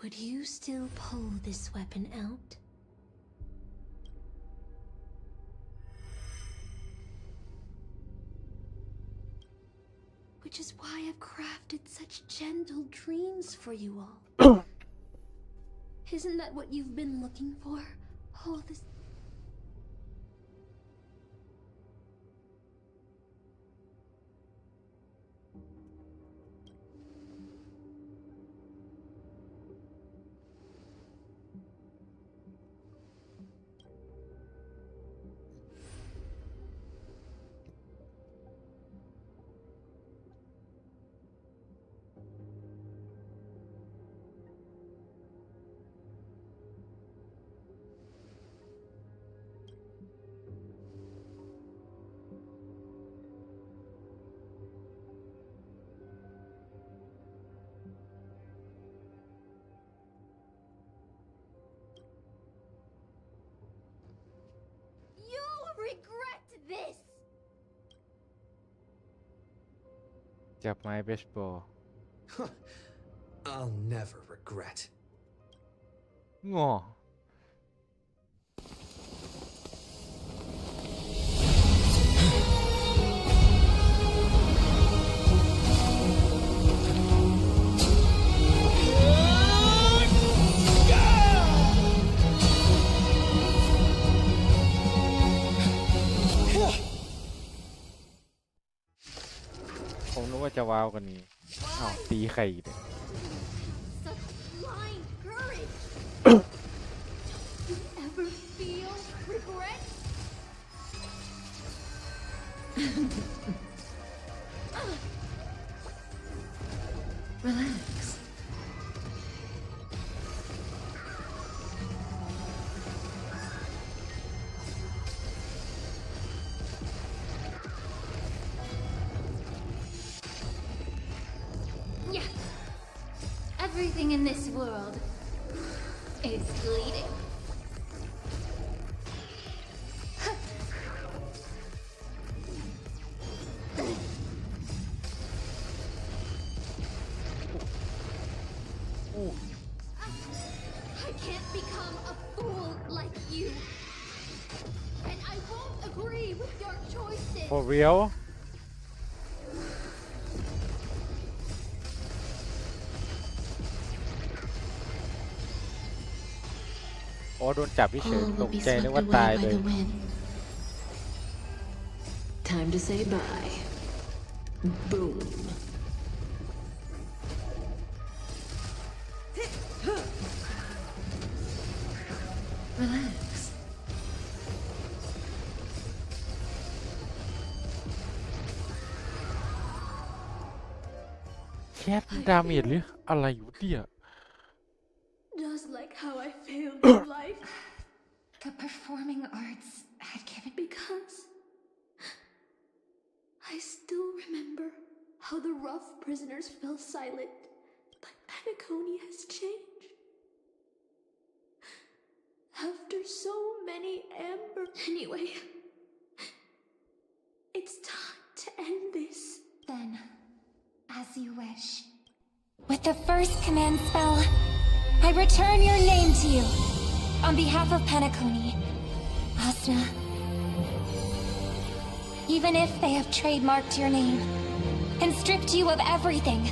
Would you still pull this weapon out? Which is why I've crafted such gentle dreams for you all. Isn't that what you've been looking for? All this. Regret this. จับไม้เบสบอล I'll never regret. งอ ผมนึกว่าจะว้าวกันนี้อ้าวตีไข่เนี่ย Such blind courage. You ever feel regret? Relax. Yeah. Everything in this world is bleeding. I can't become a fool like you. And I won't agree with your choices. for real โอ้โดนจับเฉย All ๆต will ก be ใจนึก swept ว่าตาย away เล by ย the wind. Time to say bye. Boom. Relax. แค่ดาเมจหรืออะไรอยู่เนี่ย Just like how I failed in life. The performing arts had given Because I still remember how the rough prisoners fell silent, but Penacony has changed. After so many amber. Anyway, it's time to end this. Then, as you wish. With the first command spell, I return your name to you. On behalf of Penacony, Asna. Even if they have trademarked your name and stripped you of everything,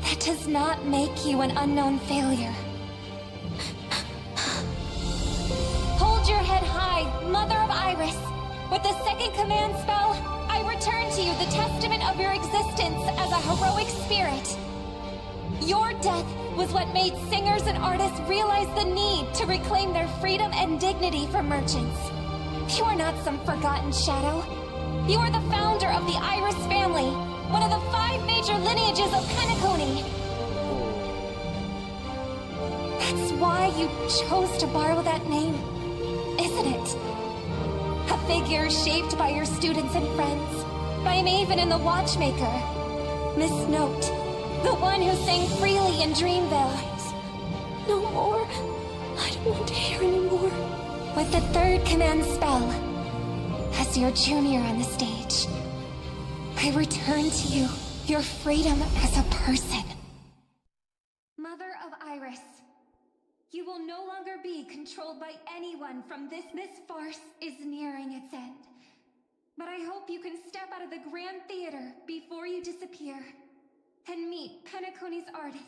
that does not make you an unknown failure. Hold your head high, Mother of Iris. With the second command spell, I return to you the testament of your existence as a heroic spirit. Your death was what made singers and artists realize the need to reclaim their freedom and dignity from merchants. You are not some forgotten shadow. You are the founder of the Iris family, one of the 5 major lineages of Penacony. That's why you chose to borrow that name, isn't it? A figure shaped by your students and friends, by Maven and the Watchmaker, Miss Note, the one who sang freely in Dreamville. No more. I don't want to hear anymore. With the third command spell, as your junior on the stage, I return to you your freedom as a person. Mother of Iris, you will no longer be controlled by anyone from this. This farce is nearing its end. But I hope you can step out of the Grand Theater before you disappear and meet Penacony's artists.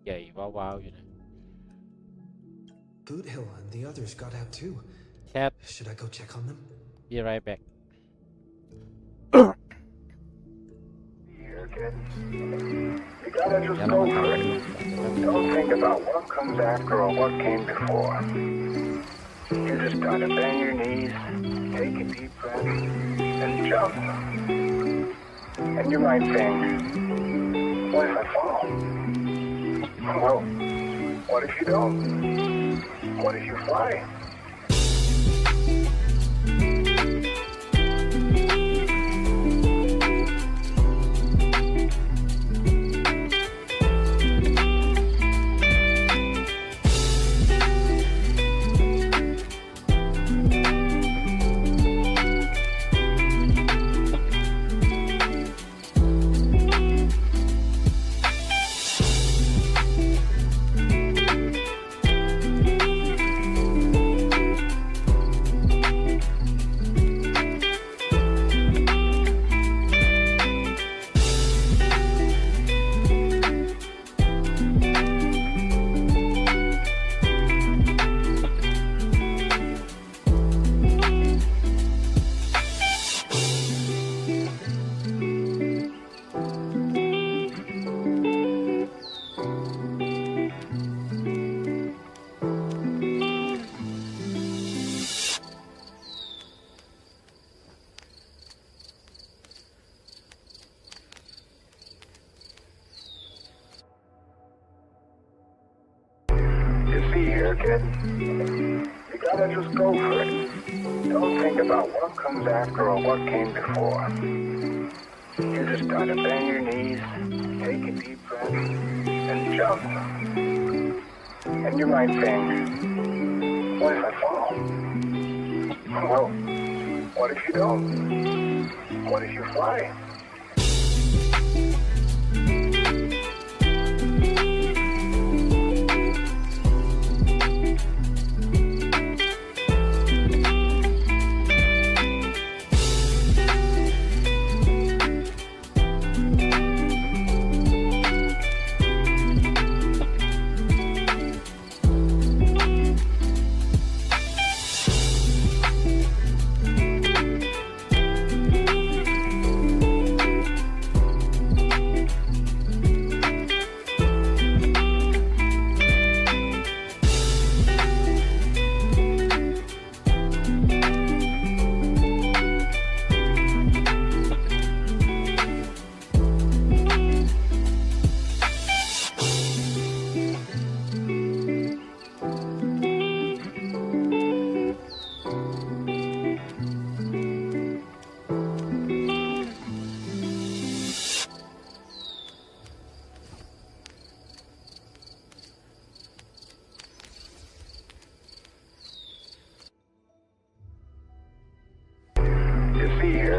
Yeah, wow, you know. Boot Hill and the others got out too. Chat. Should I go check on them? Be right back. Here, kid. You gotta just go for it. Don't think about what comes after or what came before. You just gotta bend your knees, take a deep breath, and jump. And you might think, what if I fall? Well, what if you don't? What if you fly? Here, kid. You gotta just go for it. Don't think about what comes after or what came before. You just gotta bend your knees, take a deep breath, and jump. And you might think, what if I fall? Well, what if you don't? What if you fly?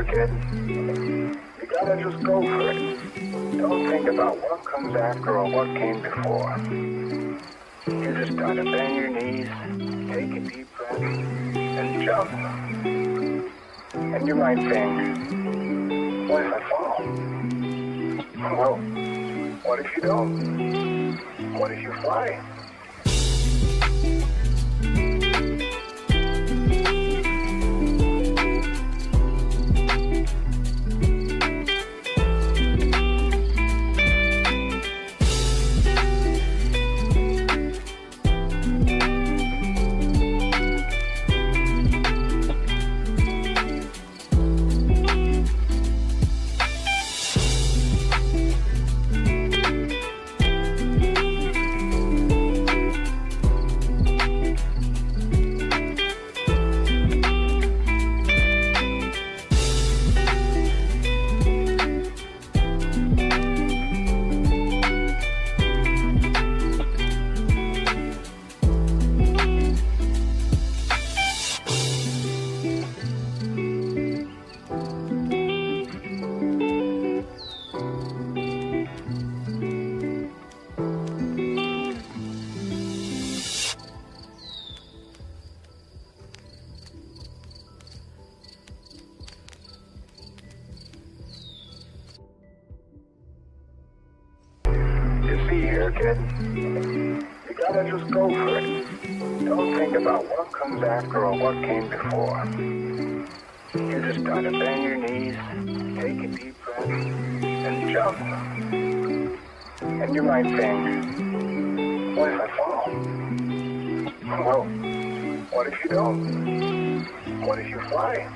here, kid. You gotta just go for it. Don't think about what comes after or what came before. You just gotta bend your knees, take a deep breath, and jump. And you might think, what if I fall? Well, what if you don't? What if you fly? Kid. You gotta just go for it. Don't think about what comes after or what came before. You just gotta bend your knees, take a deep breath, and jump. And you might think, what if I fall? Well, what if you don't? What if you fly?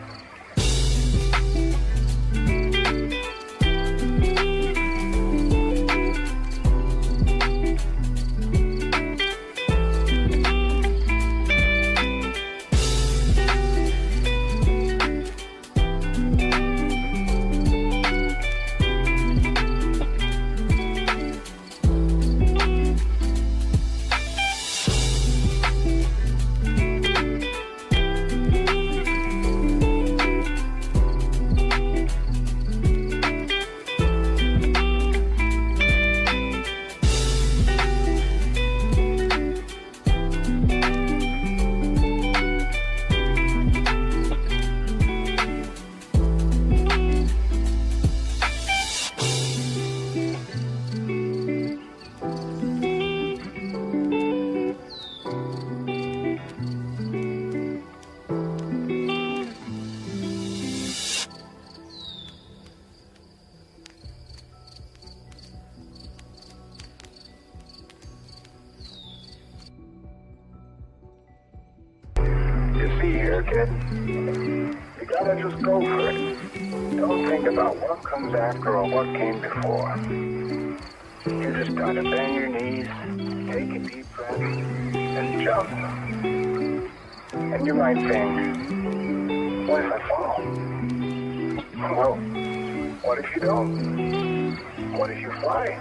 Kid. You gotta just go for it. Don't think about what comes after or what came before. You just gotta bend your knees, take a deep breath, and jump. And you might think, what if I fall? Well, what if you don't? What if you fly?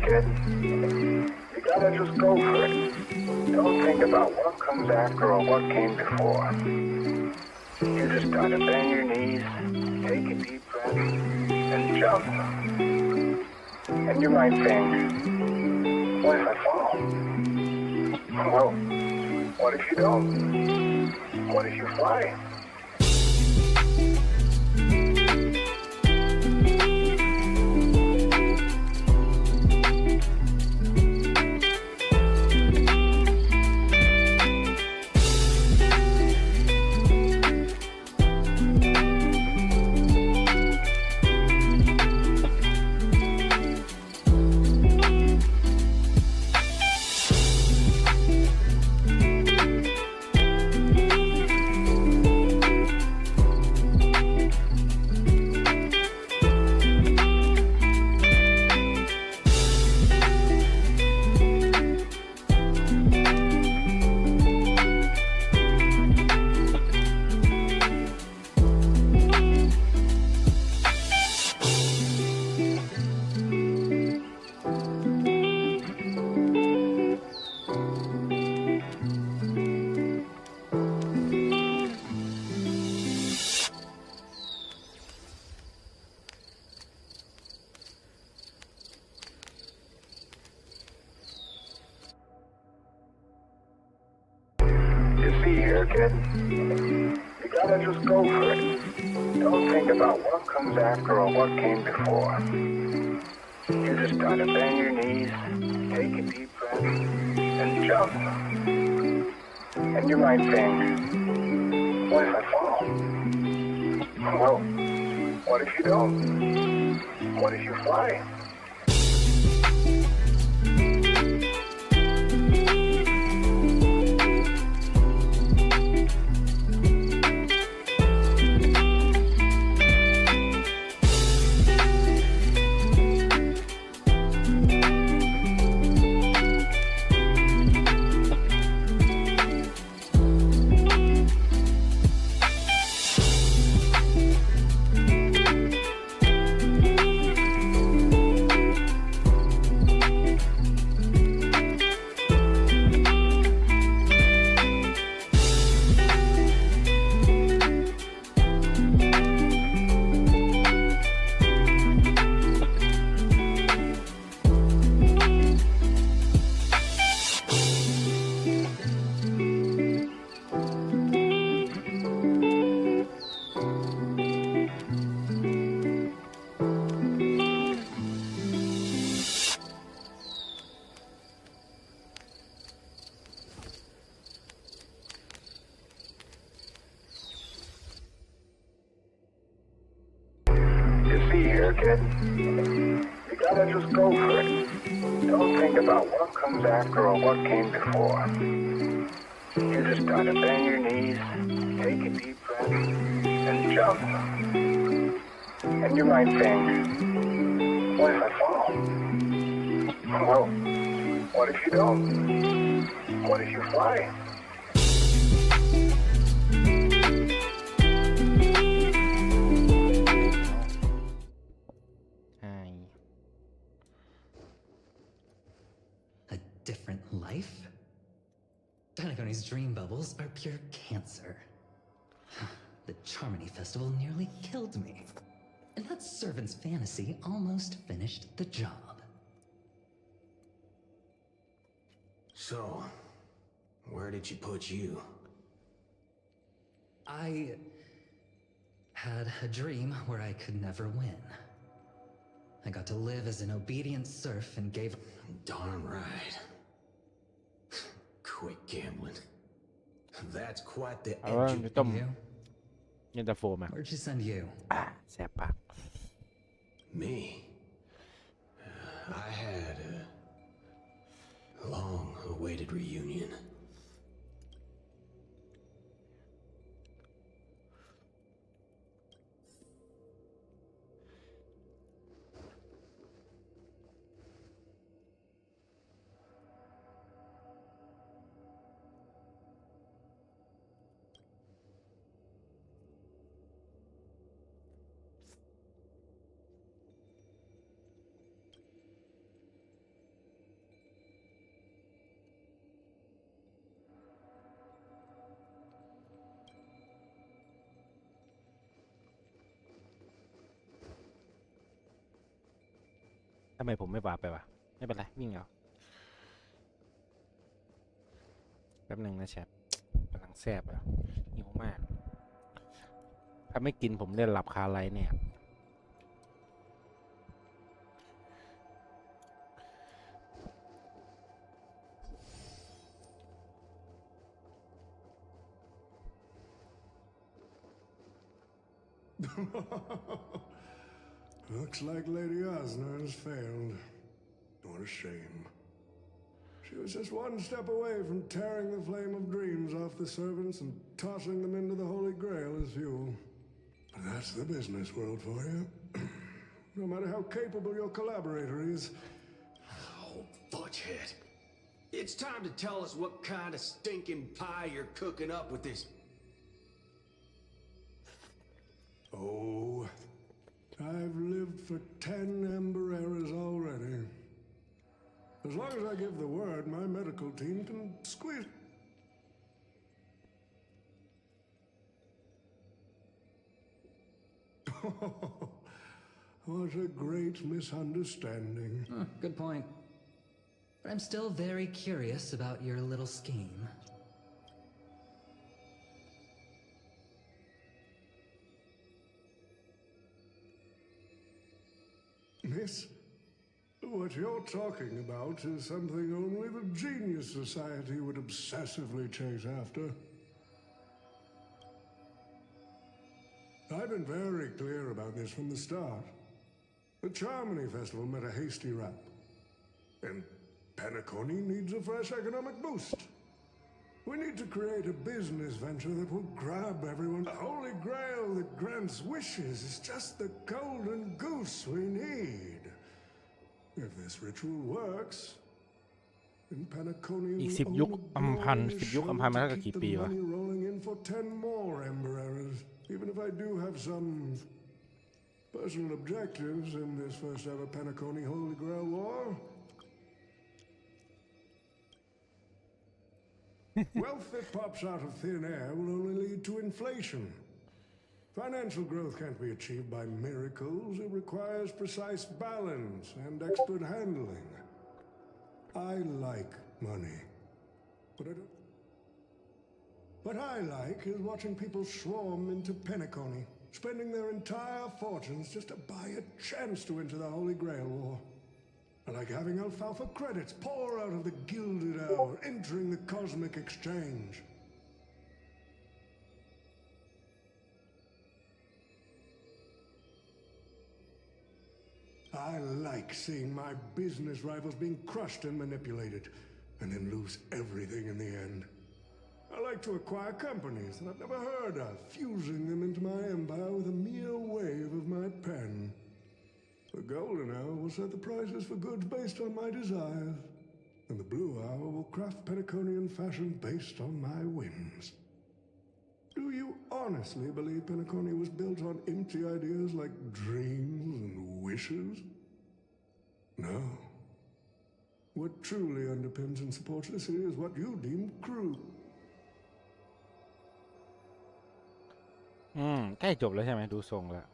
Kid. You gotta just go for it. Don't think about what comes after or what came before. You just gotta bend your knees, take a deep breath, and jump. And you might think, what if I fall? Well, what if you don't? What if you fly? Kid. You gotta just go for it. Don't think about what comes after or what came before. You just gotta bend your knees, take a deep breath, and jump. And you might think, what if I fall? Well, what if you don't? What if you fly? Kid. You gotta just go for it. Don't think about what comes after or what came before. You just gotta bend your knees, take a deep breath, and jump. And you might think, what if I fall? Well, what if you don't? What if you fly? Different life? Danagoni's dream bubbles are pure cancer. The Charmony Festival nearly killed me. And that servant's fantasy almost finished the job. So, where did she put you? I had a dream where I could never win. I got to live as an obedient serf and gave... Darn right. Quit gambling. That's quite the ต้มเย็นตาโฟมา Where'd she send you? แซ่บปาก Me? I had a long-awaited reunion. ทำไมผมไม่วาร์ปไปวะไม่เป็นไรวิ่งเอาแป๊บหนึ่งนะแชทกำลังแซ่บแล้วหิวมากถ้าไม่กินผมได้หลับคาไลน์เนี่ย Looks like Lady Osner has failed. What a shame. She was just one step away from tearing the flame of dreams off the servants and tossing them into the Holy Grail as fuel. But that's the business world for you. No matter how capable your collaborator is. Oh, fudgehead. It's time to tell us what kind of stinking pie you're cooking up with this. Oh, I've lived for 10 Ember Eras already. As long as I give the word, my medical team can squeeze... What a great misunderstanding. Good point. But I'm still very curious about your little scheme. Miss, what you're talking about is something only the Genius Society would obsessively chase after. I've been very clear about this from the start. The Charmony Festival met a hasty rap. And Penacony needs a fresh economic boost. We need to create a business venture that will grab everyone. The Holy Grail that grants wishes is just the golden goose we need. If this ritual works, then Penacony อีก will 10 ยุค only อัม be พัน on ธ์ this 10 ยุค show อัมพันธ์มา to เท่ากับ keep กี่ the ปีวะ money rolling in for 10 more Ember Eras. Even if I do have some personal objectives in this first ever Penacony Holy Grail War. Wealth that pops out of thin air will only lead to inflation. Financial growth can't be achieved by miracles. It requires precise balance and expert handling. I like money. What I like is watching people swarm into Penacony, spending their entire fortunes just to buy a chance to enter the Holy Grail War. I like having alfalfa credits pour out of the gilded hour, entering the cosmic exchange. I like seeing my business rivals being crushed and manipulated, and then lose everything in the end. I like to acquire companies that I've never heard of, fusing them into my empire with a mere wave of my pen. The golden hour will set the prices for goods based on my desires, and the blue hour will craft Penaconian fashion based on my whims. Do you honestly believe Penacony was built on empty ideas like dreams and wishes? No. What truly underpins and supports this city is what you deem crude. ใกล้จบแล้วใช่ไหมดูทรงแล้ว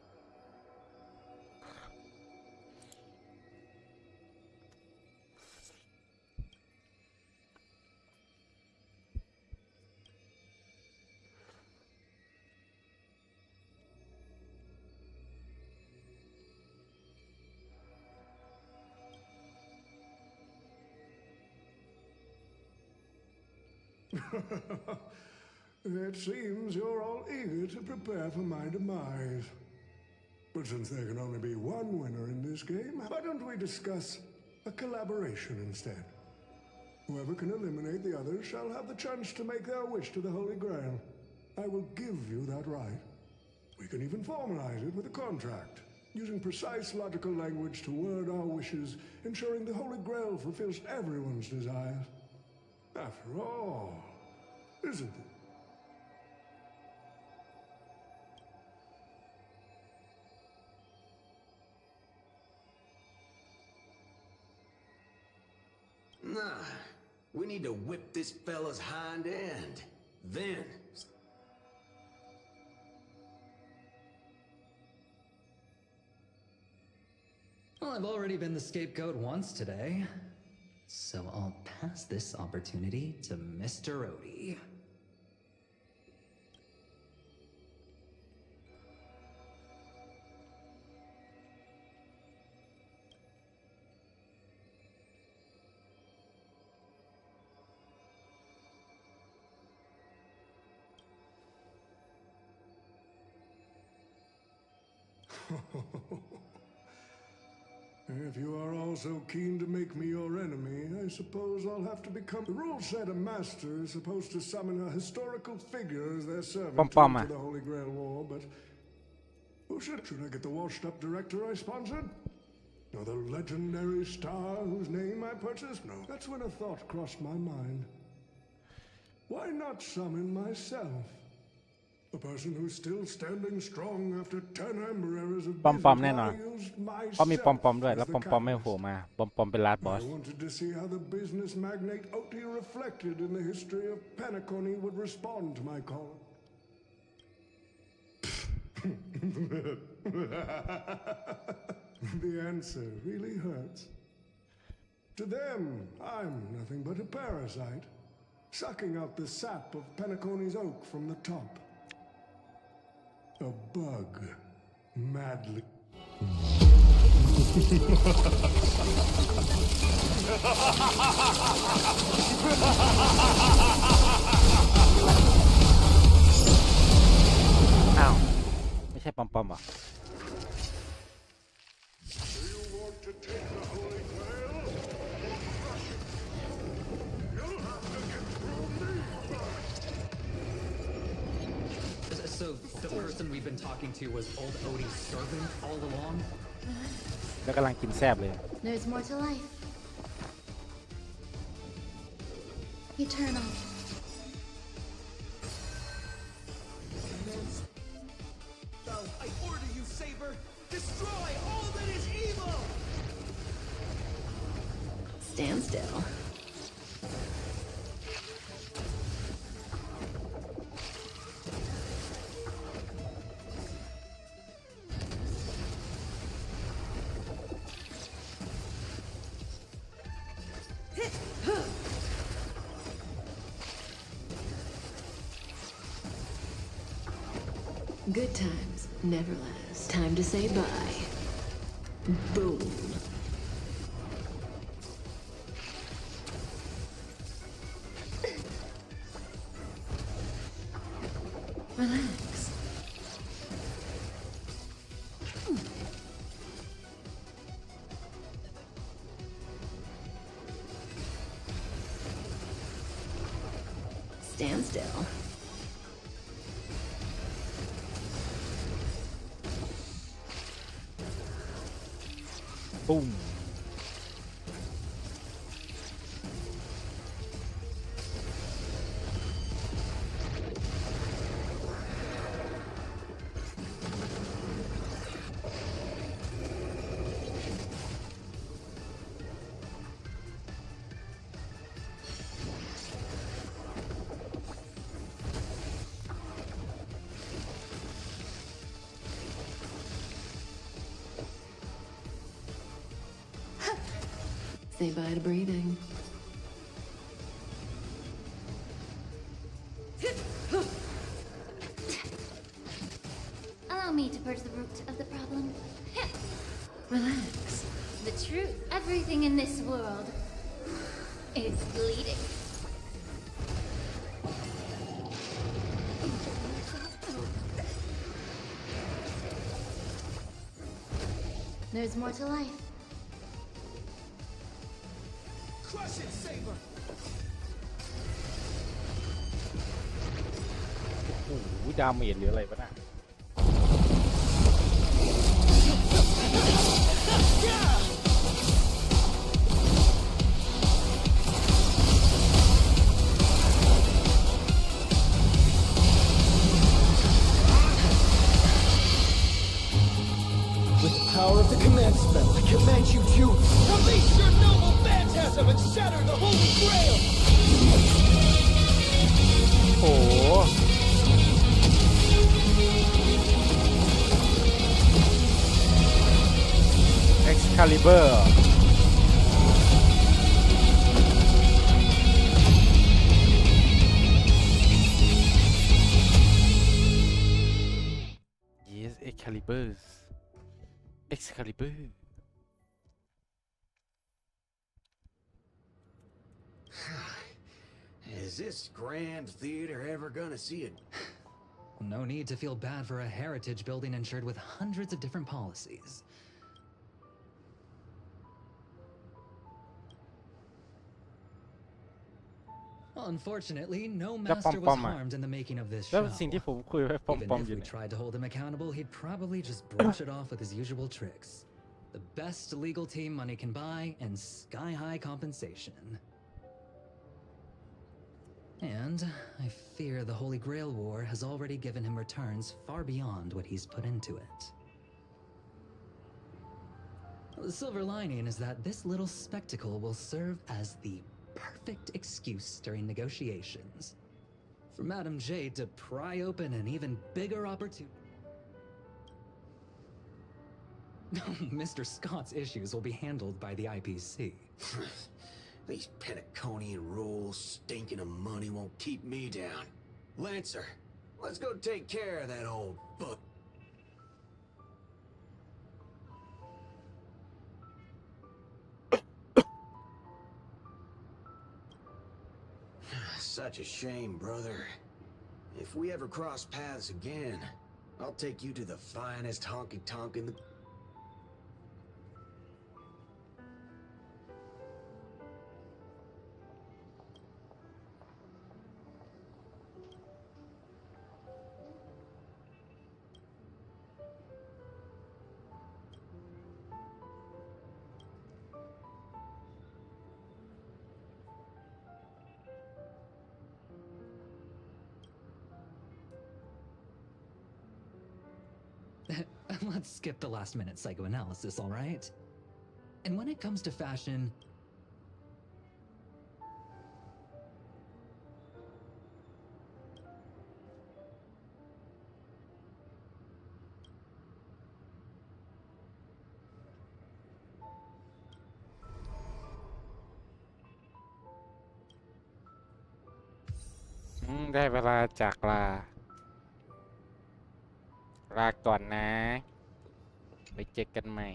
It seems you're all eager to prepare for my demise. But since there can only be one winner in this game, why don't we discuss a collaboration instead? Whoever can eliminate the others shall have the chance to make their wish to the Holy Grail. I will give you that right. We can even formalize it with a contract, using precise logical language to word our wishes, ensuring the Holy Grail fulfills everyone's desires. After all, isn't it? Nah, we need to whip this fella's hind end. Then. Well, I've already been the scapegoat once today, so I'll pass this opportunity to Mr. Odie. If you are all so keen to make me your enemy, I suppose I'll have to become... The rules said a master is supposed to summon a historical figure as their servant to the Holy Grail War, but... Who should I get the washed-up director I sponsored? Or the legendary star whose name I purchased? No. That's when a thought crossed my mind. Why not summon myself? A person who's still standing strong after 10 amber eras of ปอมๆแน่นอนเพราะมีปอมๆด้วยแล้วปอมๆไม่โผล่มาปอมๆเป็นลาสบอส I wanted to see how the business magnate Oti reflected in the history of Penacony would respond to my call. The answer really hurts. To them, I'm nothing but a parasite, sucking out the sap of Penacony's oak from the top. A bug, madly. อ้าวไม่ใช่ปอมๆอ่ะ So the person we've been talking to was old Odie's servant all along? แล้วกำลังกินแซบเลย There's more to life. Eternal. I order you, Saber! Destroy all that is evil! Stand still. Good times never last. Time to say bye. Boom. Relax. Stand still. Boom. Say bye to breathing. Allow me to purge the root of the problem. Relax. The truth, everything in this world is bleeding. There's more to life. Crush it, Saber! โอ้โหดาเมจหรืออะไรปะน่ะ With the power of the command spell, I command you to release your noble phantasm and shatter the Holy Grail! โอ้โห X Excalibur Yes Excalibur Is this grand theater ever gonna see it? No need to feel bad for a heritage building insured with hundreds of different policies. Unfortunately, no master was harmed in the making of this แล้ว show. สิ่งที่ผมคุยไว้ปอ Even ม if ๆอยู่ we เนี่ย tried to hold him accountable, he'd probably just brush it off with his usual tricks. The best legal team money can buy and sky-high compensation. And I fear the Holy Grail War has already given him returns far beyond what he's put into it. The silver lining is that this little spectacle will serve as the perfect excuse during negotiations for Madame Jade to pry open an even bigger opportunity. Mr. Scott's issues will be handled by the IPC. These Pentaconian rules, stinking of money won't keep me down. Lancer, let's go take care of that old book. Such a shame, brother. If we ever cross paths again, I'll take you to the finest honky-tonk in the... Let's skip the last-minute psychoanalysis, all right? And when it comes to fashion,ได้เวลาจากลาก่อนนะไปเจอกันใหม่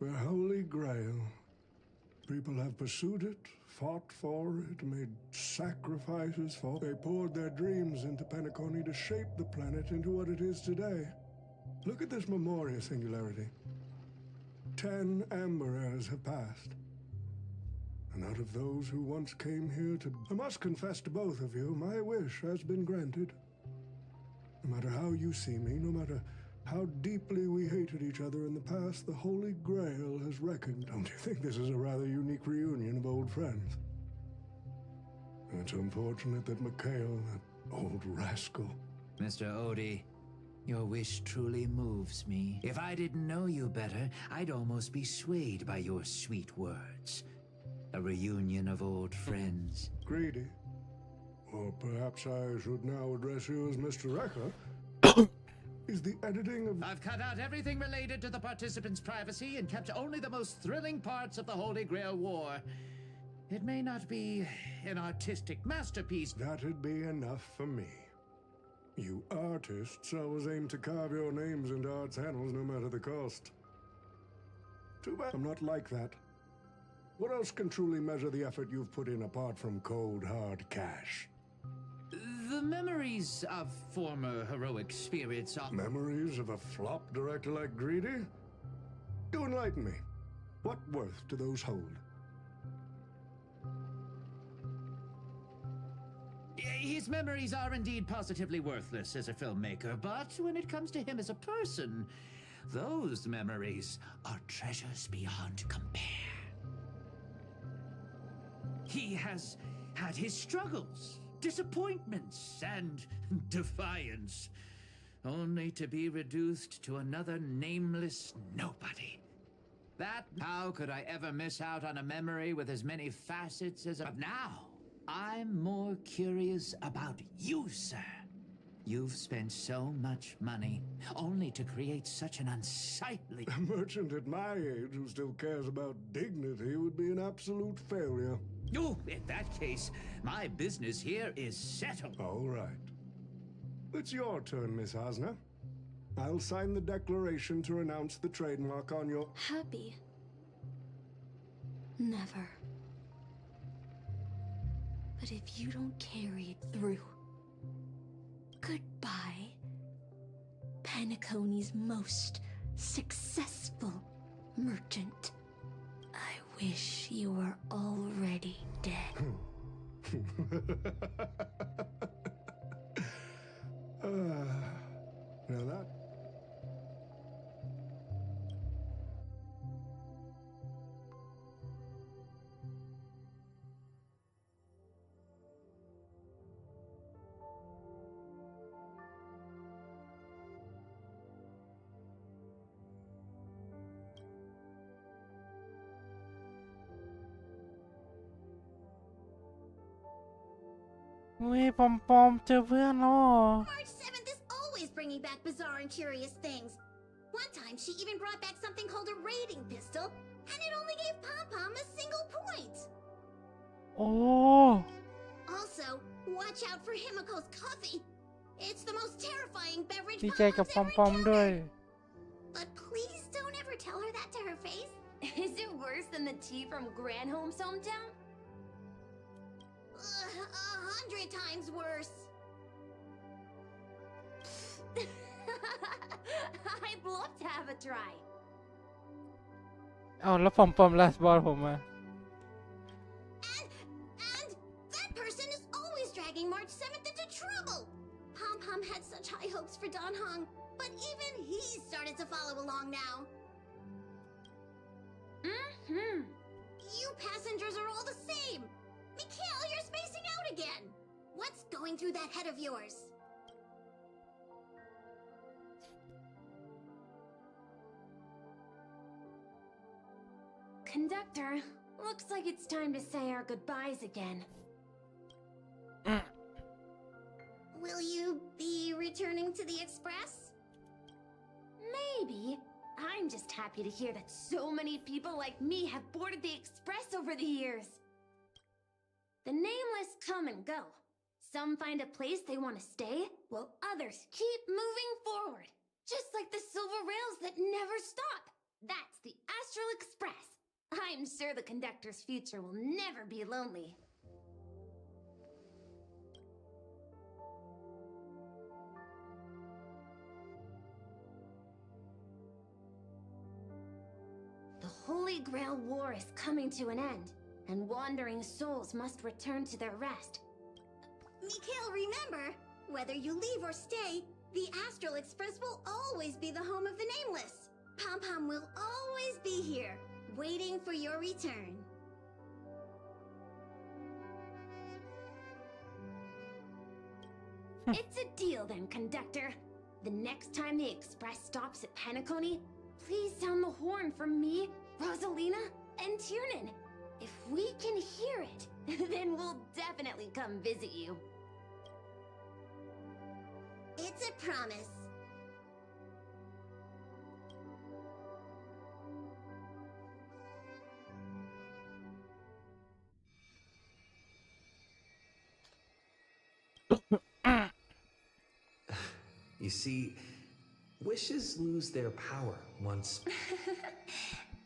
The Holy Grail. People have pursued it, fought for it, made sacrifices for it. They poured their dreams into Penacony to shape the planet into what it is today. Look at this memorial singularity. 10 amber eras have passed. And out of those who once came here to... I must confess to both of you, my wish has been granted. No matter how you see me, no matter how deeply we hated each other in the past, the Holy Grail has reckoned. Don't you think this is a rather unique reunion of old friends? It's unfortunate that Mikhail, that old rascal... Mr. Odie, your wish truly moves me. If I didn't know you better, I'd almost be swayed by your sweet words. A reunion of old friends. Greedy. Or perhaps I should now address you as Mr. Recker. Is the editing of... I've cut out everything related to the participants' privacy and kept only the most thrilling parts of the Holy Grail War. It may not be an artistic masterpiece. That'd be enough for me. You artists always aim to carve your names into art's annals no matter the cost. Too bad I'm not like that. What else can truly measure the effort you've put in apart from cold, hard cash? The memories of former heroic spirits are... Memories of a flop director like Greedy? Do enlighten me. What worth do those hold? His memories are indeed positively worthless as a filmmaker, but when it comes to him as a person, those memories are treasures beyond compare. He has had his struggles, disappointments, and defiance, only to be reduced to another nameless nobody. How could I ever miss out on a memory with as many facets as... But now, I'm more curious about you, sir. You've spent so much money, only to create such an unsightly... A merchant at my age who still cares about dignity would be an absolute failure. Oh, in that case, my business here is settled. All right. It's your turn, Miss Hasna. I'll sign the declaration to renounce the trademark on your... Happy? Never. But if you don't carry it through, goodbye, Paniconi's most successful merchant. I wish you were already dead. Now that... 저 พื่อนเหรอ March 7th is always bringing back bizarre and curious things. One time, she even brought back something called a raiding pistol, and it only gave Pom-Pom a single point. โอ้ Also, watch out for Himiko's coffee. It's the most terrifying beverage ดีใจกับ Pom-Pom's ปอม ever ๆด้วย encountered. But please don't ever tell her that to her face. Is it worse than the tea from Granholm's hometown? 100 times worse. I'd love to have a try. เอาแล้วปอมๆลาสบอลผมมา And that person is always dragging March 7th into trouble. Pom-Pom had such high hopes for Don Hong, but even he started to follow along now. You passengers are all the same. Mikhail, you're spacing out again. What's going through that head of yours? Conductor, looks like it's time to say our goodbyes again. Will you be returning to the Express? Maybe. I'm just happy to hear that so many people like me have boarded the Express over the years. The nameless come and go. Some find a place they want to stay, while others keep moving forward. Just like the silver rails that never stop. That's the Astral Express. I'm sure the conductor's future will never be lonely. The Holy Grail War is coming to an end, and wandering souls must return to their rest. Mikhail, remember, whether you leave or stay, the Astral Express will always be the home of the Nameless. Pom-Pom will always be here, waiting for your return. It's a deal then, conductor. The next time the Express stops at Paniconi, please sound the horn for me, Rosalina, and Tiernan. If we can hear it, then we'll definitely come visit you. It's a promise. You see, wishes lose their power once...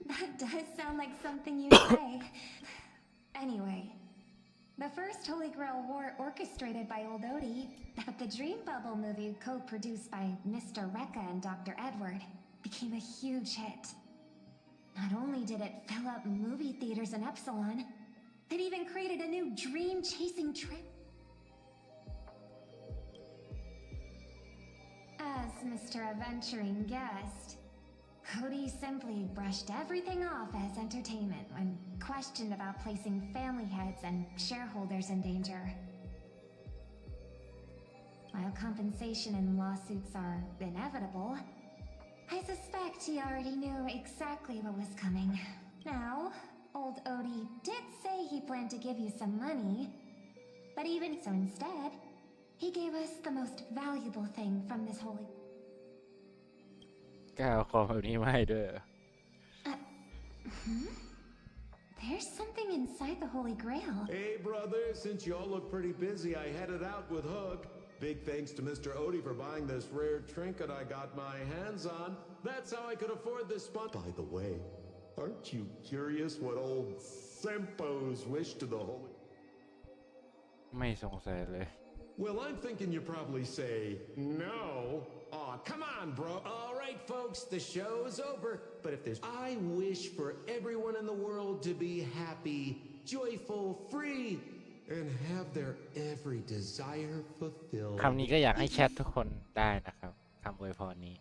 That does sound like something you'd say. Anyway, the first Holy Grail War orchestrated by Old Odie, that the Dream Bubble movie co-produced by Mr. Rekka and Dr. Edward, became a huge hit. Not only did it fill up movie theaters in Epsilon, it even created a new dream-chasing trend. As Mr. Adventuring Guest, Cody simply brushed everything off as entertainment when questioned about placing family heads and shareholders in danger. While compensation and lawsuits are inevitable, I suspect he already knew exactly what was coming. Now, old Odie did say he planned to give you some money, but even so instead, he gave us the most valuable thing from this holy... กล้าเอาของแบบนี้มาให้ด้วย There's something inside the Holy Grail. Hey, brother, since y'all look pretty busy, I headed out with Hook. Big thanks to Mr. Odie for buying this rare trinket I got my hands on. That's how I could afford this spot. By the way, aren't you curious what old Sempos wish to the Holy... ไม่สงสัยเลย Well, I'm thinking you probably say no. Aw, come on, bro. All right, folks, the show's over. But if there's... I wish for everyone in the world to be happy, joyful, free, and have their every desire fulfilled. คำนี้ก็อยากให้แชททุกคนได้นะครับคำอวยพรนี้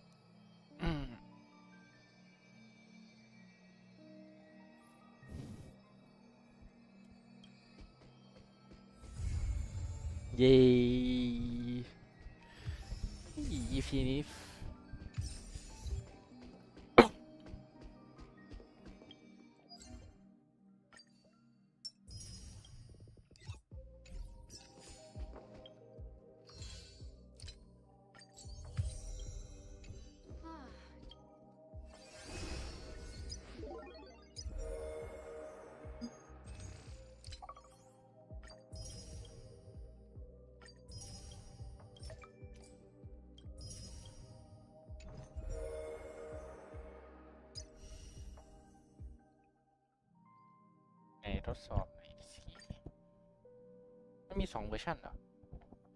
เย้ EP นี้ทดสอบในสีมันมี2 เวอร์ชันเหรอ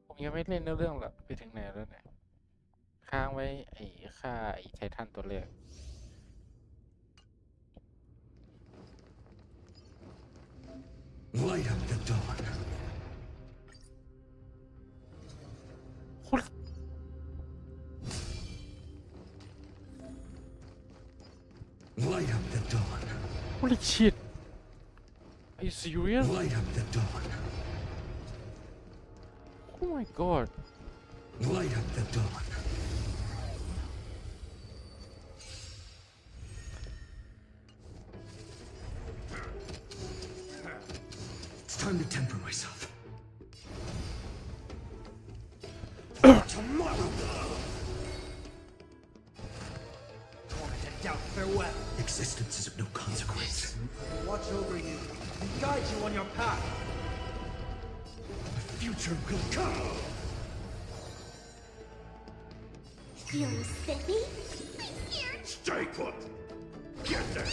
ผมยังไม่เล่นเรื่องหรอกไปถึงไหนแล้วเนี่ยค้างไว้ค่าไททันตัวแรก Light up the dawn. Light up the dawn. Holy shit! Are you serious? Light up the dawn. Oh my god! Light up the dawn. It's time to temper myself. Tomorrow. Torment and doubt, farewell. Existence is of no consequence. Watch over you and guide you on your path. The future will come. Feeling spiffy? I'm scared. Stay put. Get there.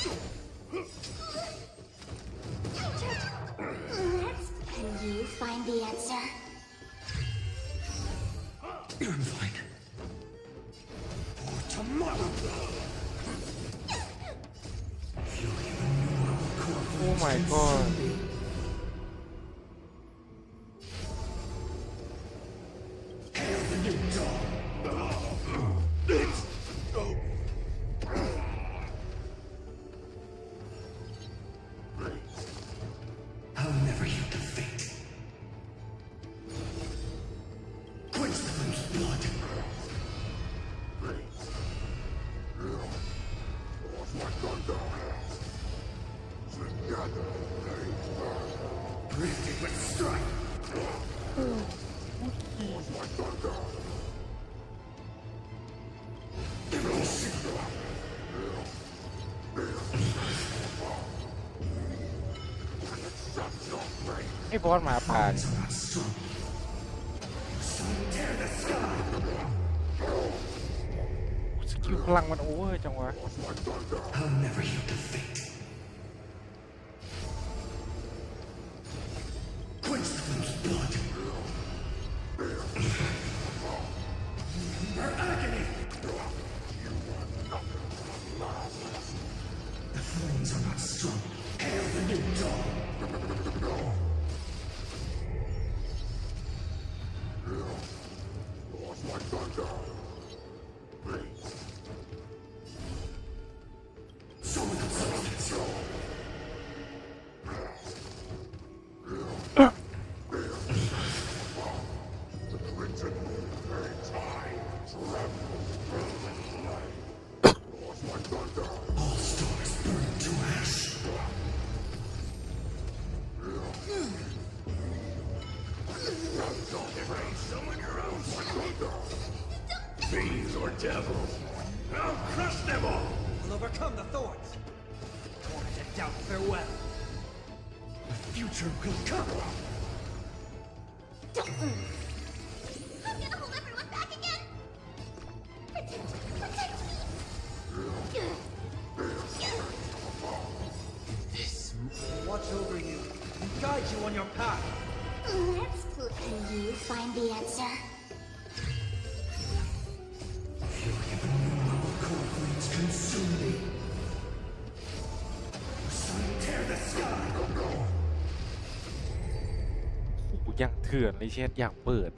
Can you find the answer? I'm fine. For tomorrow. Oh my god! Hail the new dawn. I'll never yield to fate. Quench the loose blood. Gifted with strife. Evolution. ไอ้บอสหมาป่าเนี่ย สกิลพลังมันโอเวอร์จังวะ I'll never yield to fate. Quench the loose blood. Her agony. The Fiends or devils, I'll crush them all! I'll overcome the thorns. Torment and doubt farewell. The future will come! I'm gonna hold everyone back again! Protect me! This watch over you and guide you on your path. Let's put. Can you find the answer? Consume me. Sun tear the sky. กูยังเถื่อนเลยเชดอยากเปิด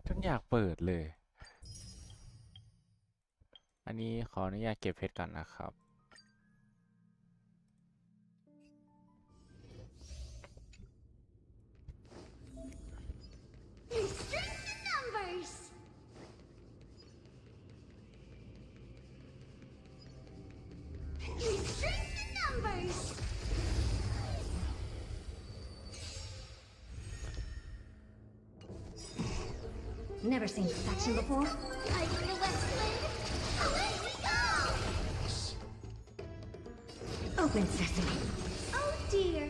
จนอยากเปิดเลยอันนี้ขออนุญาตเก็บเพชรก่อนนะครับ Restrict the numbers! Restrict the numbers! Never seen perfection before? Like the West Wind, away we go! Open sesame. Oh dear!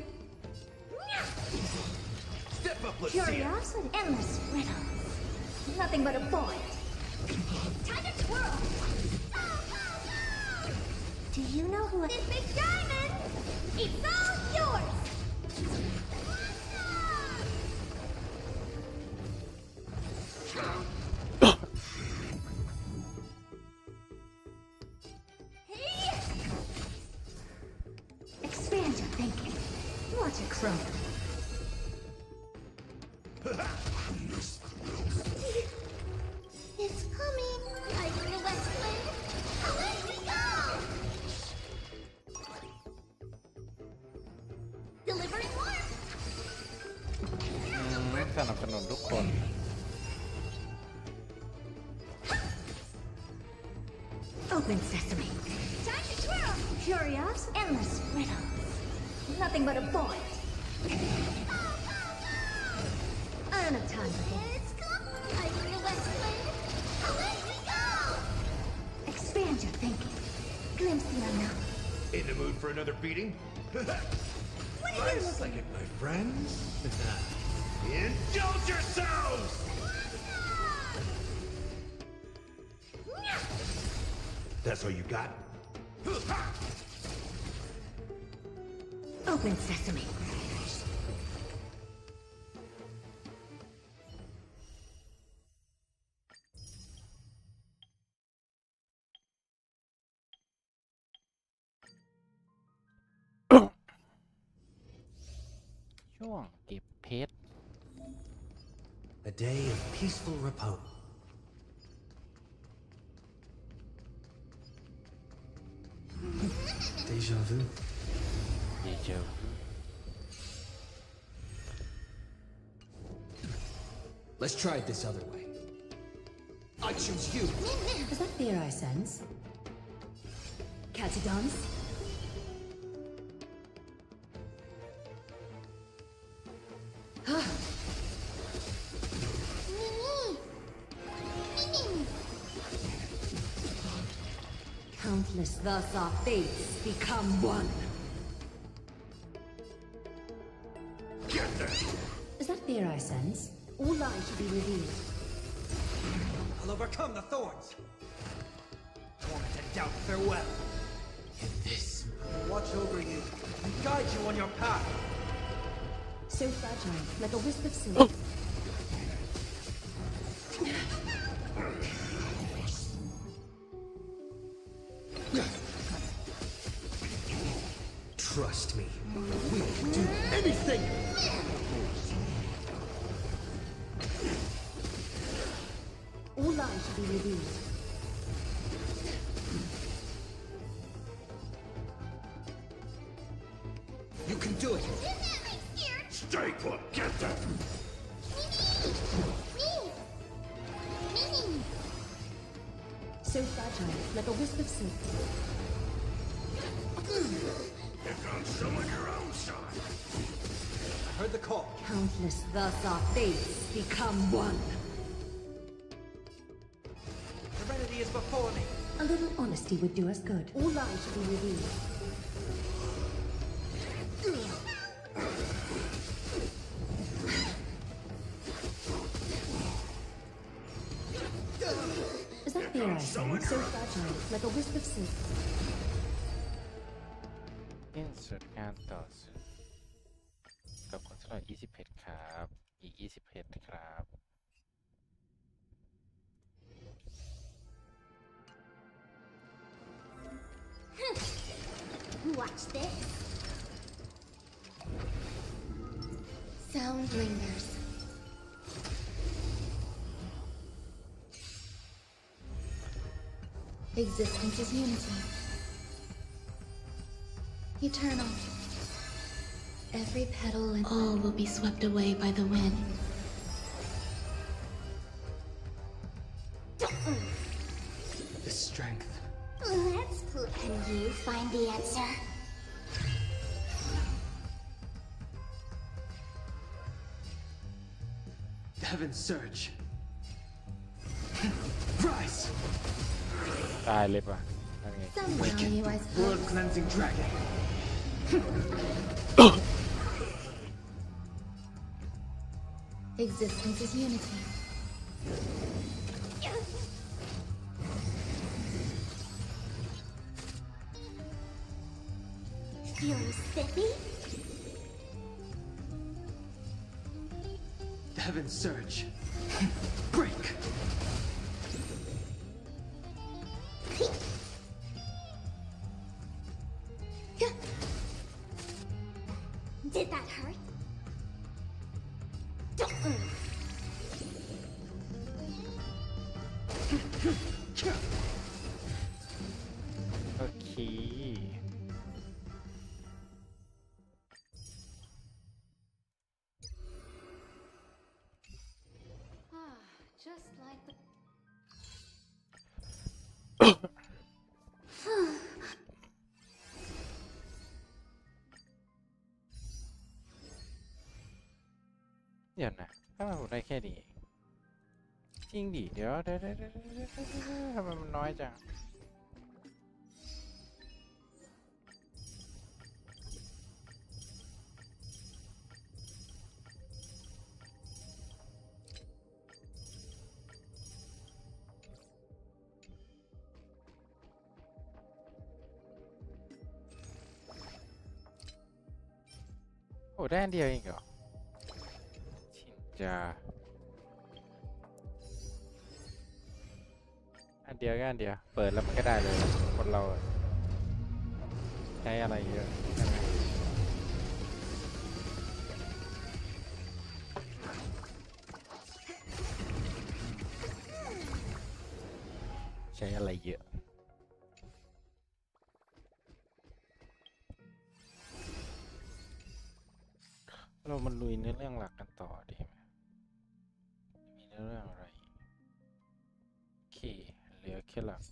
Step up, let's see it. Curiosity, endless riddles. Nothing but a void. Time to twirl! Go, go, go! Do you know who this big diamond? It's all yours! Hey! Expand your thinking. Watch it crumble. It's coming! Like the West Wind, away we go! Delivering warmth! สนับสนุนทุกคน Open sesame. Time to twirl! Curious, endless riddles. Nothing but a void. I don't have time for this. It's coming! Like the West Wind, away we go! Expand your thinking. Glimpse the unknown. In the mood for another beating? Nice second, my friends. Indulge yourselves! That's all you got? Open sesame. Oh. ช่วงเก็บเพชร A day of peaceful repose. Deja vu. Deja vu. Let's try it this other way. I choose you. Is that fear I sense? Catty dance? Countless, thus our fates become one. Get there! Is that fear I sense? All lies should be revealed. I'll overcome the thorns. Torment and doubt farewell. In this, watch over you and guide you on your path. So fragile, like a wisp of silk. Trust me, we can do anything. to be revealed. You can do it! Stay put, get them! So fragile, like a wisp of silk. Here comes someone your own side! I heard the call. Countless, thus our fates become one. Serenity is before me. A little honesty would do us good. All lies should be revealed. Is that the air I say? So fragile, like a wisp of silk. insert การต่อสู้กับคนสำหรับ21ครับอีก21ครับ Watch this. Sound lingers. Existence is unity. Eternal. Every petal and all will be swept away by the wind. The strength. Let's put. Can you find the answer? Heaven's surge. Rise! ตายเลยป่ะนั่นไง Somehow you I World cleansing dragon. Existence is unity. Feeling spiffy? Heaven's surge. Break! Did that hurt? โอเค Just like the เดี๋ยวนะถ้าผมได้แค่นี้จริงดิเดี๋ยวทำไมมันน้อยจังโอ้ได้อันเดียวเองเหรอชินจาอันเดียวก็อันเดียวเปิดแล้วมันก็ได้เลยคนเราใช้อะไรเยอะใช่ไหมใช้อะไรเยอะเรามาลุยเนื้อเรื่องหลักกันต่อดีไหมมีเนื้อเรื่องอะไรโอเคเหลือแค่หลัก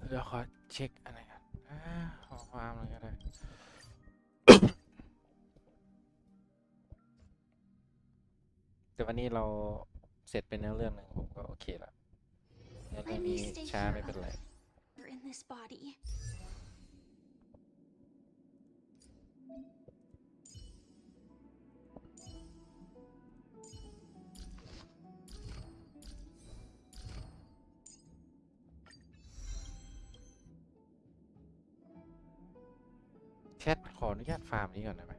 เดี๋ยวขอเช็คอะไรกันขอความอะไรก็ได้ แต่วันนี้เราเสร็จเป็นเนื้อเรื่องหนึ่งผมก็โอเคละเนื้อเรื่องนี้ช้าไม่เป็นไร in this body. แชทขออนุญาตฟาร์มนี้ก่อนได้ไหม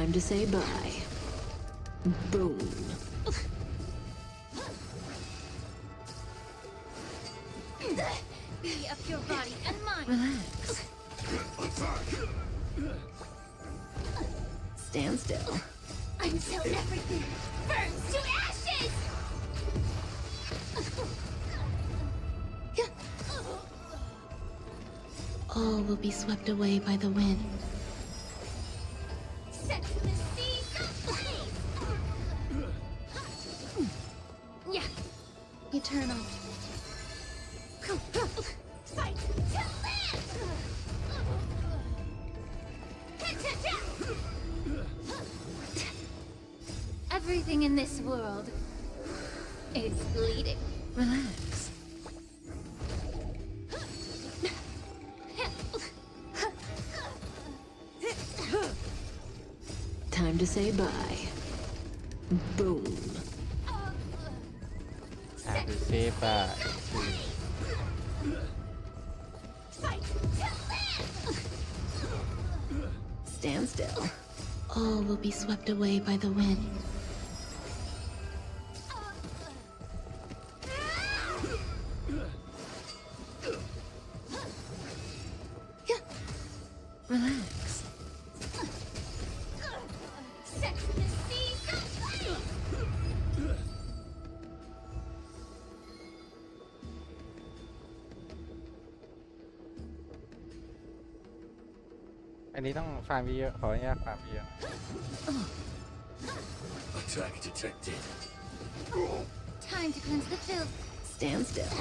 Time to say bye. Boom. Be of your body and mind. Relax. Stand still. Until everything burns to ashes! All will be swept away by the wind. Set the seas ablaze! Yeah. Eternal. Fight to live! Everything in this world is bleeding. Relax. Time to say bye. Boom. Time to say bye. Fight to live! Stand still. All will be swept away by the wind. Relax. Set the seas ablaze! อันนี้ต้องฟาร์มเยอะๆขออนุญาตฟาร์มเยอะ Attack detected. Time to cleanse the filth. Stand still.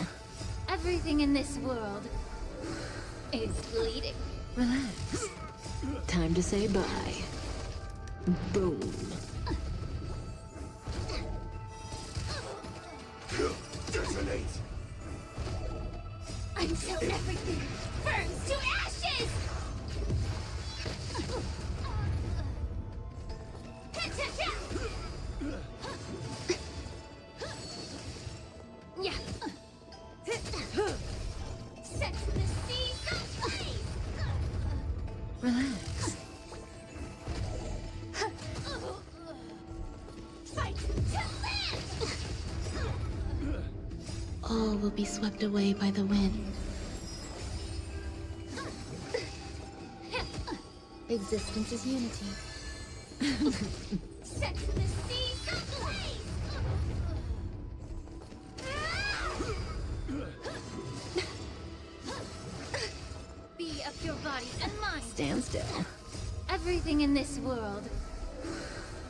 Everything in this world is bleeding. Relax. Time to say bye. Boom. Detonate. Until everything burns to ashes! Yeah. Set the seas ablaze! Relax. Fight to live! All will be swept away by the wind. Existence is unity. Set the seas ablaze! Be of your body and mind. Stand still. Everything in this world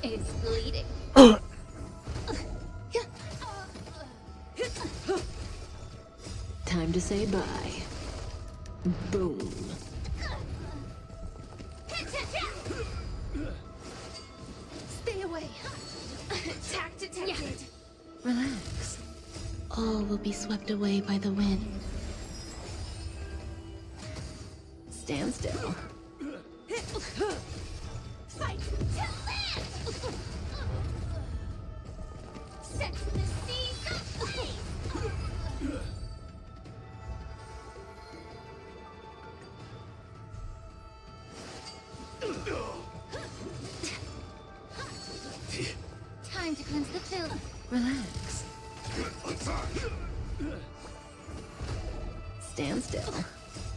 is bleeding. Time to say bye. Boom. Stay away. Attack detected. Relax. All will be swept away by the wind. Stand still. Fight to live! Set the seas ablaze! Time to cleanse the filth. Relax. Stand still.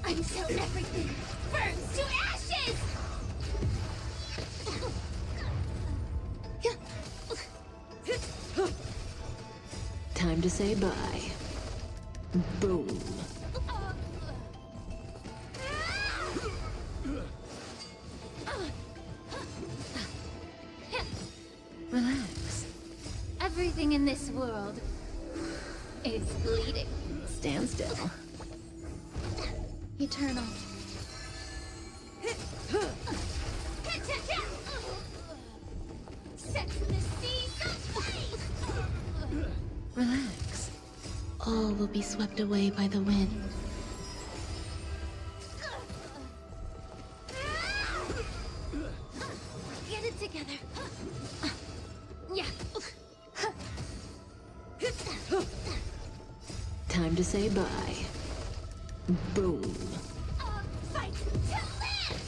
Until everything burns to ashes! Time to say bye. Boom. Relax. Everything in this world is bleeding. Stand still. Eternal. Set the seas ablaze! Relax. All will be swept away by the wind. Get it together. Yeah. Time to say bye. Boom. Fight to live!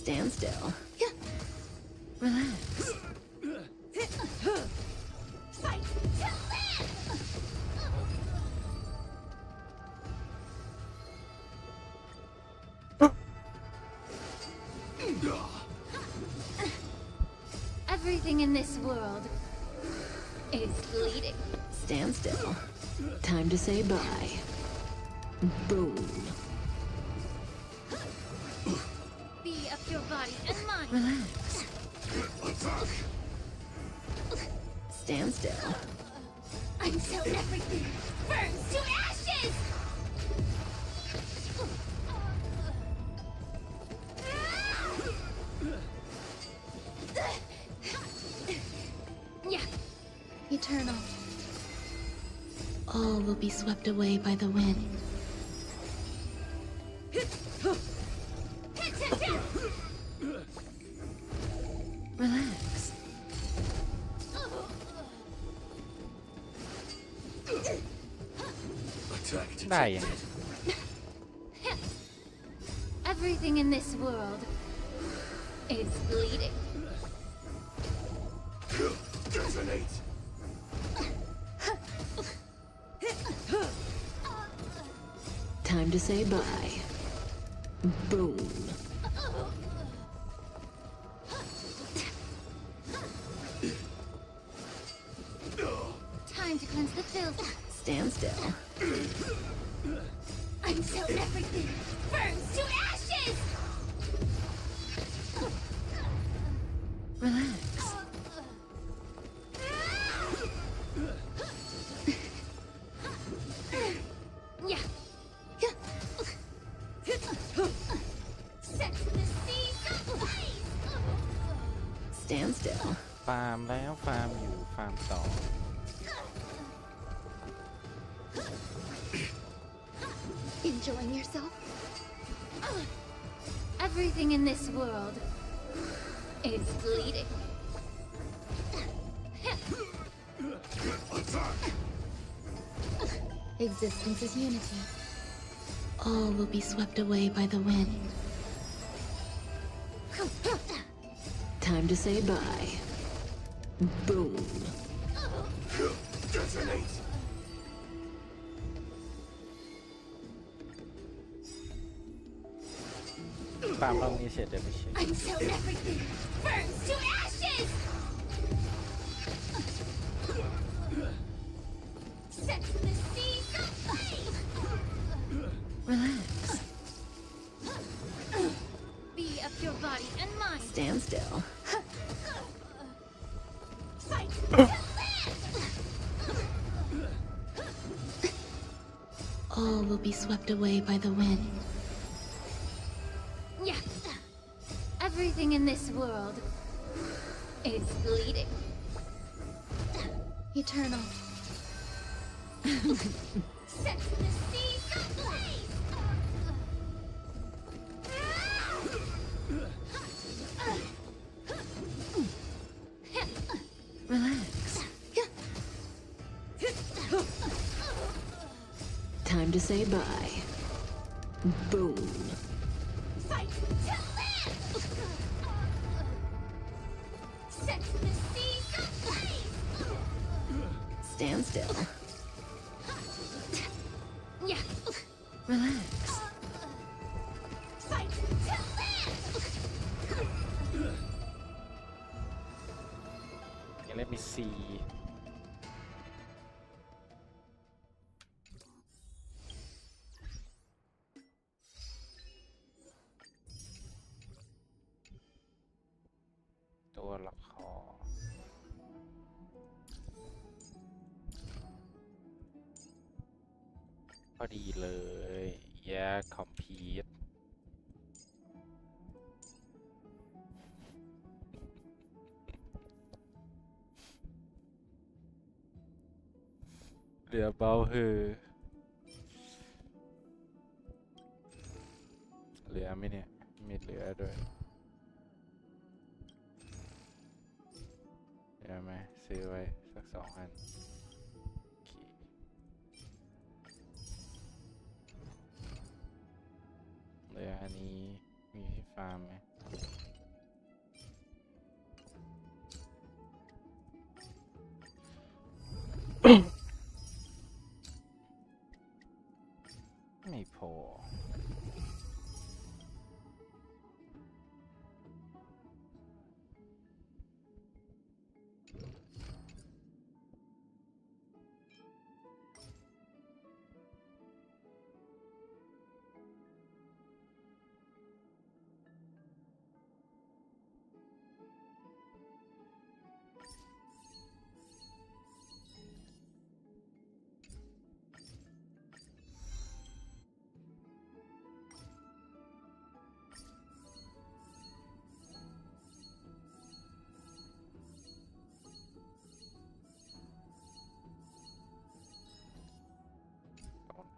Stand still. Relax. Fight to live! Everything in this world is bleeding. Stand still. Time to say bye. Boom. Be of your body and mind. Relax. Stand still. Until everything burns to ashes! Yeah. Eternal. All will be swept away by the wind. Relax. Attack ได้ยังไง Everything in this world is bleeding. Detonate. Time to say bye. Boom. Time to cleanse the filth. Stand still. Until everything burns to ashes! Relax. Yeah. Set the seas ablaze! Stand still. ฟาร์มแล้วฟาร์มอยู่ฟาร์มต่อ Enjoying yourself? Everything in this world is bleeding. Attack. Existence is unity. All will be swept away by the wind. Time to say bye. Boom. Detonate. Phạm Long như sẽ được một chút. Until everything burns to ashes! Set the seas ablaze! Relax. Be of your body and mind. Stand still. Fight to live! All will be swept away by the wind. Yeah. Everything in this world is bleeding. Eternal. Set the seas ablaze! Relax. Time to say bye. Boom. Fight to live! Set the seas ablaze! Stand still. Yeah. Relax. Fight to live! Okay, let me see.ตัวละครพอดีเลยแย่คอมพิวต์เหลือเบาฮือเหลือไหมเนี่ยไม่เหลือด้วยเหลือไหมซื้อไว้สัก2 อันเหลืออันนี้มีที่ฟาร์มไหม ไม่พอ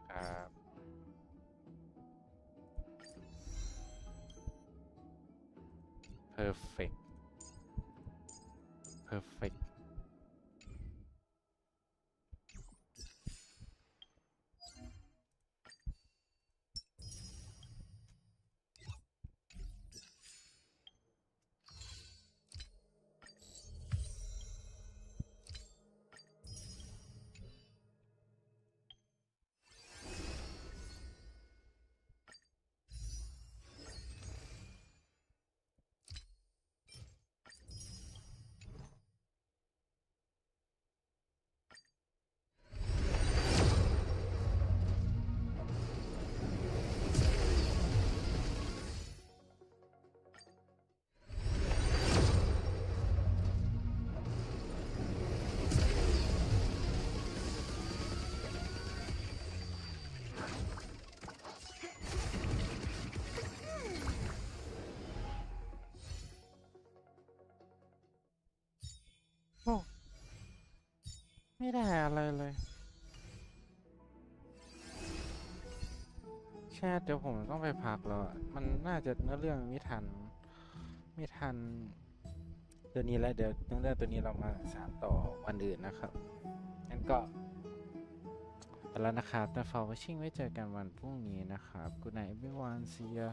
ครับ perfect perfect โอ้ไม่ได้อะไรเลยแค่เดี๋ยวผมต้องไปพักแล้วอะมันน่าจะเนื้อเรื่องไม่ทันเดือนนี้แล้วเดี๋ยวเนื้อเรื่องตัวนี้เรามาสานต่อวันอื่นนะครับงั้นก็ไปแล้วนะครับแต่ for watching ไว้เจอกันวันพรุ่งนี้นะครับ Good night everyone see ya